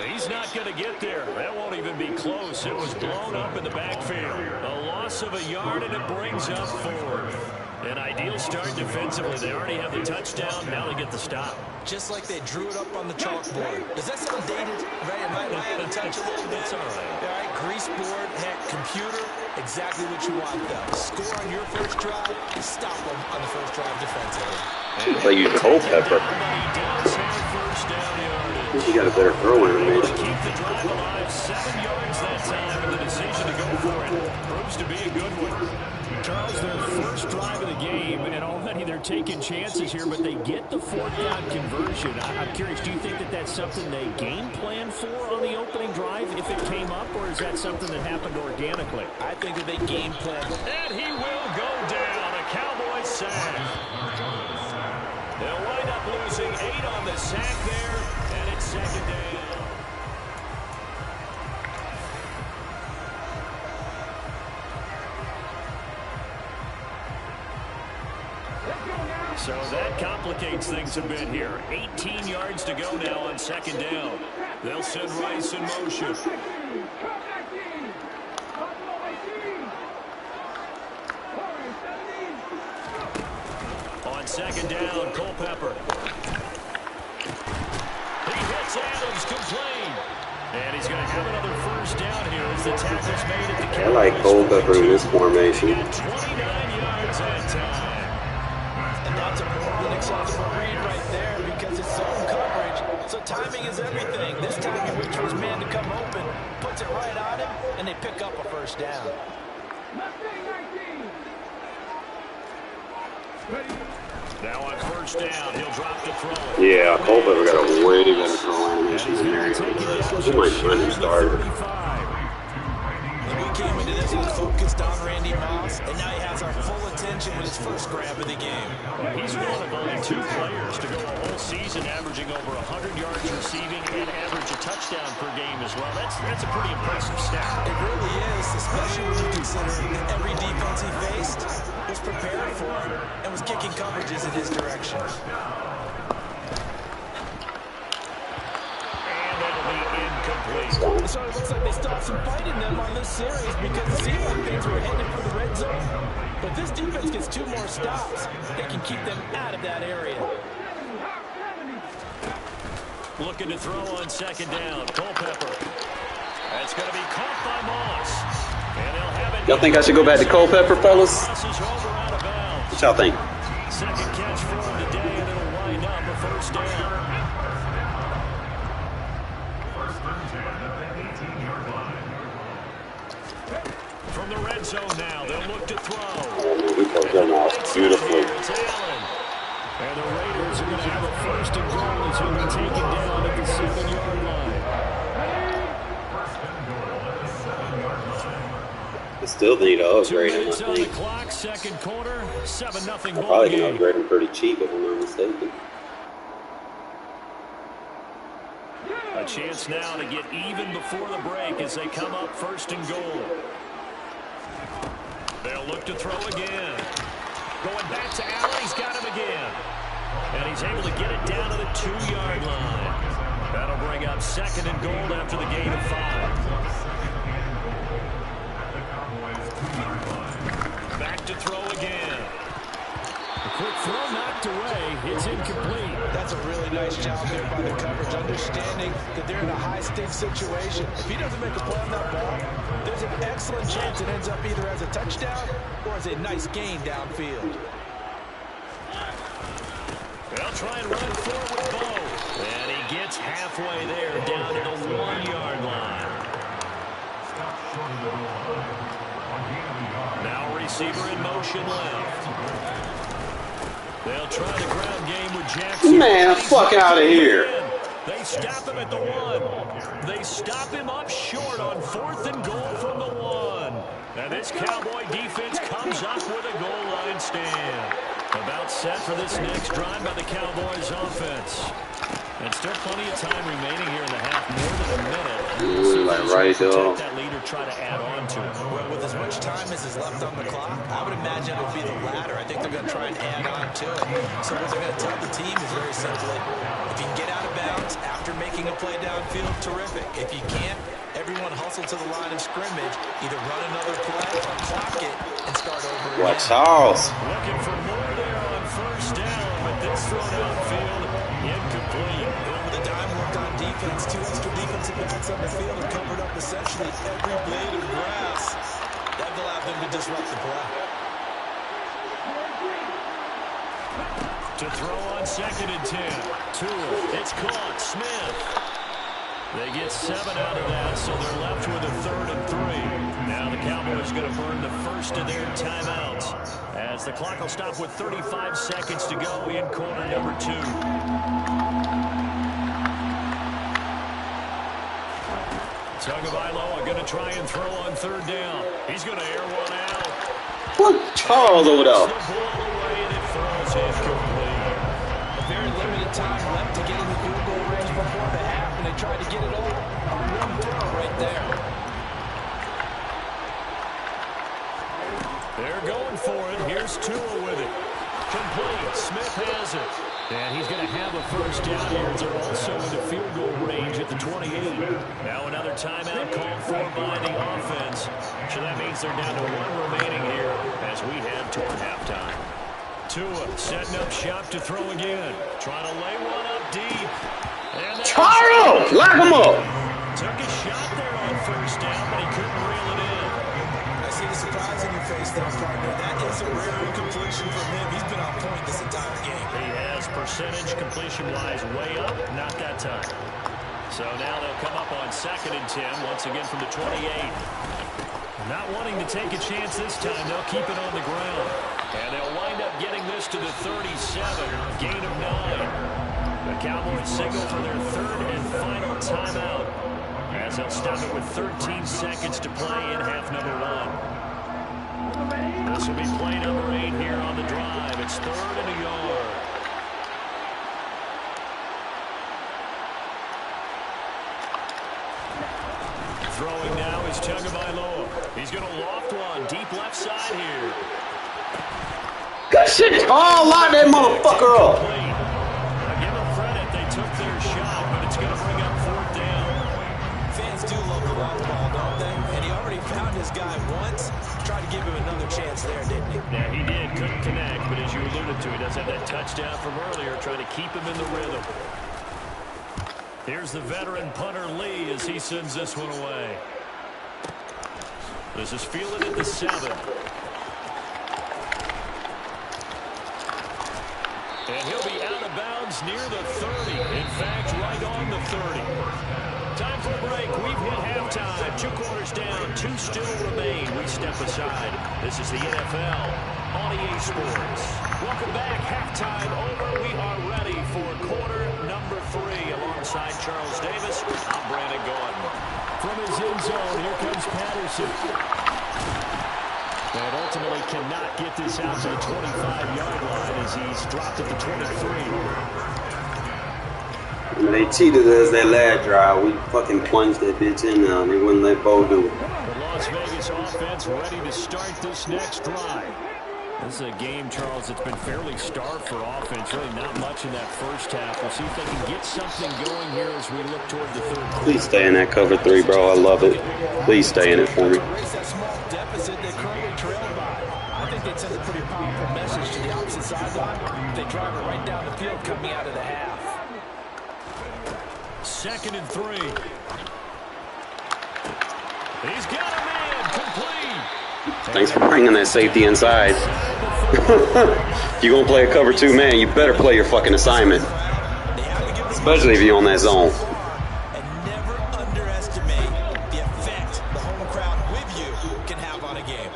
He's not going to get there. That won't even be close. It was blown up in the backfield. A loss of a yard, and it brings up 4th. An ideal start defensively. They already have the touchdown. Now they get the stop. Just like they drew it up on the chalkboard. Does that sound dated? Right? Am I out of touch a little bit? It's all right. All right, grease board, heck, computer, exactly what you want, though. Score on your first drive, stop them on the first drive defensively. They use Culpepper. He got a better throw in him, Keep the drive alive. 7 yards that time, and the decision to go for it proves to be a good one. Charles, their first drive of the game, and all everybody, they're taking chances here, but they get the fourth down conversion. I'm curious, do you think that that's something they game plan for on the opening drive if it came up, or is that something that happened organically? I think that they game plan. And he will go down. A Cowboys sack. They'll wind up losing 8 on the sack there, and it's second down. So that complicates things a bit here. 18 yards to go now on second down. They'll send Rice in motion. On second down, Culpepper. He hits Adams, complete. And he's going to have another first down here as the tackle's made at the Cowboys. I like Culpepper in this formation. 29 yards that time. And that's a more than acceptable read right there because it's zone coverage. So timing is everything. This time he waits for his man to come open, puts it right on him, and they pick up a first down. Now on first down, he'll drop the throw. Yeah, Culpepper got a way better throw animation than Mary. He might find him starter. We came into this one focused on Randy Moss, and now he has our full attention with his first grab of the game. He's one of only 2 players to go a whole season averaging over 100 yards receiving and average a touchdown per game as well. That's a pretty impressive stat. It really is, especially when you consider that every defense he faced was prepared for him and was kicking coverages in his direction. So it looks like they stopped some fight in them on this series because it seemed like things were headed for the red zone. But this defense gets 2 more stops. They can keep them out of that area. Looking to throw on second down. Culpepper. That's going to be caught by Moss. And they'll have it. Y'all think I should go back to Culpepper, fellas? What y'all think? Second catch for him today, and it'll wind up a first down. From the red zone now, they'll look to throw. Oh, we played them out beautifully. And the Raiders are going to have a first and goal as he'll be taken down at the 7-yard line. I still need to upgrade him, I On the think. clock, second quarter, 7-0 ball Probably can game. upgrade him pretty cheap if I'm not mistaken. A chance now to get even before the break as they come up first and goal. They'll look to throw again. Going back to Allen, he's got him again. And he's able to get it down to the 2-yard line. That'll bring up second and goal after the gain of 5. Back to throw again. A quick throw knocked away. It's incomplete. That's a really nice job there by the coverage, understanding that they're in a high-stakes situation. If he doesn't make a play on that ball, there's an excellent chance it ends up either as a touchdown or as a nice gain downfield. They'll try and run forward with Bo. And he gets halfway there, down to the 1-yard line. Now receiver in motion left. They'll try the ground game with Jackson. Man, fuck out of here. They stop him at the 1. They stop him up short on 4th and goal from the 1. And this Cowboy defense comes up with a goal line stand. About set for this next drive by the Cowboys offense. And still plenty of time remaining here in the half, more than a minute. Like right though. That leader try to add on to it. Well, with as much time as is left on the clock, I would imagine it would be the latter. I think they're going to try and add on to it. So what they're going to tell the team is very simply, if you can get out of bounds after making a play downfield, terrific. If you can't, everyone hustle to the line of scrimmage, either run another play or clock it and start over again. What Charles? Looking for more there on first down, but this throw downfield incomplete. Well, with the dime work on defense, 2 extra defensive backs on the field have covered up essentially every blade of grass. That allowed them to disrupt the play. To throw on second and 10. Tua, it's caught. Smith. They get 7 out of that, so they're left with a 3rd and 3. Now the Cowboys going to burn the first of their timeouts as the clock will stop with 35 seconds to go in quarter number 2. Tagovailoa going to try and throw on 3rd down. He's going to air one out. What? Charles over there. The ball away, and it falls incomplete. A very limited time left to get in the field goal range before the half, and they tried to get it all on one throw right there. They're going for it. Here's Tua with it. Complete. Smith has it. And he's going to have a first down here. They're also in the field goal range at the 28. Now another timeout called for by the offense. So that means they're down to 1 remaining here as we head toward halftime. Tua setting up shop to throw again. Trying to lay one up deep. Charles! Lock him up! Took a shot there on first down, but he couldn't reel it in. I see the surprise in your face there, partner. That is a rare incompletion from him. He's been on point this entire game. He has percentage completion-wise way up, not that time. So now they'll come up on 2nd and 10, once again from the 28. Not wanting to take a chance this time, they'll keep it on the ground. And they'll wind up getting this to the 37, gain of 9. The Cowboys signal for their 3rd and final timeout as they'll stop it with 13 seconds to play in half number 1. This will be play number 8 here on the drive. It's 3rd and a yard. Throwing now is Tagovailoa. He's going to loft one deep left side here. Good shit. Oh, lock that motherfucker up. Give them credit. They took their shot, but it's going to bring up 4th down. Fans do love the long ball, don't they? And he already found his guy once. Tried to give him another chance there, didn't he? Yeah, he did. Couldn't connect, but as you alluded to, he does have that touchdown from earlier, trying to keep him in the rhythm. Here's the veteran punter Lee as he sends this one away. This is fielded at the 7. And he'll be out of bounds near the 30. In fact, right on the 30. Time for a break. We've hit halftime. 2 quarters down. 2 still remain. We step aside. This is the NFL on EA Sports. Welcome back. Halftime over. We are ready for quarter number 3. Alongside Charles Davis, I'm Brandon Gordon. From his end zone, here comes Patterson. And ultimately cannot get this out to the 25-yard line as he's dropped at the 23. They cheated us that last drive. We fucking plunged that bitch in there. They wouldn't let Bo do it. The Las Vegas offense ready to start this next drive. This is a game, Charles, that's been fairly starved for offense. Really not much in that first half. We'll see if they can get something going here as we look toward the 3rd quarter. Please stay in that cover 3, bro. I love it. Please stay in it for me. Erase that small deficit they currently trailed by. I think they'd send a pretty powerful message to the opposite sideline. They drive it right down the field coming out of the half. 2nd and 3. He's got a man complete. Thanks for bringing that safety inside. If you're going to play a cover 2 man, you better play your fucking assignment. Especially if you're on that zone. And never underestimate the effect the home crowd with you can have on a game.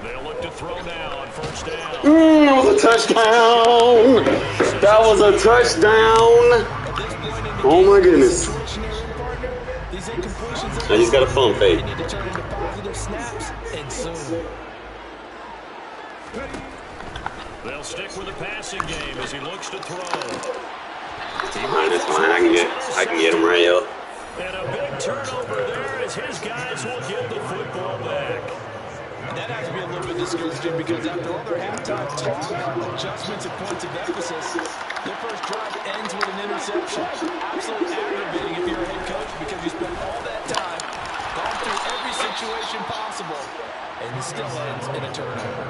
They'll look to throw now on first down. That was a touchdown. That was a touchdown. Oh my goodness. I just got a phone fake. They need to turn into positive snaps and soon. They'll stick with the passing game as he looks to throw. It's fine. I can get him right here. And a big turnover there as his guys will get the football back. That has to be a little bit discouraging because after all their halftime talk, adjustments and points of emphasis, their first drive ends with an interception. Absolutely aggravating if you're a head coach because you spend all that time going through every situation possible, and it still ends in a turnover.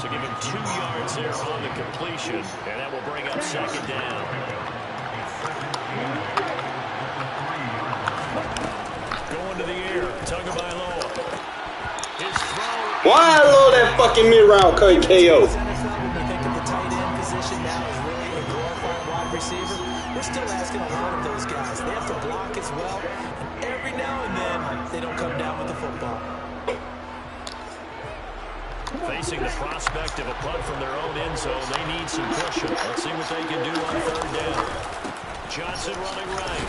So give him 2 yards there on the completion, and that will bring up 2nd down. Going to the air, Tagovailoa. His throw. Why I love that fucking mid-round KO? They think of the tight end position now facing the prospect of a punt from their own end zone. They need some pushing. Let's see what they can do on third down. Johnson running right.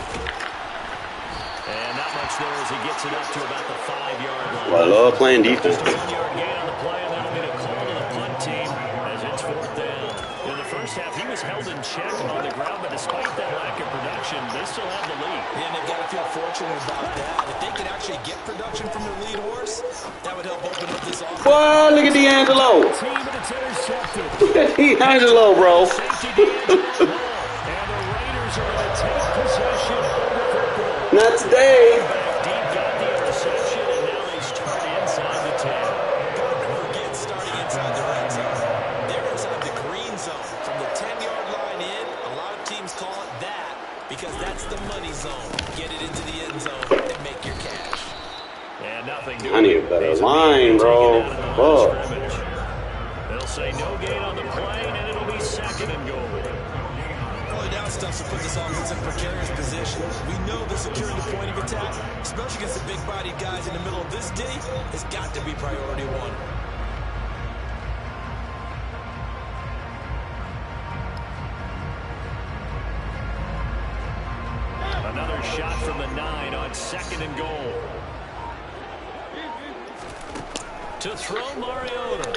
And not much there as he gets it up to about the 5-yard line. Well, I love playing defense. Just a 1-yard gain on the play, and that'll be a call to the punt team as it's fourth down. In the first half, he was held in check on the ground, but despite that lack of production, they still have the lead. Yeah, and they've got to feel fortunate about that. If they could actually get production from their lead horse, that would help open up this offense. Boy, look at D'Angelo. Team, and it's intercepted. Look at D'Angelo, bro. Safety D'Angelo. And the Raiders are going to take possession over the goal. Not today. Deep got the interception, and now they start inside the 10. Don't forget starting inside the red zone. They're inside the green zone. From the 10-yard line in, a lot of teams call it that because that's the money zone. Get it into the end zone and make your cash. And nothing I need a better line, bro. Fuck. They'll say no gain on the play, and it'll be second and goal. Early down stuff to put this offense in precarious position. We know that securing the point of attack, especially against the big-bodied guys in the middle of this D, has got to be priority one. Another shot from the 9 on second and goal. To throw Mariota.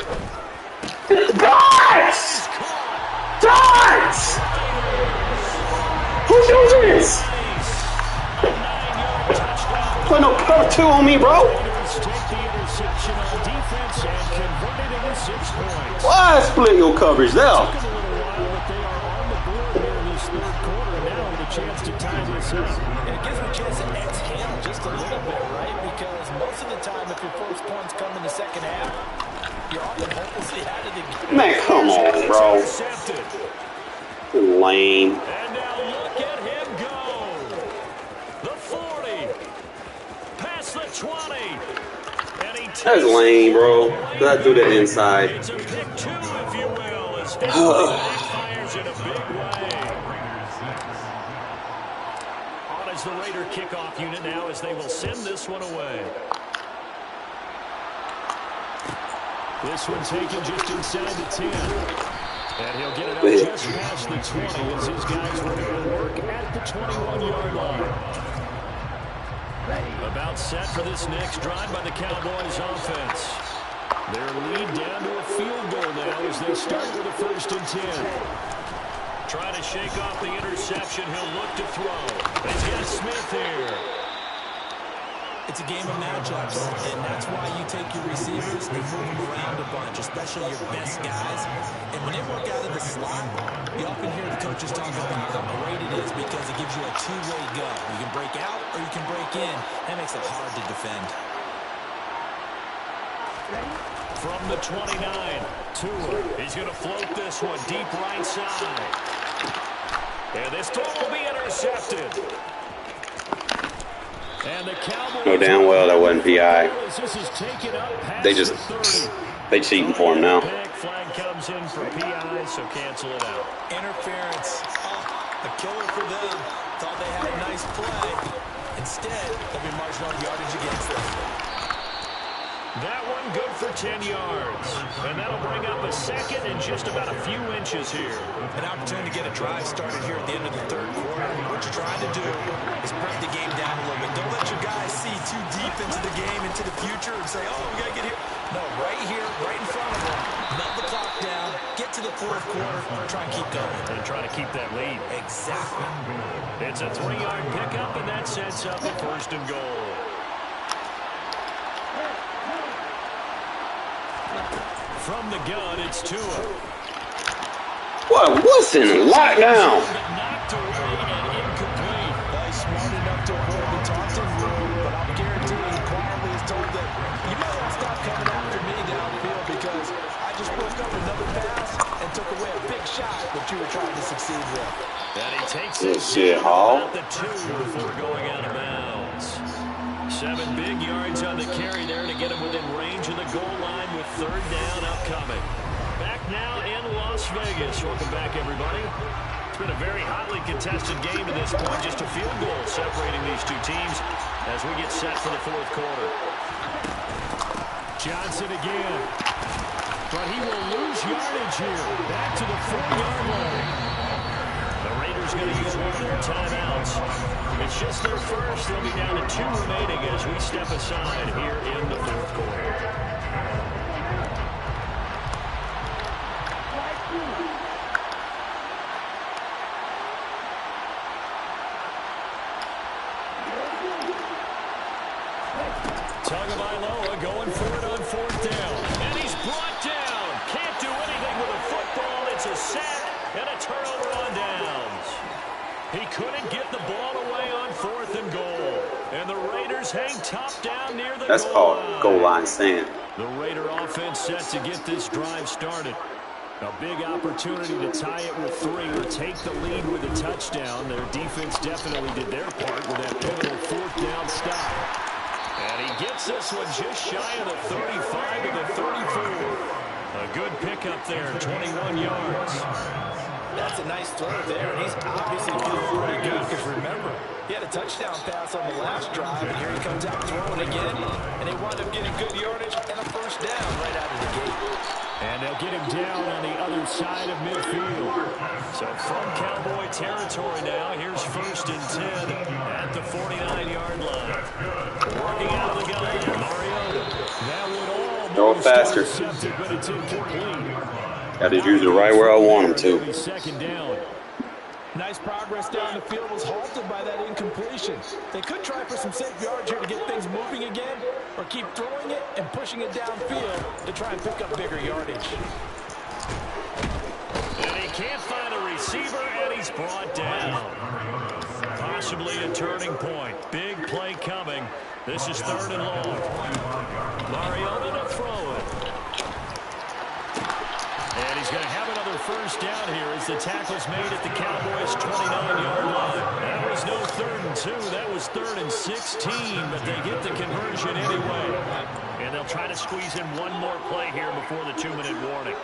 Darts! Darts! Who does this? Put no cover 2 on me, bro. Take the interception on defense and convert it into 6 points. Why split your coverage there? Took a little while, but they are on the board here in this third quarter, and now with a chance to tie this up. And it gives them a chance to exhale just a little bit, right? Because most of the time, if your first points come in the second half, you're often hopelessly out of the game. Man, come on, bro. Intercepted. Lame. And now look at him go. The 40. Past the 20. And he That's lame, bro. That do the inside. It's a pick 2, if you will. As fires in a big way. On as the Raider kickoff unit now as they will send this one away. This one taken just inside the 10. And he'll get it up just past the 20 as his guys will go to work at the 21-yard line. About set for this next drive by the Cowboys offense. Their lead down to a field goal now as they start with a 1st and 10. Trying to shake off the interception. He'll look to throw. He's got Smith here. It's a game of matchups, and that's why you take your receivers and move them around a bunch, especially your best guys. And when they work out of the slot, you often hear the coaches talk about how great it is because it gives you a two-way go. You can break out or you can break in. That makes it hard to defend. From the 29, Tua. He's going to float this one deep right side. And this throw will be intercepted. And the Cowboys No damn well that wasn't PI. This is taken up past They cheating for him now. Flag comes in for PI, so cancel it out. Interference. Oh, a killer for them. Thought they had a nice play. Instead, they'll be marching on yardage against them. That one good for 10 yards. And that'll bring up a second and just about a few inches here. An opportunity to get a drive started here at the end of the third quarter. What you're trying to do is break the game down a little bit. Don't let your guys see too deep into the game, into the future, and say, oh, we got to get here. No, right here, right in front of them. Melt the clock down, get to the fourth quarter, try and keep going. And try to keep that lead. Exactly. It's a 3-yard pickup, and that sets up a 1st and goal. From the gun, it's Tua. What? What's in lockdown? Knocked away and incomplete. He's smart enough to avoid the taunting rule, but I'm guaranteeing he quietly is told that you might want to stop coming after me downfield because I just broke up another pass and took away a big shot that you were trying to succeed with. And he takes Good it shit, Hall. at the 2 before going out of bounds. 7 big yards on the carry there to get him within range of the goal line with 3rd down upcoming. Back now in Las Vegas. Welcome back, everybody. It's been a very hotly contested game to this point. Just a field goal separating these two teams as we get set for the 4th quarter. Johnson again. but he will lose yardage here. Back to the 4-yard line. The Raiders going to use one of their timeouts. It's just their first. They'll be down to 2 remaining as we step aside here in the fourth quarter. Tagovailoa going for it on 4th down. And he's brought down. Can't do anything with a football. It's a sack and a turnover on downs. He couldn't get the ball away on 4th and goal. And the Raiders hang top down near the That's goal line. called goal line stand. The Raider offense set to get this drive started. A big opportunity to tie it with 3 or take the lead with a touchdown. Their defense definitely did their part with that pivotal 4th down stop. And he gets this one just shy of the 35 to the 34. A good pickup there, 21 yards. That's a nice throw there, and he's obviously feeling pretty good because remember, he had a touchdown pass on the last drive, and here he comes out throwing again, and they wound up getting good yardage and a first down right out of the gate. And they'll get him down on the other side of midfield. So from Cowboy territory now, here's 1st and 10 at the 49-yard line. Working out of the gun, Mariota. That would Throw it faster. but it's incomplete. Got to use it right where I want him to. 2nd down. Nice progress down the field was halted by that incompletion. They could try for some safe yards here to get things moving again, or keep throwing it and pushing it downfield to try and pick up bigger yardage. And he can't find a receiver, and he's brought down. Possibly a turning point. Big play coming. This is 3rd and long. Mariota to throw it. And he's going to have another first down here as the tackle's made at the Cowboys' 29-yard line. That was no 3rd and 2. That was 3rd and 16, but they get the conversion anyway. And they'll try to squeeze in one more play here before the 2-minute warning.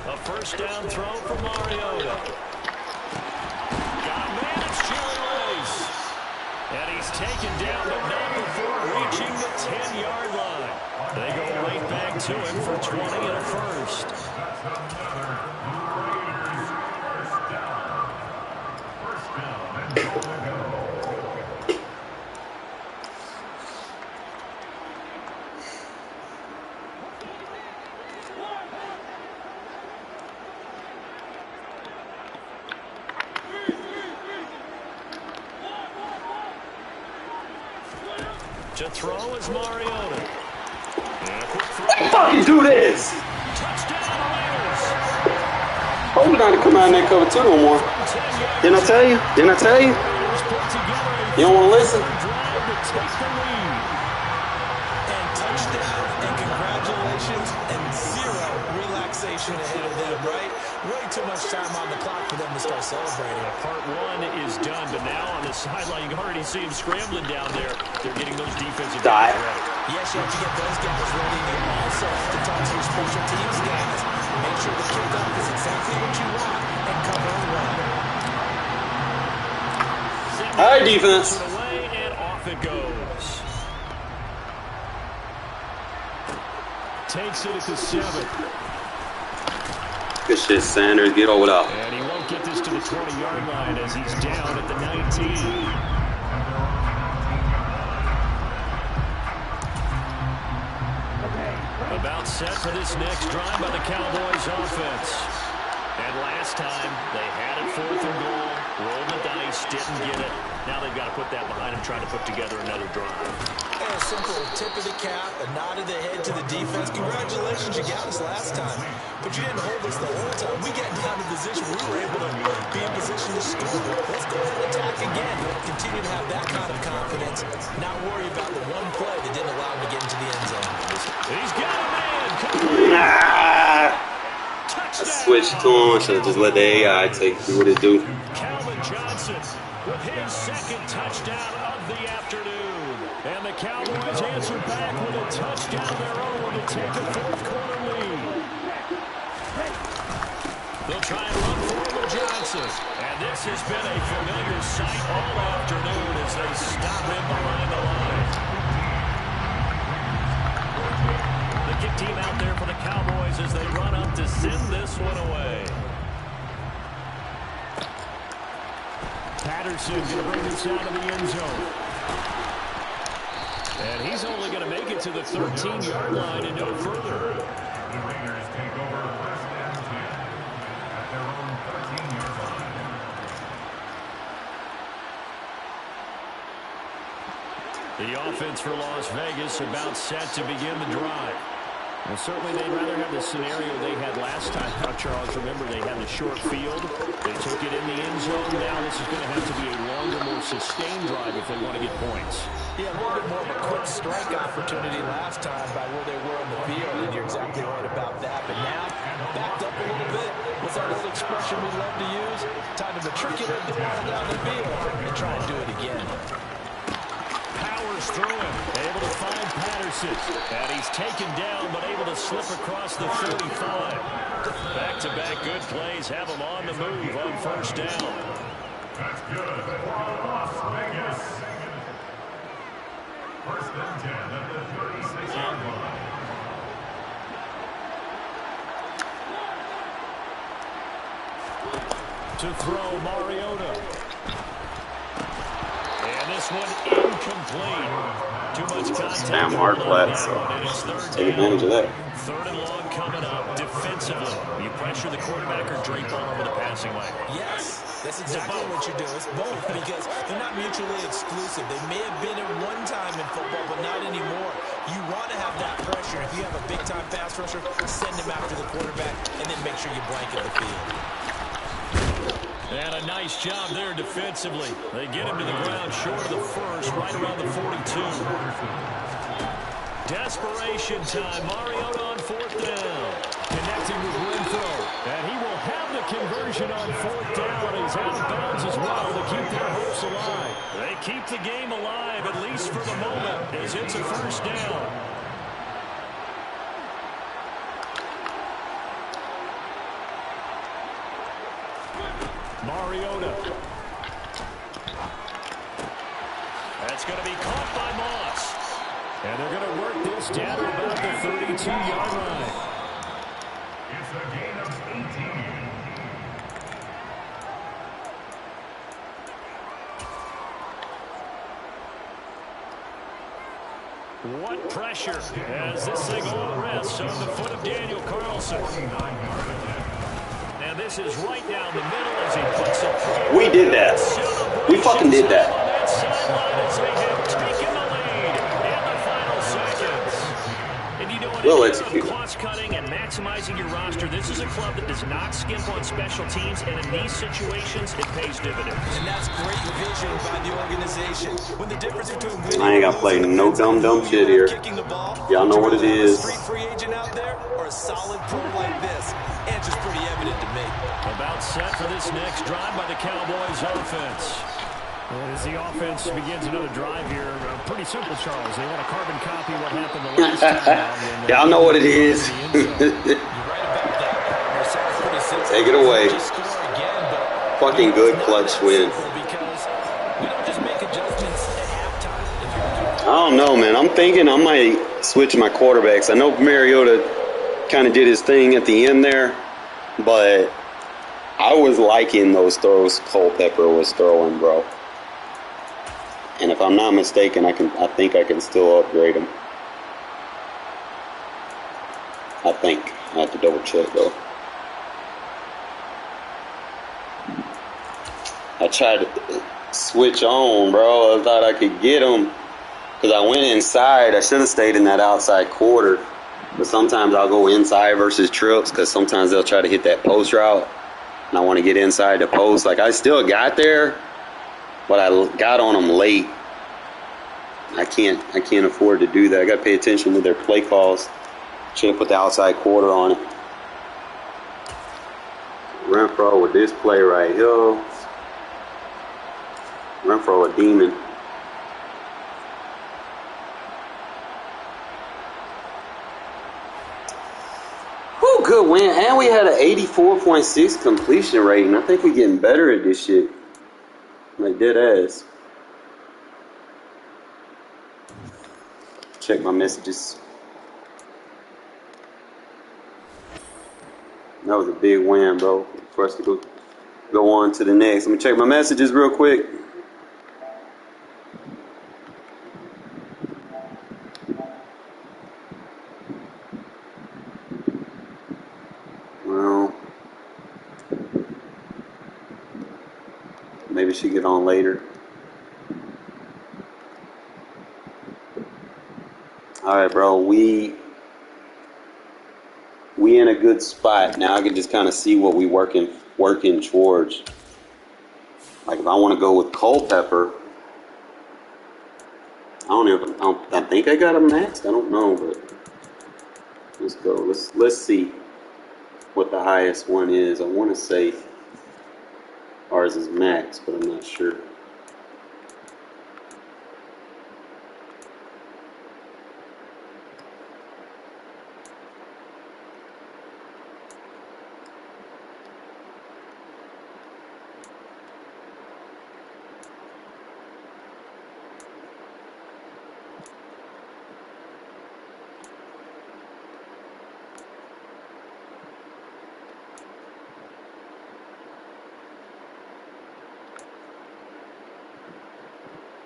A first down throw for Mariota. Got a man, it's Jerry Rice. And he's taken down, but not before reaching the 10-yard line. They go right back to him for 20 and a first. To throw is Mariota. Fucking do this! Touchdown Raiders. Oh, we gotta come out in that cover 2 no more. Didn't I tell you? Didn't I tell you? You don't want to listen? And touchdown, and congratulations, and 0 relaxation ahead of them, right? Way too much time on the clock for them to start celebrating. Part 1 is done, but now on the sideline, you can already see him scrambling down there. They're getting those defensive guys ready. Yes, you have to get those guys ready. You also have to talk to your special teams guys. Make sure the kickoff is exactly what you want and cover it well. All right, defense. Away and off it goes. Takes it at the 7. Good shit, Sanders. Get over there. And he won't get this to the 20-yard line as he's down at the 19. About set for this next drive by the Cowboys offense. And last time, they had it 4th and goal, rolled the dice, didn't get it. Now they've got to put that behind them, trying to put together another drive. And a simple tip of the cap, a nod of the head to the defense. Congratulations, you got us last time. But you didn't hold us the whole time. We got down to position. We were able to be in position to score. Let's go ahead and attack again. Continue to have that kind of confidence. Not worry about the one play that didn't allow him to get into the end zone. He's got a man. I switched to him. I should have just let the AI do what it do. Calvin Johnson with his 2nd touchdown of the afternoon. And the Cowboys answer back with a touchdown of their own to take a 4th quarter lead. They'll try and run forward with Johnson. And this has been a familiar sight all afternoon as they stop him behind the line. Robinson going to bring this out of the end zone. And he's only going to make it to the 13-yard line and no further. The Raiders take over 1st and 10 at their own 13-yard line. The offense for Las Vegas about set to begin the drive. Well, certainly they'd rather have the scenario they had last time out, Charles. Remember, they had the short field. They took it in the end zone. Now this is going to have to be a longer, more sustained drive if they want to get points. Yeah, a little bit more of a quick strike opportunity last time by where they were on the field, and you're exactly right about that. But now, backed up a little bit. What's that old expression we love to use? Time to matriculate the ball down the field and try and do it again. Powers through him, able to find Patterson. And he's taken down, but able to slip across the 35. Back-to-back good plays have him on the move on 1st down. That's good for Las Vegas. 1st and 10 at the 36-yard line. To throw, Mariota. And this one incomplete. Too much contact. Damn hard flat, so take advantage of that. 3rd and long coming up. Defensively, you pressure the quarterback or drape all over the passing lane. Yes, that's exactly what you do. It's both because they're not mutually exclusive. They may have been at one time in football, but not anymore. You want to have that pressure. If you have a big-time pass rusher, send him after the quarterback, and then make sure you blanket the field. And a nice job there defensively. They get him to the ground short of the 1st, right around the 42. Desperation time. Mariota on 4th down. Connecting with Renfro. And he will have the conversion on 4th down. He's out of bounds as well to keep their hopes alive. They keep the game alive, at least for the moment, as it's a 1st down. Mariota. That's going to be caught by Moss. And they're going to work this down to about the 32-yard line. It's a gain of 18. What pressure as this thing all rests on the foot of Daniel Carlson. And this is right down the middle as he puts it. We did that. We fucking did that. We'll execute. Cost-cutting and maximizing your roster. This is a club that does not skimp on special teams, and in these situations, it pays dividends. And that's great vision by the organization. When the difference between winning I ain't got to play no dumb shit here. Y'all know what it is. Street free agent out there or a solid pro like this. Answer's pretty evident to me. About set for this next drive by the Cowboys offense. As the offense begins another drive here, pretty simple, Charles. They want to carbon copy what happened the last time. Y'all know what it is. Take it away. Fucking good clutch win. I don't know, man. I'm thinking I might switch my quarterbacks. I know Mariota kind of did his thing at the end there, but I was liking those throws Culpepper was throwing, bro. And if I'm not mistaken, I think I can still upgrade him. I think. I have to double check though. I tried to switch on, bro. I thought I could get him because I went inside. I should have stayed in that outside quarter. But sometimes I'll go inside versus trips because sometimes they'll try to hit that post route. And I want to get inside the post. Like, I still got there, but I got on them late. I can't afford to do that. I got to pay attention to their play calls. Should have put the outside quarter on it. Renfro with this play right here. Renfro a demon. Whew, good win. And we had an 84.6 completion rating. I think we're getting better at this shit. Like dead ass. Check my messages. That was a big win, bro. For us to go on to the next. Let me check my messages real quick. maybe she get on later. All right, bro. We in a good spot now. I can just kind of see what we working towards. Like if I want to go with Culpepper, I think I got them maxed. I don't know, but let's go. Let's see what the highest one is. I want to say ours is max, but I'm not sure.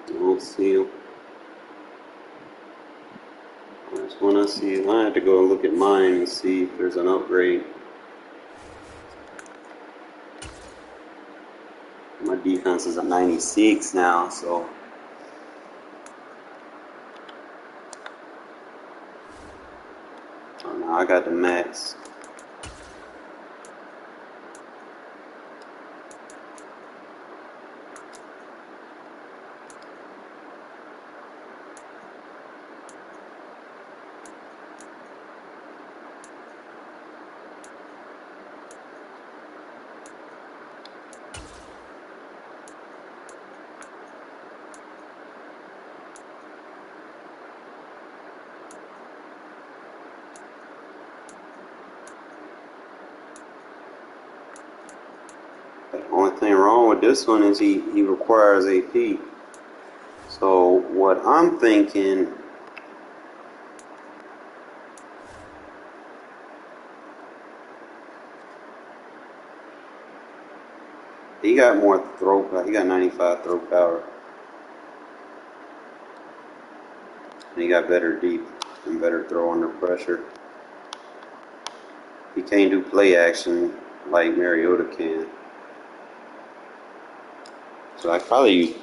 I don't see them. That's when I see it. I have to go look at mine and see if there's an upgrade. My defense is at 96 now, so oh, no, I got the max. The only thing wrong with this one is he requires AP. So what I'm thinking, he got more throw power. He got 95 throw power. And he got better deep and better throw under pressure. He can't do play action like Mariota can. So I probably use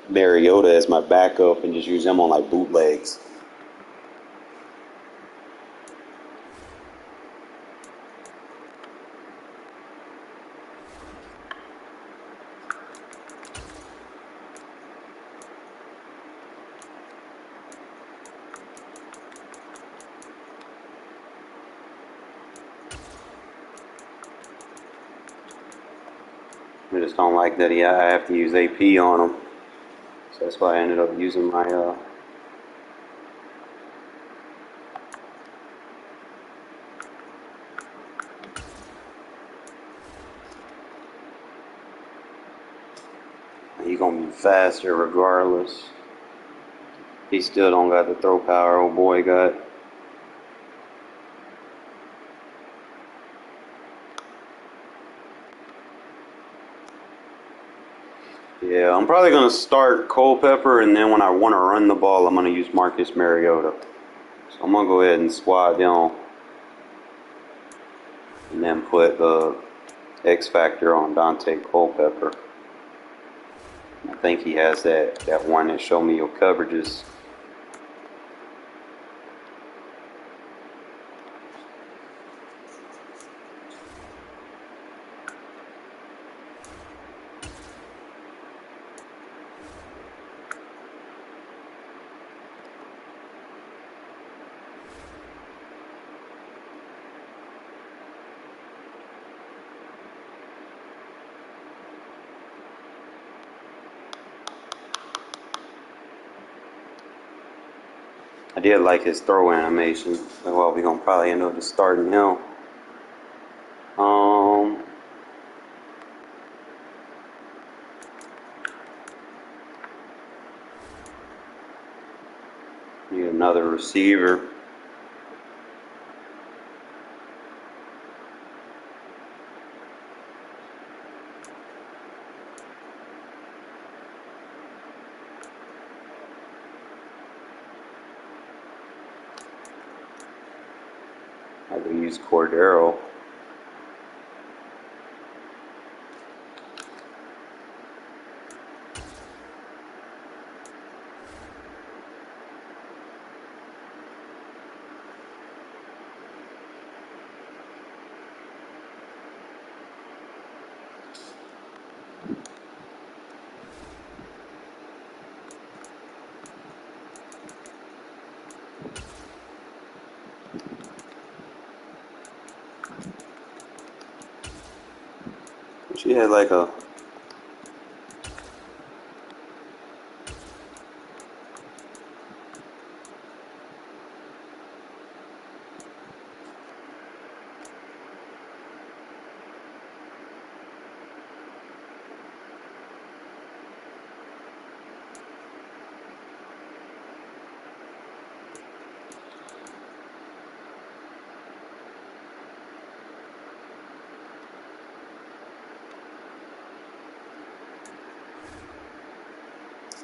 Mariota as my backup and just use him on like bootlegs. I just don't like that I have to use AP on him. So that's why I ended up using my he gonna be faster regardless. He still don't got the throw power old boy got. Yeah, I'm probably going to start Culpepper, and then when I want to run the ball, I'm going to use Marcus Mariota. So I'm going to go ahead and squad down and then put the X Factor on Dante Culpepper. I think he has that one that show me your coverages. I did like his throw animation. Well, we're going to probably end up just starting him. Need another receiver. I could use Cordero. She had like a.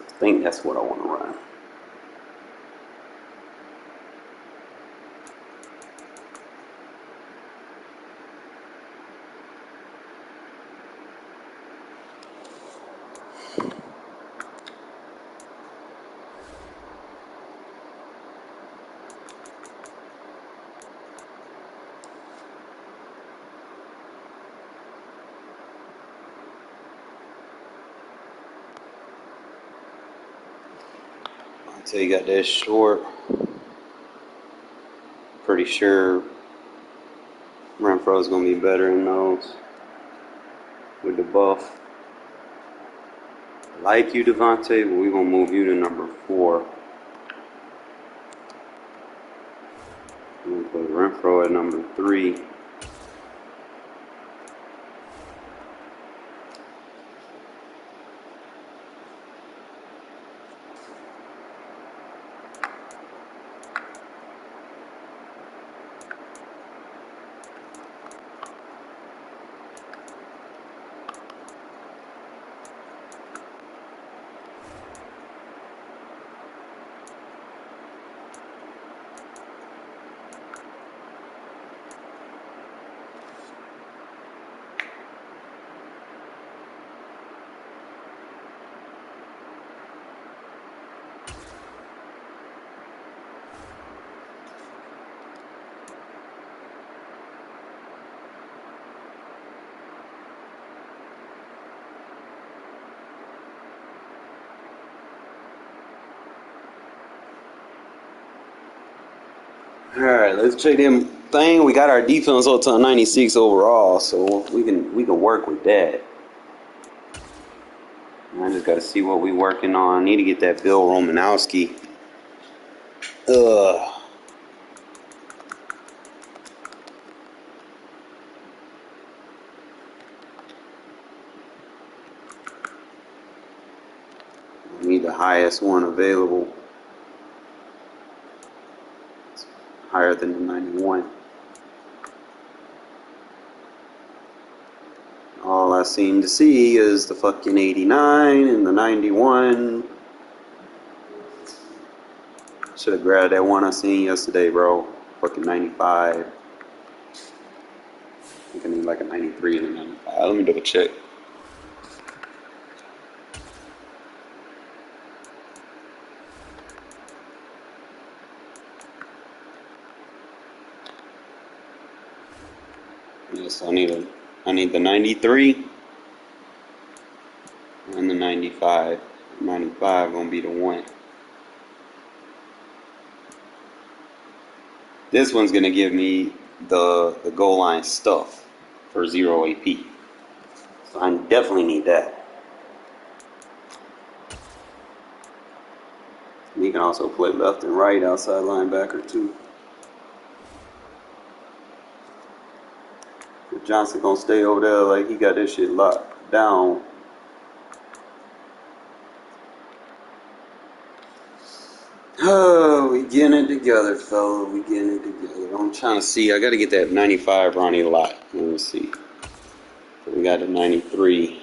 I think that's what I want to run. Until you got that short. Pretty sure Renfro's gonna be better in those with the buff. I like you, Devontae, but we're gonna move you to number 4. I'm gonna put Renfro at number 3. Alright, let's check them thing. We got our defense up to 96 overall, so we can work with that. I just gotta see what we working on. I need to get that Bill Romanowski. I need the highest one available. It's higher than the 91. All I seem to see is the fucking 89 and the 91. Should have grabbed that one I seen yesterday, bro. Fucking 95. I think I need like a 93 and a 95. Let me double check. Yes, I need the 93 and the 95. 95 gonna be the one. This one's gonna give me the goal line stuff for 0 AP. So I definitely need that. He can also play left and right outside linebacker too. If Johnson gonna stay over there like he got this shit locked down. Oh, we getting it together, fella. We getting it together. I'm trying to see. I got to get that 95 Ronnie Lott. Let me see. So we got the 93.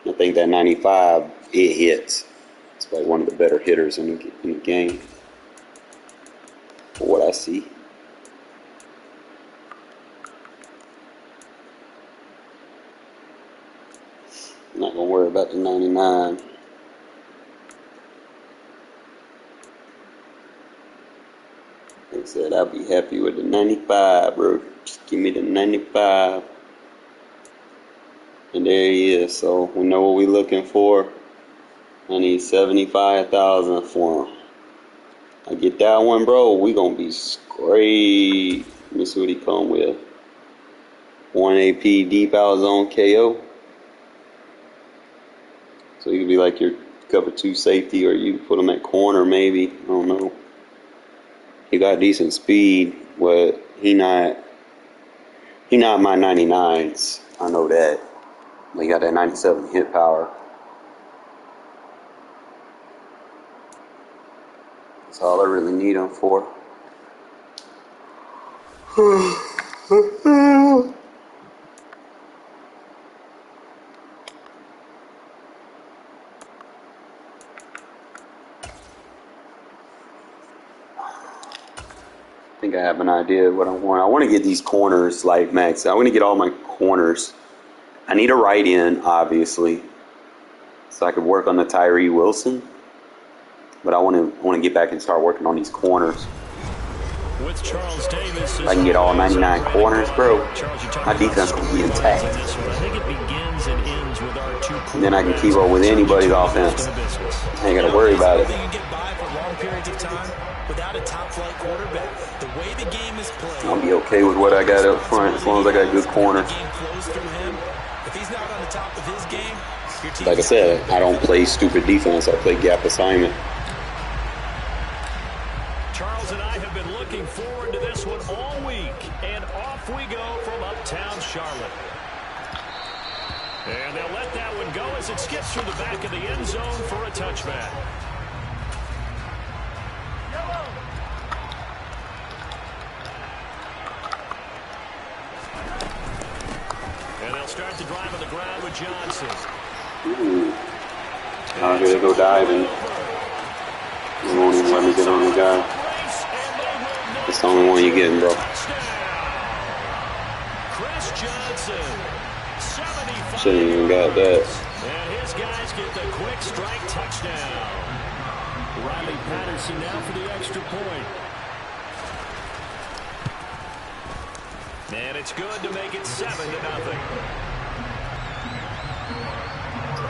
I think that 95, it hits. It's like one of the better hitters in the game. For what I see. I'm not going to worry about the 99. Like I said, I'll be happy with the 95, bro. Just give me the 95. And there he is. So we know what we're looking for. I need 75,000 for him. I get that one, bro. We gonna be straight. Let me see what he come with. 1 AP deep out zone KO. So you could be like your cover 2 safety, or you put him at corner maybe. I don't know. He got decent speed, but he not my 99s. I know that. But he got that 97 hit power. That's all I really need him for. I think I have an idea of what I want. I want to get these corners like max. I want to get all my corners. I need a right end, obviously, so I could work on the Tyree Wilson. But I want to get back and start working on these corners. With Charles Davis, if I can get all 99 corners, bro, my defense will be intact. I think it begins and ends with our 2 and then I can keep up with anybody's offense. I ain't got to worry about it. Without a top-flight quarterback, the way the game is played, I'll be okay with what I got up front as long as I got good corners. If he's not on the top of his game, like I said, I don't play stupid defense. I play gap assignment. Charles and I have been looking forward to this one all week, and off we go from uptown Charlotte. And they'll let that one go as it skips through the back of the end zone for a touchback. And they'll start the drive on the ground with Johnson. Ooh. Now here they go diving. They won't even let me get on the guy. That's the only one you're getting, bro. Shouldn't even got that. And his guys get the quick strike touchdown. Riley Patterson now for the extra point. And it's good to make it 7-0.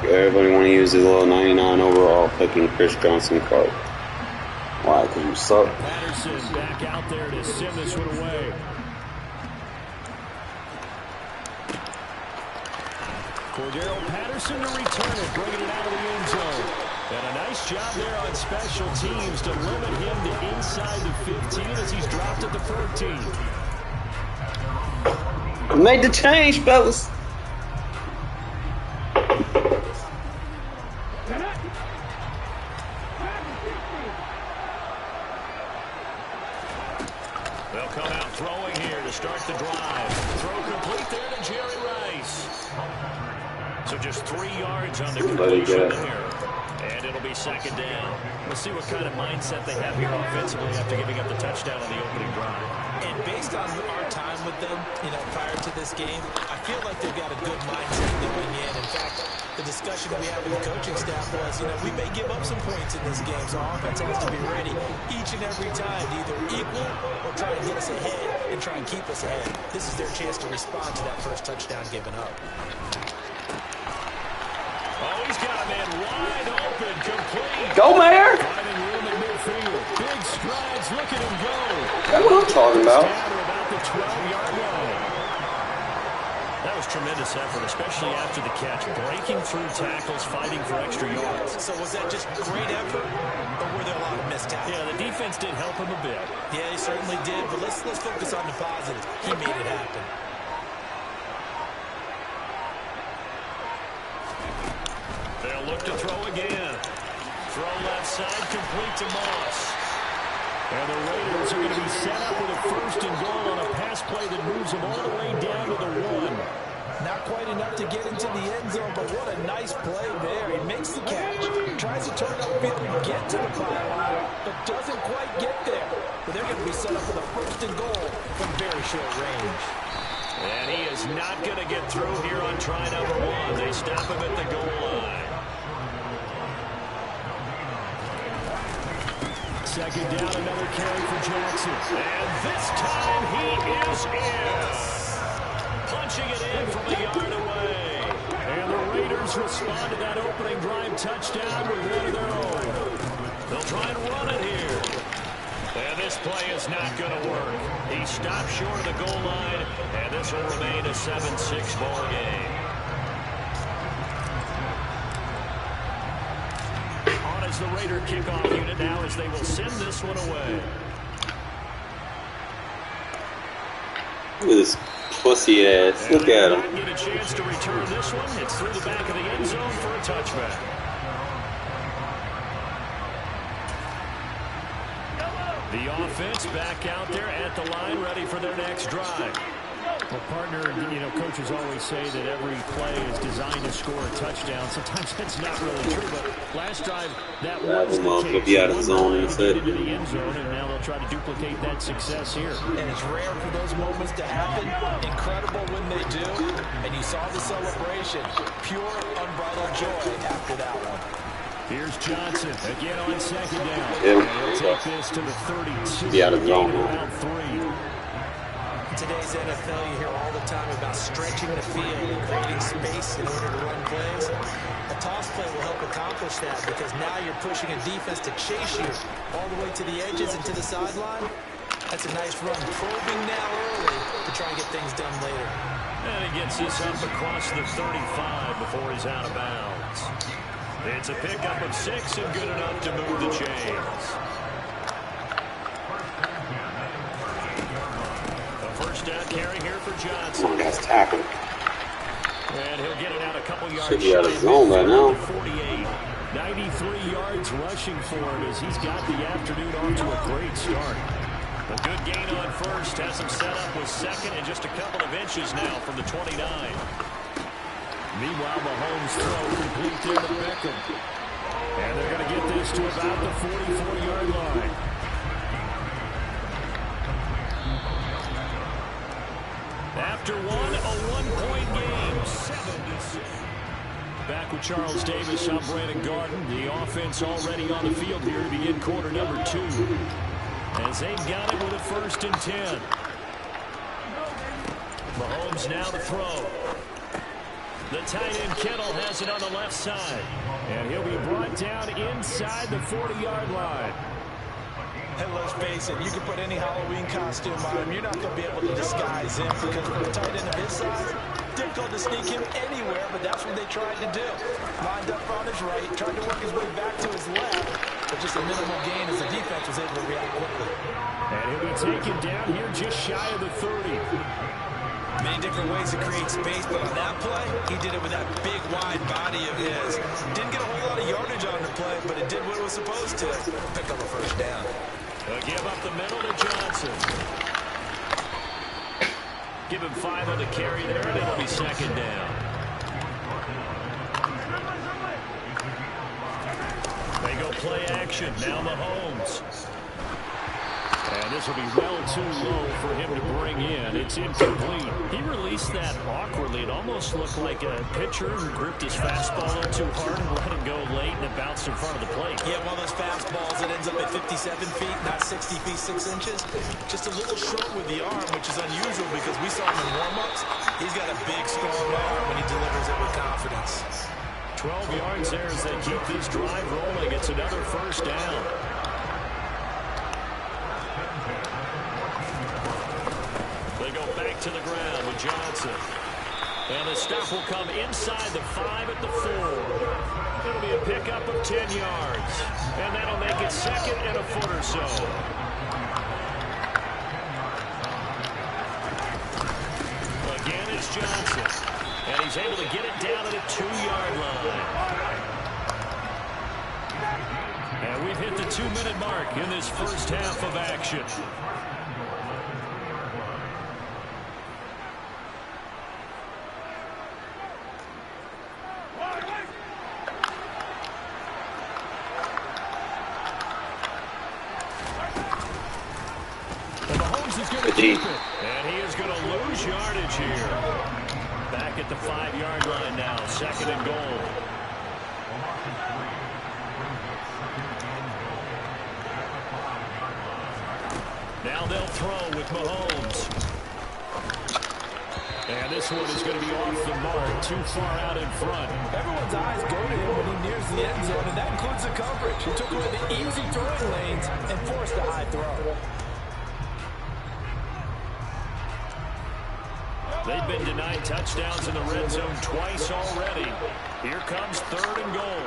Everybody want to use his little 99 overall picking Chris Johnson card. Why? Because you suck. Patterson back out there to send this one away. Cordero Patterson to return it, bringing it out of the end zone. And a nice job there on special teams to limit him to inside the 15 as he's dropped at the 14. Made the change, fellas. They'll come out throwing here to start the drive. Throw complete there to Jerry Rice. So just 3 yards on the completion there. And it'll be 2nd down. We'll see what kind of mindset they have here offensively after giving up the touchdown on the opening drive. And based on our time with them, prior to this game, I feel like they've got a good mindset going in. In fact, the discussion we had with the coaching staff was, we may give up some points in this game, so our offense has to be ready each and every time to either equal or try and get us ahead and try and keep us ahead. This is their chance to respond to that first touchdown given up. Oh, he's got a man wide open, complete. Go, Mayor! Finding room in midfield. Big strides, look at him go. That's what I'm talking about. Down to about the 12-yard line. That was tremendous effort, especially after the catch. Breaking through tackles, fighting for extra yards. So was that just great effort, or were there a lot of missed tackles? Yeah, the defense did help him a bit. Yeah, he certainly did, but let's focus on the positive. He made it happen. They'll look to throw again. Throw left side, complete to Moss. And the Raiders are going to be set up with a 1st and goal on a pass play that moves them all the way down to the 1. Not quite enough to get into the end zone, but what a nice play there. He makes the catch, tries to turn upfield and get to the pylon, but doesn't quite get there. But they're going to be set up with a 1st and goal from very short range. And he is not going to get through here on try number 1. They stop him at the goal line. 2nd down, another carry for Jackson. And this time he is in. Punching it in from a yard away. And the Raiders respond to that opening drive touchdown with one of their own. They'll try and run it here. And this play is not going to work. He stopped short of the goal line, and this will remain a 7-6 ball game. On as the Raider kickoff unit now as they will send this one away. Look at this pussy ass. Look at him. Get a chance to return this one. It's through the back of the end zone for a touchback. The offense back out there at the line, ready for their next drive. Well, partner, coaches always say that every play is designed to score a touchdown. Sometimes that's not really true, but last drive, that was the case. Be out of zone into the end zone, and now they'll try to duplicate that success here. And it's rare for those moments to happen. Incredible when they do. And you saw the celebration. Pure, unbridled joy after that one. Here's Johnson again on second down. Yeah. He'll take this to the 32. Be out of zone. Around 3. In today's NFL, you hear all the time about stretching the field and creating space in order to run plays. A toss play will help accomplish that because now you're pushing a defense to chase you all the way to the edges and to the sideline. That's a nice run. Probing now early to try and get things done later. And he gets this up across the 35 before he's out of bounds. It's a pickup of 6 and good enough to move the chains. A first down carry here for Johnson. Come on, guys, tackle. And he'll get it out a couple yards. Should be out of zone right now. 48. 93 yards rushing for him as he's got the afternoon off to a great start. A good gain on first. Has him set up with second and just a couple of inches now from the 29. Meanwhile, Mahomes throw complete there to Beckham. And they're going to get this to about the 44-yard line. After a one-point game, 7-6. Back with Charles Davis, I'm Brandon Garden. The offense already on the field here to begin quarter number 2. As they've got it with a 1st and 10. Mahomes now to throw. The tight end Kittle has it on the left side. And he'll be brought down inside the 40-yard line. And let's face it, you can put any Halloween costume on him. You're not going to be able to disguise him because for a tight end of his size, difficult to sneak him anywhere, but that's what they tried to do. Lined up on his right, tried to work his way back to his left, but just a minimal gain as the defense was able to react quickly. And he'll be taken down here just shy of the 30. Many different ways to create space, but on that play, he did it with that big, wide body of his. Didn't get a whole lot of yardage on the play, but it did what it was supposed to. Pick up a first down. A give up the middle to Johnson. Give him 5 on the carry there, and it'll be second down. They go play action. Now Mahomes. And this will be well too low for him to bring in. It's incomplete. He released that awkwardly. It almost looked like a pitcher who gripped his fastball in too hard and let it go late, and it bounced in front of the plate. Yeah, one of those fastballs that ends up at 57 feet, not 60 feet, 6 inches. Just a little short with the arm, which is unusual because we saw him in warm-ups. He's got a big, strong arm when he delivers it with confidence. 12 yards there as they keep this drive rolling. It's another first down. To the ground with Johnson. And the stop will come inside the 5 at the 4. It'll be a pickup of 10 yards. And that'll make it second and a foot or so. Again, it's Johnson. And he's able to get it down to the 2-yard line. And we've hit the 2-minute mark in this first half of action. And he is going to lose yardage here. Back at the 5-yard line now, second and goal. Now they'll throw with Mahomes. And this one is going to be off the mark, too far out in front. Everyone's eyes go to him when he nears the end zone, and that includes the coverage. He took away the easy throwing lanes and forced a high throw. They've been denied touchdowns in the red zone twice already. Here comes 3rd and goal.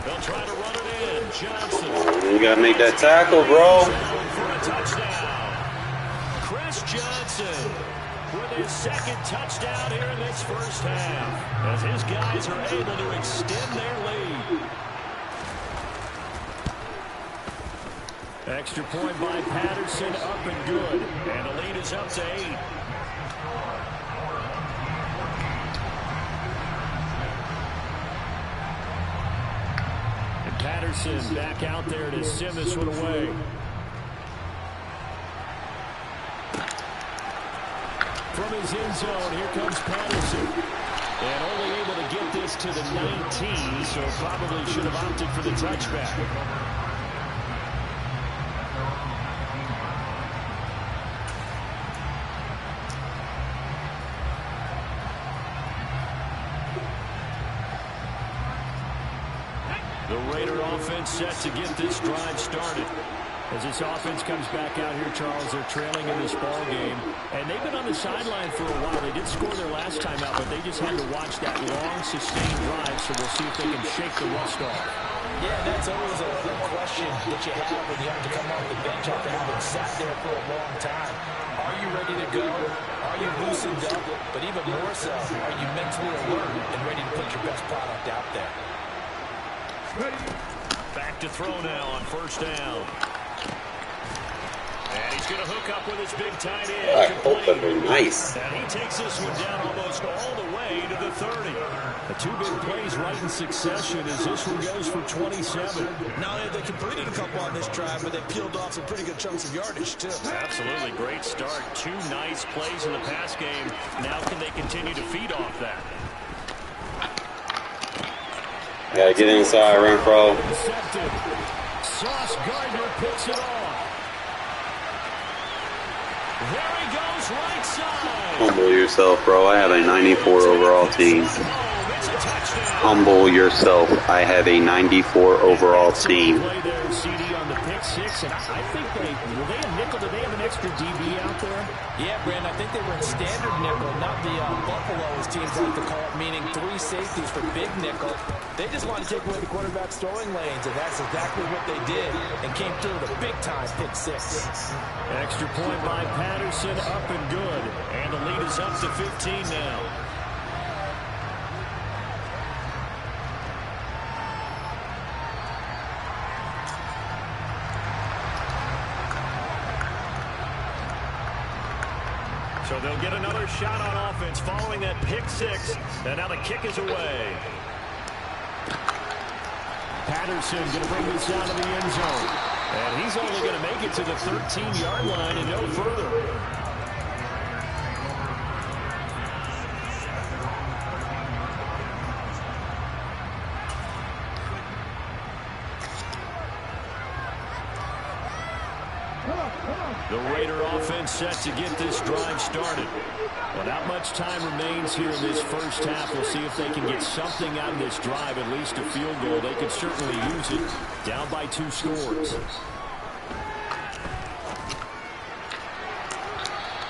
They'll try to run it in. Johnson. You got to make that tackle, bro. For a touchdown. Chris Johnson with his 2nd touchdown here in this first half, as his guys are able to extend their lead. Extra point by Patterson, up and good. And the lead is up to 8. And Patterson back out there to send this one away. From his end zone, here comes Patterson. And only able to get this to the 19, so probably should have opted for the touchback. The Raider offense set to get this drive started. As this offense comes back out here, Charles, they're trailing in this ball game. And they've been on the sideline for a while. They did score their last time out, but they just had to watch that long, sustained drive, so we'll see if they can shake the rust off. Yeah, that's always a question that you have when you have to come off the bench after having sat there for a long time. Are you ready to go? Are you loosened up? But even more so, are you mentally alert and ready to put your best product out there? Back to throw now on 1st down. And he's going to hook up with his big tight end. I hope that very nice. And he takes this one down almost all the way to the 30. The 2 big plays right in succession as this one goes for 27. Now they completed a couple on this drive, but they peeled off some pretty good chunks of yardage, too. Absolutely great start. 2 nice plays in the pass game. Now can they continue to feed off that? Gotta get inside, Renfro. Intercepted. Sauce Gardner picks it off. There he goes, right side. Humble yourself, bro. I have a 94 overall team. Humble yourself. I have a 94 overall team. Play there, CD on the pick 6, and I think were they a nickel? Did they have an extra DB out there? Yeah, Brandon, I think they were in standard nickel, not the Buffalo, as teams like to call it, meaning 3 safeties for big nickel. They just wanted to take away the quarterback's throwing lanes, and that's exactly what they did, and came through with a big-time pick 6. Extra point by Patterson, up and good. And the lead is up to 15 now. So they'll get another shot on offense following that pick 6. And now the kick is away. Patterson going to bring this out of the end zone. And he's only going to make it to the 13-yard line and no further. The Raider offense set to get this drive started. Well, not much time remains here in this first half. We'll see if they can get something out of this drive, at least a field goal. They could certainly use it. Down by 2 scores.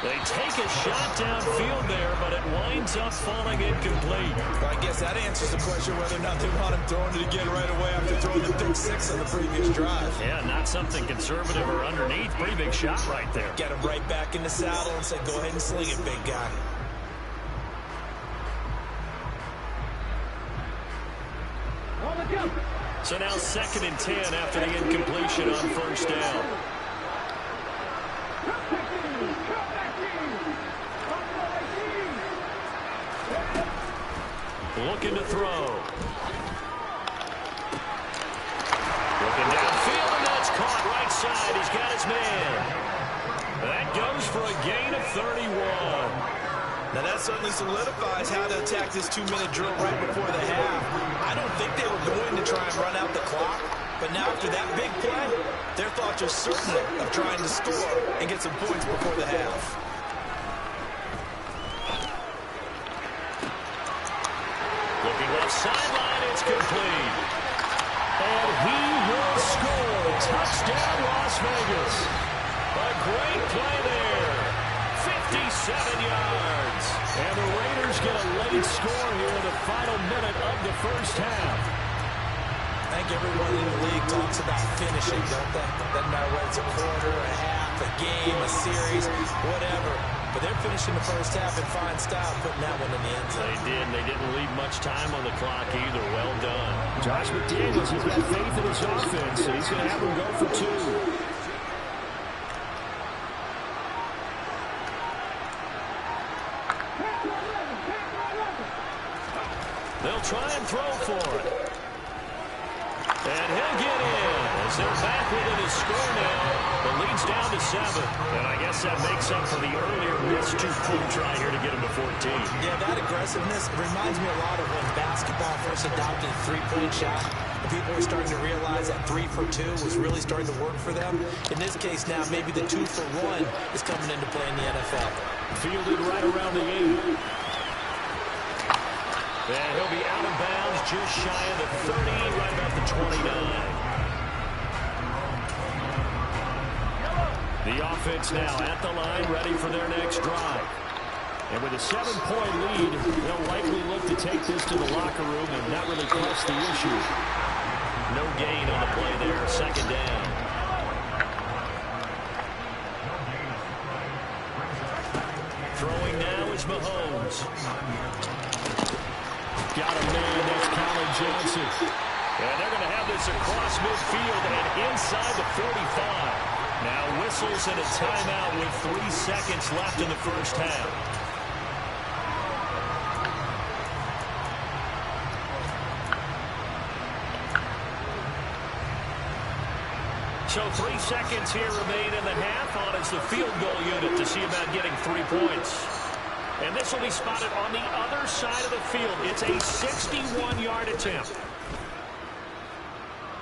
They take a shot downfield there, but it winds up falling incomplete. Well, I guess that answers the question whether or not they want him throwing it again right away after throwing the pick 6 on the previous drive. Yeah, not something conservative or underneath. Pretty big shot right there. Get him right back in the saddle and say, go ahead and sling it, big guy. So now 2nd and 10 after the incompletion on 1st down. Looking to throw. Looking downfield, and that's caught right side. He's got his man. That goes for a gain of 31. Now that certainly solidifies how to attack this 2-minute drill right before the half. I don't think they were going to try and run out the clock, but now after that big play, their thoughts are certainly of trying to score and get some points before the half. Looking left sideline, it's complete. And he will score. Touchdown, Las Vegas. A great play there. yards. And the Raiders get a late score here in the final minute of the first half. I think everyone in the league talks about finishing, don't they? Doesn't matter whether it's a quarter, a half, a game, a series, whatever. But they're finishing the first half in fine style, putting that one in the end zone. They did. They didn't leave much time on the clock either. Well done. Josh McDaniels, he's got faith in his offense, and he's going to have them go for two. They'll try and throw for it. And he'll get in as they're back within his score now. The lead's down to 7. And I guess that makes up for the earlier missed two-point try here to get him to 14. Yeah, that aggressiveness reminds me a lot of when basketball first adopted a three-point shot. And people were starting to realize that 3 for 2 was really starting to work for them. In this case now, maybe the 2 for 1 is coming into play in the NFL. Fielded right around the 8. And he'll be out of bounds just shy of the 30, right about the 29. The offense now at the line, ready for their next drive. And with a 7-point lead, they'll likely look to take this to the locker room and not really press the issue. No gain on the play there, second down. Throwing now is Mahomes. Got a man, that's Colin Johnson. And they're going to have this across midfield and inside the 45. Now whistles and a timeout with 3 seconds left in the first half. So 3 seconds here remain in the half on as the field goal unit to see about getting 3 points. And this will be spotted on the other side of the field. It's a 61-yard attempt.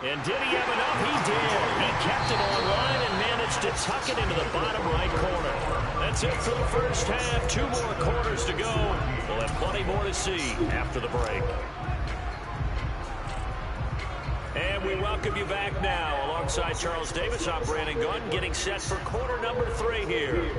And did he have enough? He did. He kept it on line and managed to tuck it into the bottom right corner. That's it for the first half. 2 more quarters to go. We'll have plenty more to see after the break. And we welcome you back now. Alongside Charles Davis, I'm Brandon Gunn, getting set for quarter number 3 here.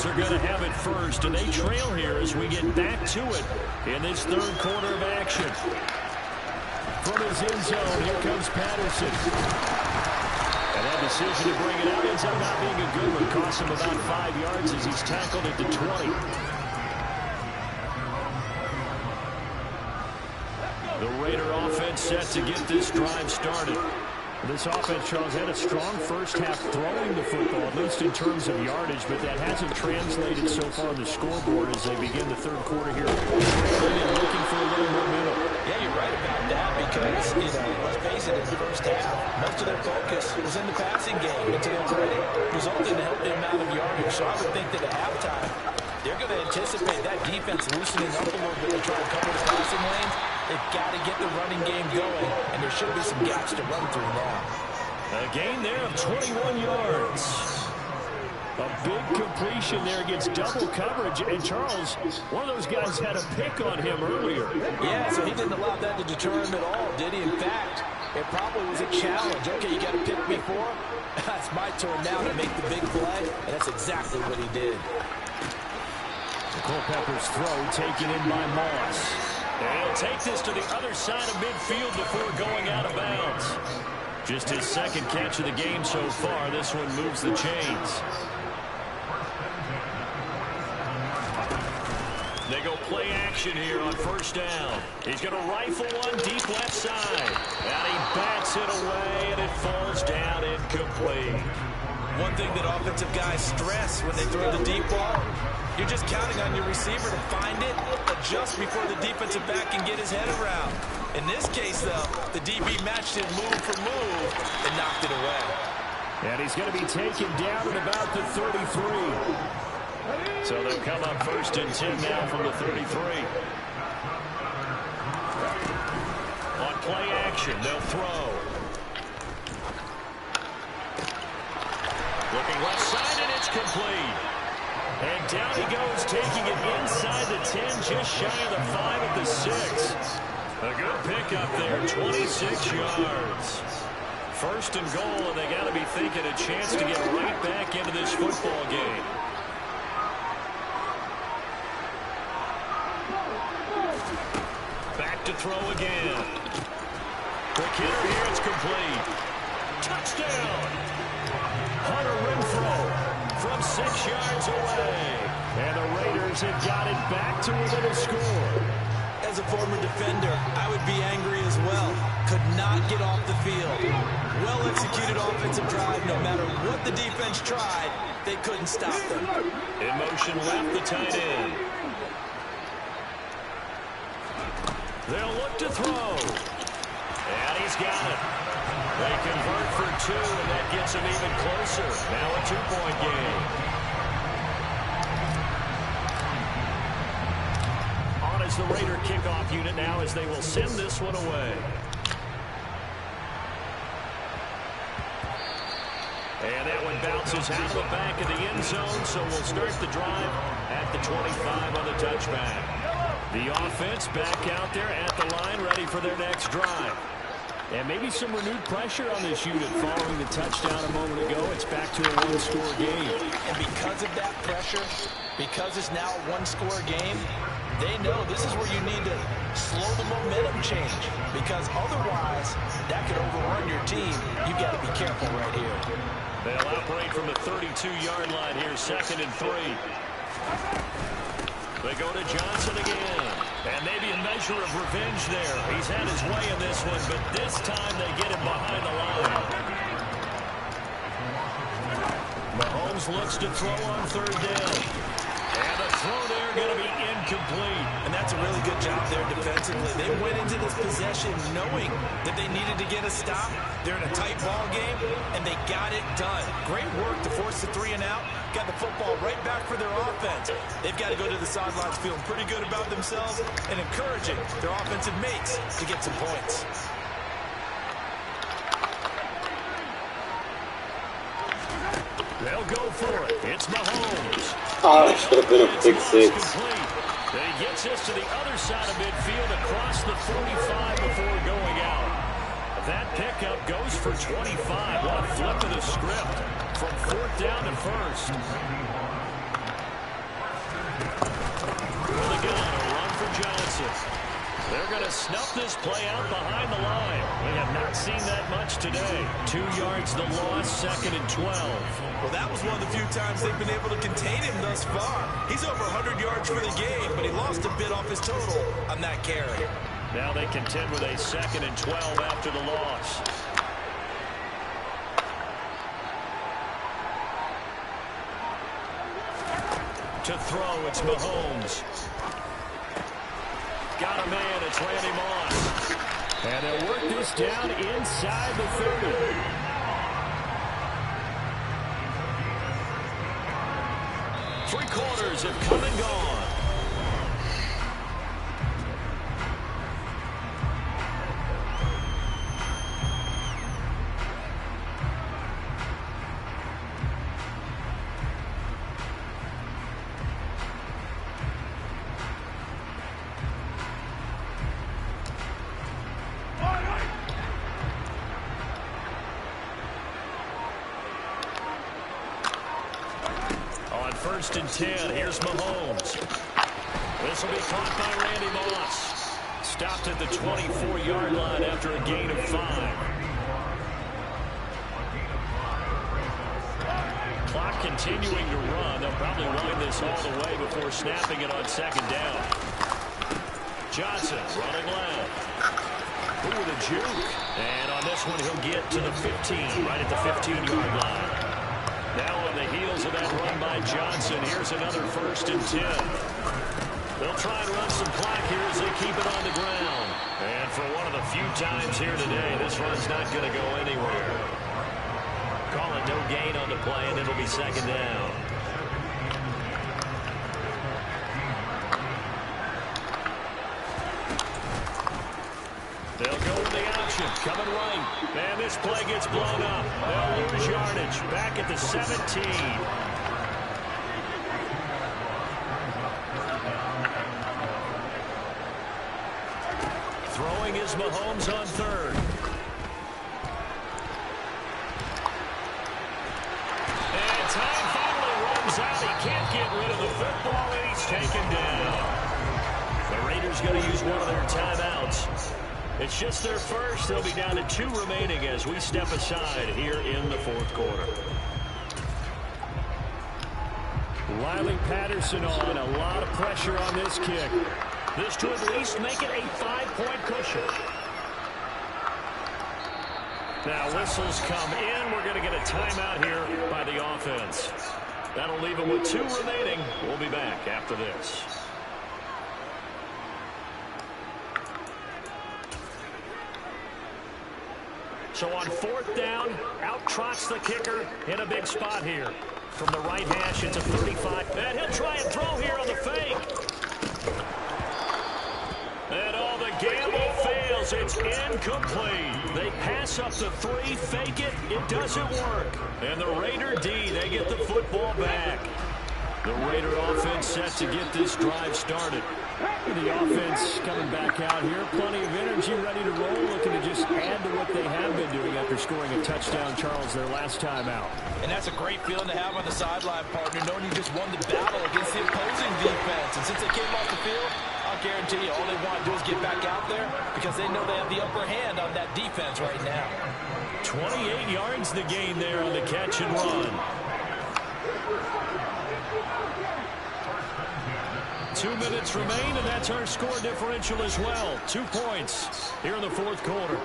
Are going to have it first, and they trail here as we get back to it in this third quarter of action. From his end zone, here comes Patterson. And that decision to bring it out ends up not being a good one. Costs him about 5 yards as he's tackled at the 20. The Raider offense set to get this drive started. This offense, Charles, had a strong first half throwing the football, at least in terms of yardage, but that hasn't translated so far on the scoreboard as they begin the third quarter here. Looking for a little momentum. Yeah, you're right about that because, let's face it, in the first half, most of their focus was in the passing game. And to their credit, resulted in a healthy amount of yardage. So I would think that at halftime, they're going to anticipate that defense loosening up a little bit to try to cover the passing lanes. They've got to get the running game going, and there should be some gaps to run through now. A gain there of 21 yards. A big completion there against double coverage. And Charles, one of those guys had a pick on him earlier. Yeah, so he didn't allow that to deter him at all, did he? In fact, it probably was a challenge. Okay, you got to pick me for? That's my turn now to make the big play, and that's exactly what he did. Culpepper's throw taken in by Moss. And he'll take this to the other side of midfield before going out of bounds. Just his second catch of the game so far. This one moves the chains. They go play action here on first down. He's going to rifle one deep left side. And he bats it away, and it falls down incomplete. One thing that offensive guys stress when they throw the deep ball, you're just counting on your receiver to find it, adjust before the defensive back can get his head around. In this case, though, the DB matched it move for move and knocked it away. And he's going to be taken down at about the 33. So they'll come up first and 10 now from the 33. play action. They'll throw. Looking left side, and it's complete. And down he goes, taking it inside the 10, just shy of the 5 at the 6. A good pickup there, 26 yards. First and goal, and they got to be thinking a chance to get right back into this football game. Back to throw again. Quick hitter here, it's complete. Touchdown! Hunter Renfrow from 6 yards away. And the Raiders have got it back to within a score. As a former defender, I would be angry as well. Could not get off the field. Well-executed offensive drive. No matter what the defense tried, they couldn't stop them. In motion left, the tight end. They'll look to throw. And he's got it. They convert for 2, and that gets them even closer. Now a 2-point game. On is the Raider kickoff unit now as they will send this one away. And that one bounces out of the back of the end zone, so we'll start the drive at the 25 on the touchback. The offense back out there at the line, ready for their next drive. And maybe some renewed pressure on this unit following the touchdown a moment ago. It's back to a one-score game. And because of that pressure, because it's now a one-score game, they know this is where you need to slow the momentum change. Because otherwise, that could overrun your team. You've got to be careful right here. They'll operate from the 32-yard line here, 2nd and 3. They go to Johnson again. And maybe a measure of revenge there. He's had his way in this one, but this time they get him behind the line. Mahomes looks to throw on 3rd down. And the throw there going to be incomplete. And that's a really good job there defensively. They went into this possession knowing that they needed to get a stop. They're in a tight ball game, and they got it done. Great work to force the 3 and out. Got the football right back for their offense. They've got to go to the sidelines feeling pretty good about themselves and encouraging their offensive mates to get some points. They'll go for it. It's Mahomes. Oh, it should have been a pick 6. Then he gets this to the other side of midfield across the 45 before going out. That pickup goes for 25. What a flip of the script from 4th down to 1st. With a gun, a run for Johnson. They're going to snuff this play out behind the line. We have not seen that much today. 2 yards the loss, 2nd and 12. Well, that was one of the few times they've been able to contain him thus far. He's over 100 yards for the game, but he lost a bit off his total on that carry. Now they contend with a 2nd and 12 after the loss. To throw, it's Mahomes. Got a man, it's Randy Moss. And they'll work this down inside the 30. Three quarters have come and gone. On 1st and 10, here's Mahomes. This will be caught by Randy Moss. Stopped at the 24-yard line after a gain of 5. Clock continuing to run. They'll probably wind this all the way before snapping it on 2nd down. Johnson running left. Ooh, with a juke. And on this one, he'll get to the 15, right at the 15-yard line. Now on the heels of that run by Johnson, here's another 1st and 10. They'll try and run some clock here as they keep it on the ground. And for one of the few times here today, this run's not going to go anywhere. Call it no gain on the play, and it'll be 2nd down. They'll go with the coming right. And this play gets blown up. They'll lose yardage. Back at the 17. Throwing is Mahomes on third. And time finally runs out. He can't get rid of the football, and he's taken down. The Raiders going to use one of their timeouts. It's just their first. They'll be down to 2 remaining as we step aside here in the fourth quarter. Riley Patterson on. A lot of pressure on this kick. This to at least make it a 5-point cushion. Now whistles come in. We're going to get a timeout here by the offense. That'll leave them with 2 remaining. We'll be back after this. So on 4th down, out trots the kicker in a big spot here. From the right hash, it's a 35. And he'll try and throw here on the fake. And all the gamble fails. It's incomplete. They pass up the 3, fake it. It doesn't work. And the Raider D, they get the football back. The Raider offense set to get this drive started. The offense coming back out here. Plenty of energy, ready to roll, looking to just add to what they have been doing after scoring a touchdown, Charles, their last time out. And that's a great feeling to have on the sideline, partner, knowing you just won the battle against the opposing defense. And since they came off the field, I'll guarantee you all they want to do is get back out there because they know they have the upper hand on that defense right now. 28 yards the gain there on the catch and run. 2 minutes remain, and that's our score differential as well. 2 points here in the fourth quarter.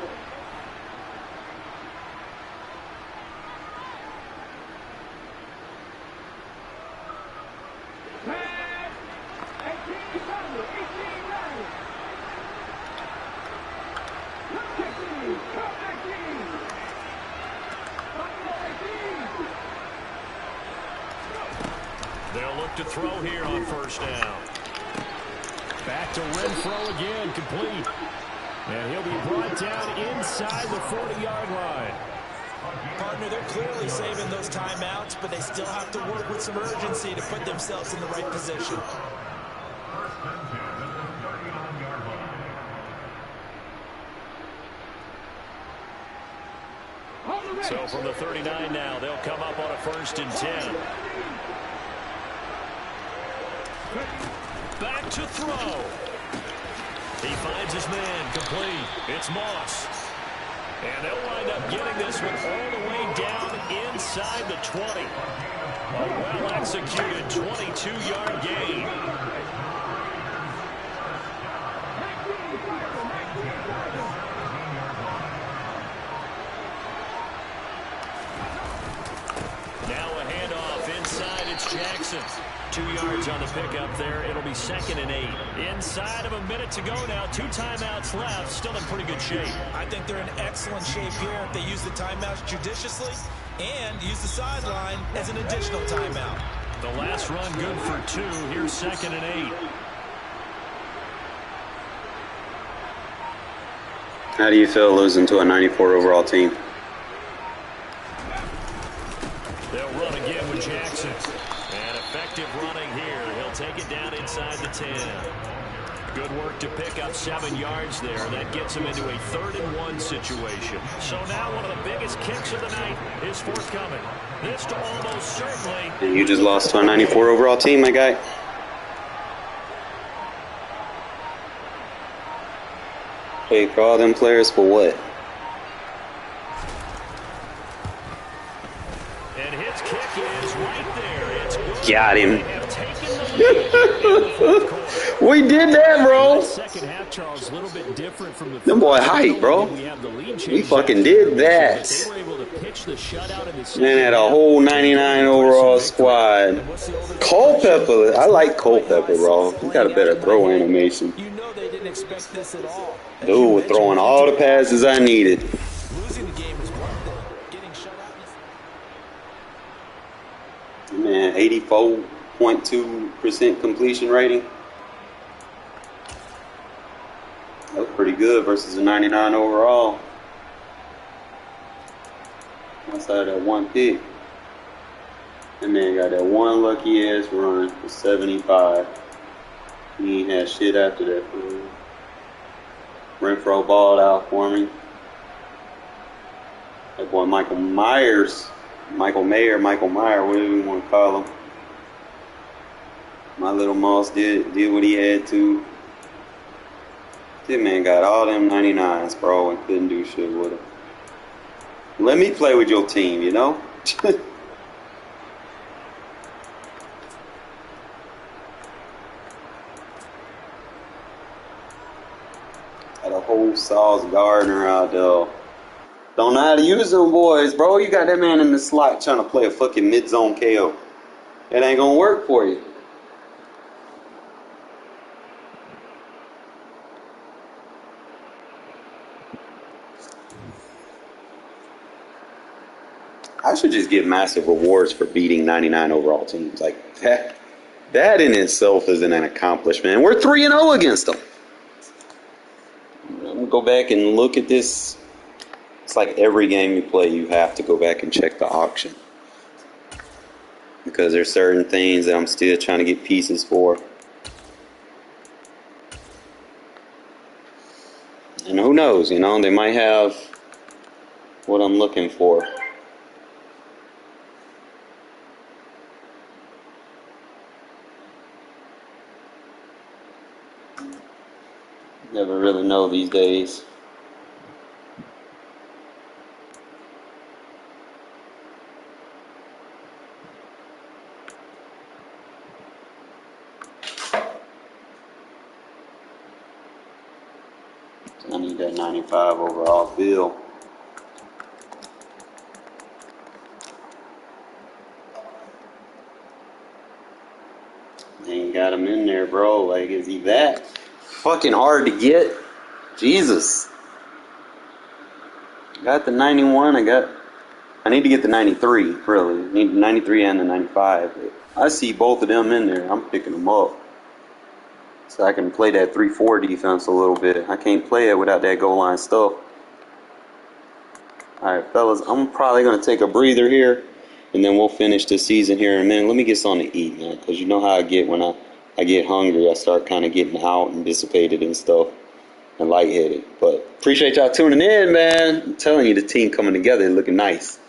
They'll look to throw here on 1st down. Back to Renfro again, complete. And he'll be brought down inside the 40-yard line. Partner, they're clearly saving those timeouts, but they still have to work with some urgency to put themselves in the right position. So from the 39 now, they'll come up on a 1st and 10. Back to throw. He finds his man, complete. It's Moss. And they'll wind up getting this one all the way down inside the 20. A well-executed 22-yard gain. Now a handoff inside. It's Jackson. 2 yards on the pickup there. It'll be 2nd and 8. Inside of a minute to go now. 2 timeouts left. Still in pretty good shape. I think they're in excellent shape here if they use the timeouts judiciously and use the sideline as an additional timeout. The last run good for 2. Here's 2nd and 8. How do you feel losing to a 94 overall team? They'll run again with Jackson. And effective running here. He'll take it down inside the 10. Good work to pick up 7 yards there. That gets him into a 3rd and 1 situation. So now one of the biggest kicks of the night is forthcoming. This to almost certainly... And you just lost to a 94 overall team, my guy. Hey, for all them players for what? And his kick is right there. It's good. Got him. They have taken the lead in the fourth quarter. We did that, bro. Second half, Charles, a little bit different from the Them boy hype, bro. We fucking did that. They were able to pitch the shutout in the second Man had a half. whole 99 overall squad. Culpepper, I like Culpepper, bro. He got a better throw animation. You know they didn't expect this at all. As Dude you was mentioned, throwing all the passes I needed. losing the game is one thing. Getting shut out is... Man, 84.2% completion rating. That was pretty good versus a 99 overall. outside that one pick. That man got that one lucky ass run for 75. He ain't had shit after that. Renfro balled out for me. That boy Michael Meyer, whatever you want to call him. My little Moss did what he had to. This man got all them 99s, bro, and couldn't do shit with them. Let me play with your team, you know? Got a whole Sauce Gardner out there. Don't know how to use them boys, bro. You got that man in the slot trying to play a fucking mid-zone KO. It ain't gonna work for you. I should just get massive rewards for beating 99 overall teams. Like, that in itself is an accomplishment. We're 3-0 against them. I'm going to go back and look at this. It's like every game you play, you have to go back and check the auction. Because there's certain things that I'm still trying to get pieces for. And who knows, you know, they might have what I'm looking for. Never really know these days. I need that 95 overall feel. Ain't got him in there, bro. Like, is he that fucking hard to get? Jesus. Got the 91. I need to get the 93, really. I need the 93 and the 95. I see both of them in there. I'm picking them up. So I can play that 3-4 defense a little bit. I can't play it without that goal line stuff. Alright, fellas, I'm probably going to take a breather here, and then we'll finish the season here in a minute. Let me get something to eat, man, because you know how I get when I get hungry. I start kind of getting out and dissipated and stuff and lightheaded. But appreciate y'all tuning in, man. I'm telling you, the team coming together, looking nice.